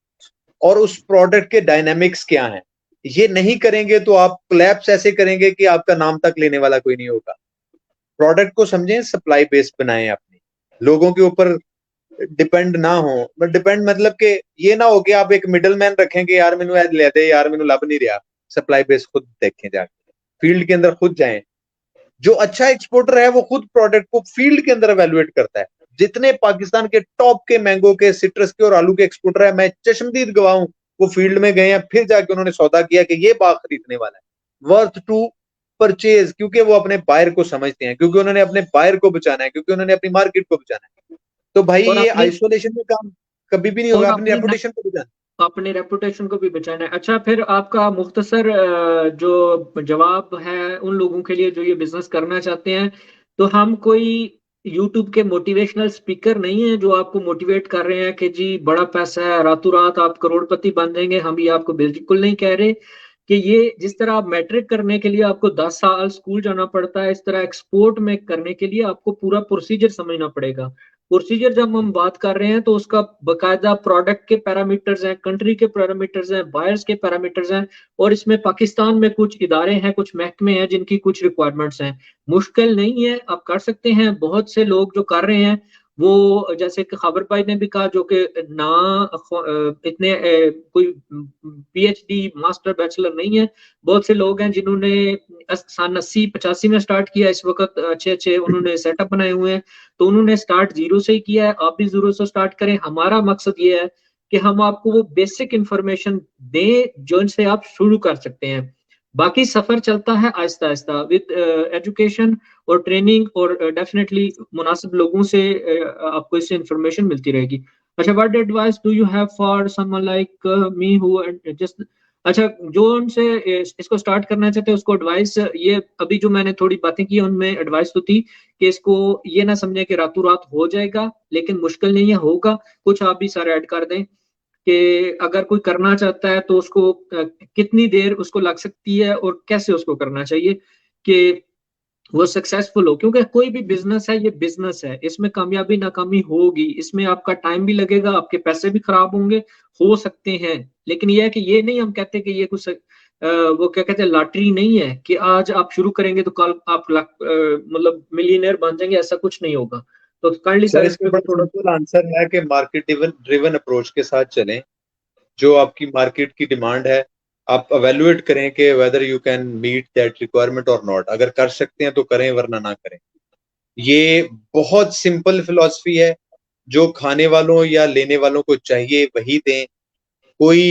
और उस प्रोडक्ट के डायनामिक्स क्या हैं। ये नहीं करेंगे तो आप क्लैप्स ऐसे करेंगे कि आपका नाम तक लेने वाला कोई नहीं होगा। प्रोडक्ट को समझें, सप्लाई बेस बनाएं अपनी, लोगों के ऊपर डिपेंड ना हो। बट डिपेंड मतलब कि ये ना हो कि आप एक मिडल मैन रखें कि यार मैनू ले दे, यार मैनू लब नहीं रहा। सप्लाई बेस खुद देखें, जाके फील्ड के अंदर खुद जाएं। जो अच्छा एक्सपोर्टर है वो खुद प्रोडक्ट को फील्ड के अंदर एवेल्युएट करता है। जितने पाकिस्तान के टॉप के मैंगो के, सिट्रस के और आलू के एक्सपोर्टर है, मैं चश्मदीद गवाह हूं, वो फील्ड में गए हैं, फिर जाके उन्होंने सौदा किया कि ये बाग खरीदने वाला है, वर्थ टू परचेज, क्योंकि वो अपने बायर को समझते हैं, क्योंकि उन्होंने अपने बायर को बचाना है, क्योंकि उन्होंने अपनी मार्केट को बचाना है। तो भाई और ये अपनी आइसोलेशन में काम कभी भी नहीं होगा, और अपनी रेपुटेशन को बचाना। अपनी रेपुटेशन को भी बचाना है। अच्छा, फिर आपका मुख्तसर जो जवाब है उन लोगों के लिए जो ये बिजनेस करना चाहते हैं, तो हम कोई यूट्यूब के मोटिवेशनल स्पीकर नहीं है जो आपको मोटिवेट कर रहे हैं कि जी बड़ा पैसा है, रातों रात आप करोड़पति बन जाएंगे। हम ये आपको बिल्कुल नहीं कह रहे कि ये जिस तरह आप मैट्रिक करने के लिए आपको 10 साल स्कूल जाना पड़ता है, इस तरह एक्सपोर्ट में करने के लिए आपको पूरा प्रोसीजर समझना पड़ेगा। प्रोसीजर जब हम बात कर रहे हैं तो उसका बकायदा प्रोडक्ट के पैरामीटर्स हैं, कंट्री के पैरामीटर्स हैं, बायर्स के पैरामीटर्स हैं, और इसमें पाकिस्तान में कुछ इदारे हैं, कुछ महकमे हैं जिनकी कुछ रिक्वायरमेंट्स हैं। मुश्किल नहीं है, आप कर सकते हैं। बहुत से लोग जो कर रहे हैं वो जैसे कि खबर भाई ने भी कहा, जो कि ना इतने कोई पीएचडी मास्टर बैचलर नहीं है। बहुत से लोग हैं जिन्होंने सन 80-85 में स्टार्ट किया, इस वक्त अच्छे अच्छे उन्होंने सेटअप बनाए हुए हैं। तो उन्होंने स्टार्ट जीरो से ही किया है, आप भी जीरो से स्टार्ट करें। हमारा मकसद ये है कि हम आपको वो बेसिक इंफॉर्मेशन दें जो इनसे आप शुरू कर सकते हैं। बाकी सफर चलता है आहिस्ता आहिस्ता विद एजुकेशन और ट्रेनिंग, और डेफिनेटली मुनासिब लोगों से आपको इससे इंफॉर्मेशन मिलती रहेगी। अच्छा, what advice do you have for someone like me who just, अच्छा, जो उनसे इसको स्टार्ट करना चाहते हैं उसको एडवाइस, ये अभी जो मैंने थोड़ी बातें की उनमें एडवाइस तो थी कि इसको ये ना समझे कि रातों रात हो जाएगा, लेकिन मुश्किल नहीं है, होगा। कुछ आप भी सारे ऐड कर दें कि अगर कोई करना चाहता है तो उसको कितनी देर उसको लग सकती है और कैसे उसको करना चाहिए कि वो सक्सेसफुल हो। क्योंकि कोई भी बिजनेस है, ये बिजनेस है, इसमें कामयाबी नाकामी होगी, इसमें आपका टाइम भी लगेगा, आपके पैसे भी खराब होंगे, हो सकते हैं। लेकिन ये है कि ये नहीं हम कहते कि ये कुछ वो क्या कहते हैं, लॉटरी नहीं है कि आज आप शुरू करेंगे तो कल आप मतलब मिलियनेयर बन जाएंगे, ऐसा कुछ नहीं होगा। तो काइंडली सर सर इसका इसमें भी बड़ा थोड़ा। सिंपल आंसर है कि मार्केट ड्रिवन अप्रोच के साथ चलें। जो आपकी मार्केट की डिमांड है, आप अवेलुएट करें कि whether you can meet that requirement और नॉट। अगर कर सकते हैं तो करें, वरना ना करें। ये बहुत सिंपल फिलॉसफी है, जो खाने वालों या लेने वालों को चाहिए वही दें। कोई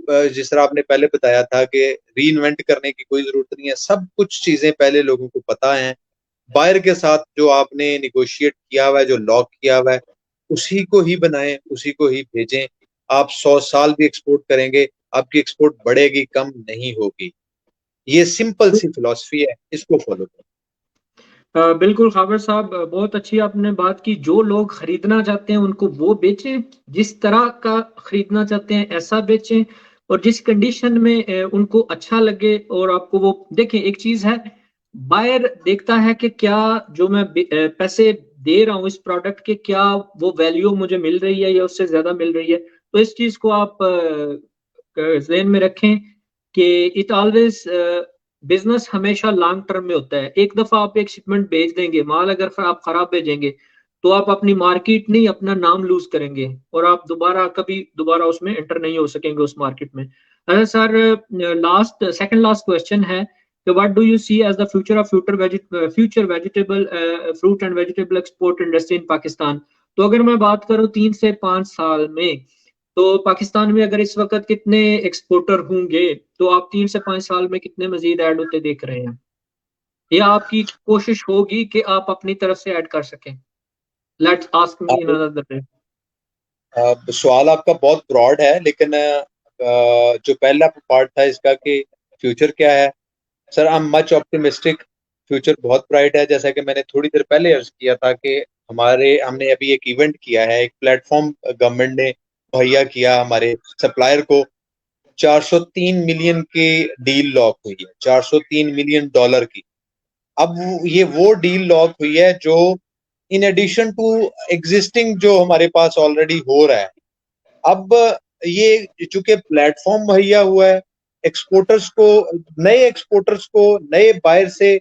जिस तरह आपने पहले बताया था कि री इन्वेंट करने की कोई जरूरत नहीं है, सब कुछ चीजें पहले लोगों को पता है। बायर के साथ जो आपने निगोशिएट किया हुआ है, जो लॉक किया हुआ है, उसी को ही बनाएं, उसी को ही भेजें। आप 100 साल भी एक्सपोर्ट करेंगे, आपकी एक्सपोर्ट बढ़ेगी, कम नहीं होगी। ये सिंपल सी फिलॉसफी है, इसको फॉलो करें। बिल्कुल खाबर साहब, बहुत अच्छी आपने बात की। जो लोग खरीदना चाहते हैं उनको वो बेचें, जिस तरह का खरीदना चाहते हैं ऐसा बेचें, और जिस कंडीशन में उनको अच्छा लगे। और आपको वो देखें, एक चीज है, बायर देखता है कि क्या जो मैं पैसे दे रहा हूँ इस प्रोडक्ट के, क्या वो वैल्यू मुझे मिल रही है या उससे ज्यादा मिल रही है। तो इस चीज को आप ज़हन में रखें कि इट ऑलवेज, बिजनेस हमेशा लॉन्ग टर्म में होता है। एक दफा आप एक शिपमेंट भेज देंगे, माल अगर आप खराब भेजेंगे तो आप अपनी मार्केट नहीं, अपना नाम लूज करेंगे, और आप दोबारा उसमें एंटर नहीं हो सकेंगे उस मार्केट में। अच्छा sir, last second last question है कि what do you see as the future of future vegetable fruit and vegetable export industry in Pakistan. तो अगर मैं बात करूं 3 से 5 साल में, तो पाकिस्तान में अगर इस वक्त कितने एक्सपोर्टर होंगे, तो आप 3 से 5 साल में कितने मजीद ऐड होते देख रहे हैं, या आपकी कोशिश होगी कि आप अपनी तरफ से ऐड कर सकें? लेट्स आस्क मी इन आप अनदर वे। सवाल आपका बहुत ब्रॉड है, लेकिन जो पहला पार्ट था इसका कि फ्यूचर क्या है, sir I am much optimistic. Future बहुत ब्राइट है। जैसा कि मैंने थोड़ी देर पहले अर्ज किया था कि हमने अभी एक इवेंट किया है, एक प्लेटफॉर्म गवर्नमेंट ने मुहैया किया हमारे सप्लायर को। 403 मिलियन की डील लॉक हुई है, 403 मिलियन डॉलर की। अब ये वो डील लॉक हुई है जो इन एडिशन टू एग्जिस्टिंग जो हमारे पास ऑलरेडी हो रहा है। अब ये चूंकि प्लेटफॉर्म मुहैया हुआ है, एक्सपोर्टर्स को, नए एक्सपोर्टर्स को नए बायर से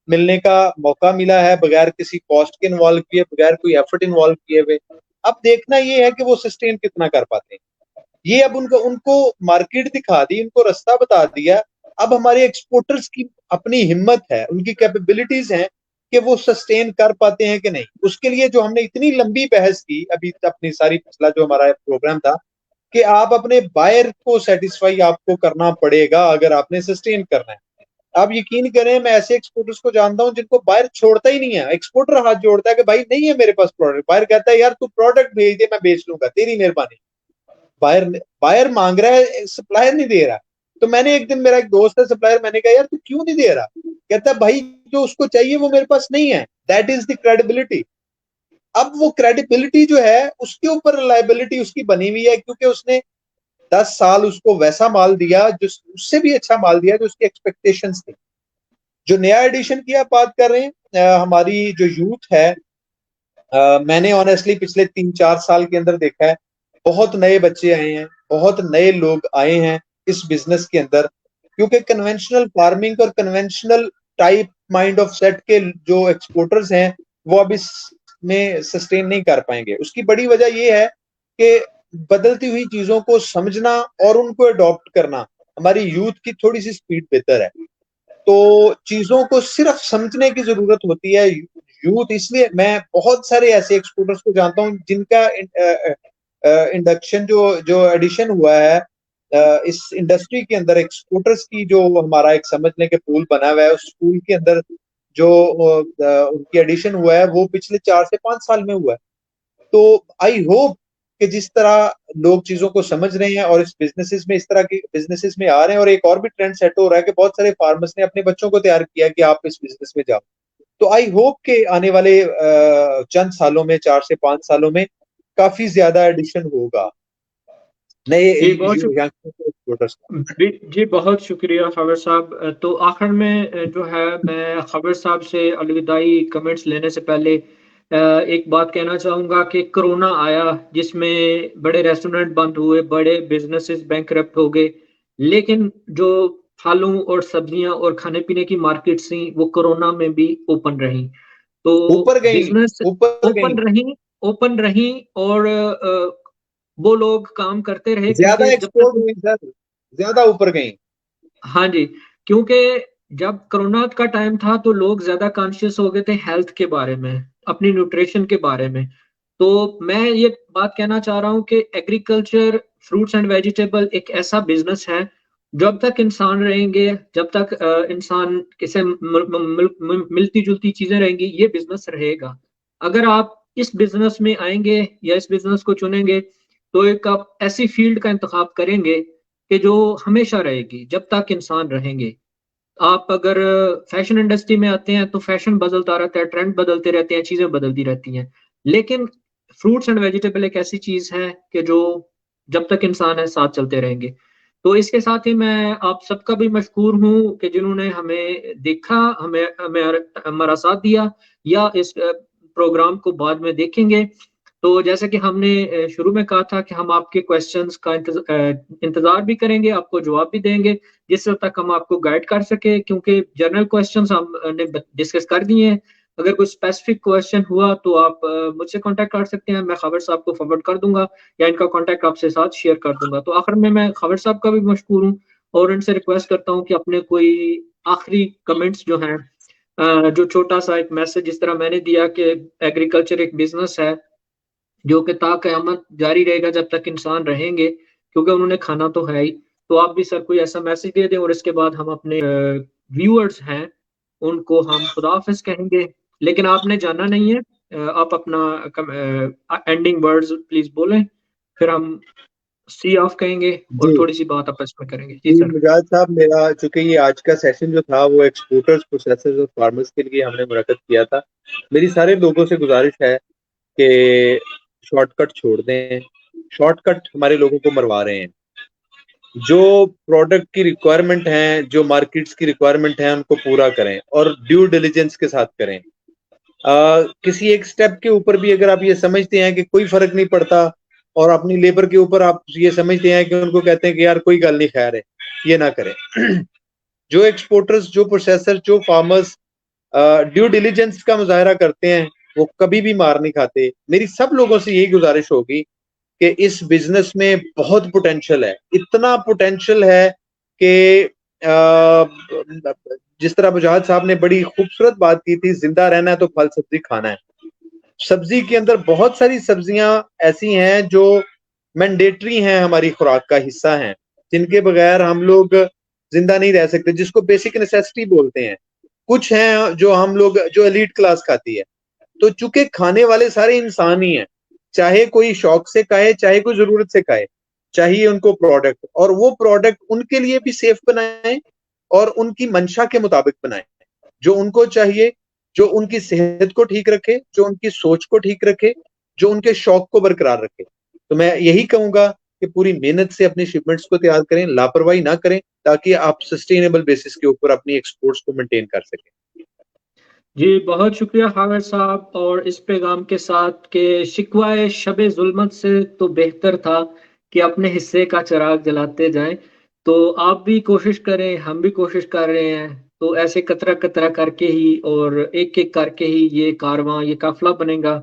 मिलने का मौका मिला है, बगैर किसी कॉस्ट के इन्वॉल्व किए, बगैर कोई एफर्ट इन्वॉल्व किए हुए। अब देखना ये है कि वो सस्टेन कितना कर पाते हैं। ये अब उनको उनको मार्केट दिखा दी, उनको रास्ता बता दिया। अब हमारे एक्सपोर्टर्स की अपनी हिम्मत है, उनकी कैपेबिलिटीज हैं कि वो सस्टेन कर पाते हैं कि नहीं। उसके लिए जो हमने इतनी लंबी बहस की अभी, अपनी सारी पिछला जो हमारा प्रोग्राम था, कि आप अपने बायर को सेटिस्फाई आपको करना पड़ेगा अगर आपने सस्टेन करना है। आप यकीन करें, मैं ऐसे एक्सपोर्टर्स को जानता हूं जिनको बायर छोड़ता ही नहीं है। एक्सपोर्टर हाथ जोड़ता है कि भाई नहीं है मेरे पास प्रोडक्ट, बायर कहता है यार तू प्रोडक्ट भेज दे, मैं बेच लूंगा, तेरी मेहरबानी। बायर बायर मांग रहा है, सप्लायर नहीं दे रहा। तो मैंने एक दिन, मेरा एक दोस्त है सप्लायर, मैंने कहा यार तू क्यों नहीं दे रहा? कहता है भाई जो उसको चाहिए वो मेरे पास नहीं है। That is the credibility. अब वो क्रेडिबिलिटी जो है उसके ऊपर रिलायबिलिटी उसकी बनी हुई है, क्योंकि उसने 10 साल उसको वैसा माल दिया, जो उससे भी अच्छा माल दिया जो उसकी एक्सपेक्टेशंस थी। जो नया एडिशन की आप बात कर रहे हैं, हमारी जो यूथ है, मैंने ऑनेस्टली पिछले 3-4 साल के अंदर देखा है, बहुत नए बच्चे आए हैं, बहुत नए लोग आए हैं इस बिजनेस के अंदर। क्योंकि कन्वेंशनल फार्मिंग और conventional type mind of set के जो एक्सपोर्टर्स हैं, वो अभी में सस्टेन नहीं कर पाएंगे। उसकी बड़ी वजह ये है कि बदलती हुई चीजों को समझना और उनको अडॉप्ट करना, हमारी यूथ की थोड़ी सी स्पीड बेहतर है। तो चीजों को सिर्फ समझने की जरूरत होती है यूथ। इसलिए मैं बहुत सारे ऐसे एक्सपोर्टर्स को जानता हूं जिनका इंडक्शन जो एडिशन हुआ है इस इंडस्ट्री के अंदर, एक्सपोर्टर्स की जो हमारा एक समझने के पूल बना हुआ है, उस पूल के अंदर जो उनकी एडिशन हुआ है वो पिछले 4 से 5 साल में हुआ है। तो आई होप कि जिस तरह लोग चीजों को समझ रहे हैं और इस बिजनेसेस में, इस तरह के बिजनेसेस में आ रहे हैं, और एक और भी ट्रेंड सेट हो रहा है कि बहुत सारे फार्मर्स ने अपने बच्चों को तैयार किया कि आप इस बिजनेस में जाओ। तो आई होप के आने वाले चंद सालों में, 4 से 5 सालों में काफी ज्यादा एडिशन होगा नए जी बहुत एक्सपोर्टर्स का। जी बहुत शुक्रिया खबर साहब। तो आखिर में जो है, मैं खबर साहब से अलविदाई कमेंट्स लेने से पहले एक बात कहना चाहूँगा कि कोरोना आया जिसमें बड़े रेस्टोरेंट बंद हुए, बड़े बिजनेसेस बैंकरप्ट हो गए, लेकिन जो फलों और सब्जियां और खाने पीने की मार्केट्स थी वो कोरोना में भी ओपन रही। तो ऊपर गई, बिजनेस ऊपर गई, ओपन रही और वो लोग काम करते रहे ज्यादा क्योंकि जब एक्सपोर्ट तक, हुई सर, ज्यादा ऊपर गई। हाँ जी, क्योंकि जब कोरोना का टाइम था तो लोग ज्यादा कॉन्शियस हो गए थे हेल्थ के बारे में, अपनी न्यूट्रिशन के बारे में। तो मैं ये बात कहना चाह रहा हूँ कि एग्रीकल्चर, फ्रूट्स एंड वेजिटेबल एक ऐसा बिजनेस है, जब तक इंसान रहेंगे, जब तक इंसान से मिलती जुलती चीजें रहेंगी, ये बिजनेस रहेगा। अगर आप इस बिजनेस में आएंगे या इस बिजनेस को चुनेंगे तो एक आप ऐसी फील्ड का इंतखाब करेंगे कि जो हमेशा रहेगी जब तक इंसान रहेंगे। आप अगर फैशन इंडस्ट्री में आते हैं तो फैशन बदलता रहता है, ट्रेंड बदलते रहते हैं, चीजें बदलती रहती हैं। लेकिन फ्रूट्स एंड वेजिटेबल एक ऐसी चीज है कि जो जब तक इंसान है साथ चलते रहेंगे। तो इसके साथ ही मैं आप सबका भी मशकूर हूँ कि जिन्होंने हमें देखा, हमें हमें हमारा साथ दिया या इस प्रोग्राम को बाद में देखेंगे। तो जैसे कि हमने शुरू में कहा था कि हम आपके क्वेश्चंस का इंतजार भी करेंगे, आपको जवाब भी देंगे जिस हद तक हम आपको गाइड कर सके, क्योंकि जनरल क्वेश्चंस हमने डिस्कस कर दिए हैं। अगर कोई स्पेसिफिक क्वेश्चन हुआ तो आप मुझसे कांटेक्ट कर सकते हैं, मैं खबर साहब को फॉरवर्ड कर दूंगा या इनका कांटेक्ट आपसे साथ शेयर कर दूंगा। तो आखिर में मैं खबर साहब का भी मशकूर हूँ और इनसे रिक्वेस्ट करता हूँ कि अपने कोई आखिरी कमेंट्स जो हैं, जो छोटा सा एक मैसेज जिस तरह मैंने दिया कि एग्रीकल्चर एक बिजनेस है जो कि ता कयामत जारी रहेगा जब तक इंसान रहेंगे, क्योंकि उन्होंने खाना तो है ही। तो आप भी सर कोई ऐसा मैसेज दे दें और इसके बाद हम अपने व्यूअर्स हैं उनको हम खुदा हाफिज कहेंगे। लेकिन आपने जाना नहीं है, आप अपना एंडिंग वर्ड्स प्लीज बोलें, फिर हम सी ऑफ कहेंगे और जी थोड़ी सी बात आपस में करेंगे। जी जी, सर। मुजाहिद साहब, मेरा चूंकि ये आज का सेशन जो था वो एक्सपोर्टर्स, प्रोसेसर्स और फार्मर्स के लिए हमने मुनक्कद किया था, मेरी सारे लोगों से गुजारिश है कि शॉर्टकट छोड़ दें। शॉर्टकट हमारे लोगों को मरवा रहे हैं। जो प्रोडक्ट की रिक्वायरमेंट है, जो मार्केट्स की रिक्वायरमेंट है, उनको पूरा करें और ड्यू डिलिजेंस के साथ करें। किसी एक स्टेप के ऊपर भी अगर आप ये समझते हैं कि कोई फर्क नहीं पड़ता और अपनी लेबर के ऊपर आप ये समझते हैं कि उनको कहते हैं कि यार कोई गल नहीं, खैर है, ये ना करें। जो एक्सपोर्टर्स, जो प्रोसेसर, जो फार्मर्स ड्यू डिलिजेंस का मुजाहरा करते हैं वो कभी भी मार नहीं खाते। मेरी सब लोगों से यही गुजारिश होगी कि इस बिजनेस में बहुत पोटेंशियल है, इतना पोटेंशियल है कि जिस तरह मुजाहिद साहब ने बड़ी खूबसूरत बात की थी, जिंदा रहना है तो फल सब्जी खाना है। सब्जी के अंदर बहुत सारी सब्जियां ऐसी हैं जो मैंडेटरी हैं, हमारी खुराक का हिस्सा हैं, जिनके बगैर हम लोग जिंदा नहीं रह सकते, जिसको बेसिक नेसेसिटी बोलते हैं। कुछ हैं जो हम लोग, जो एलीट क्लास खाती है। तो चूंकि खाने वाले सारे इंसान ही हैं, चाहे कोई शौक से खाए, चाहे कोई जरूरत से खाए, चाहिए उनको प्रोडक्ट, और वो प्रोडक्ट उनके लिए भी सेफ बनाए और उनकी मंशा के मुताबिक बनाए, जो उनको चाहिए, जो उनकी सेहत को ठीक रखे, जो उनकी सोच को ठीक रखे, जो उनके शौक को बरकरार रखे। तो मैं यही कहूंगा कि पूरी मेहनत से अपनी शिपमेंट्स को तैयार करें, लापरवाही ना करें, ताकि आप सस्टेनेबल बेसिस के ऊपर अपनी एक्सपोर्ट्स को मेंटेन कर सकें। जी बहुत शुक्रिया हामिद साहब। और इस पैगाम के साथ के शिकवाए शबे जुल्मत से तो बेहतर था कि अपने हिस्से का चिराग जलाते जाएं। तो आप भी कोशिश करें, हम भी कोशिश कर रहे हैं, तो ऐसे कतरा कतरा करके ही और एक एक करके ही ये कारवां, ये काफिला बनेगा।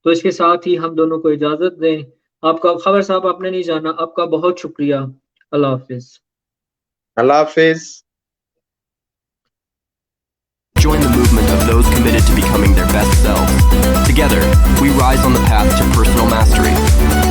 तो इसके साथ ही हम दोनों को इजाजत दें। आपका खबर साहब आपने नहीं जाना, आपका बहुत शुक्रिया। अल्लाह हाफिज। अल्लाह हाफिज। Join the movement of those committed to becoming their best selves. Together, we rise on the path to personal mastery.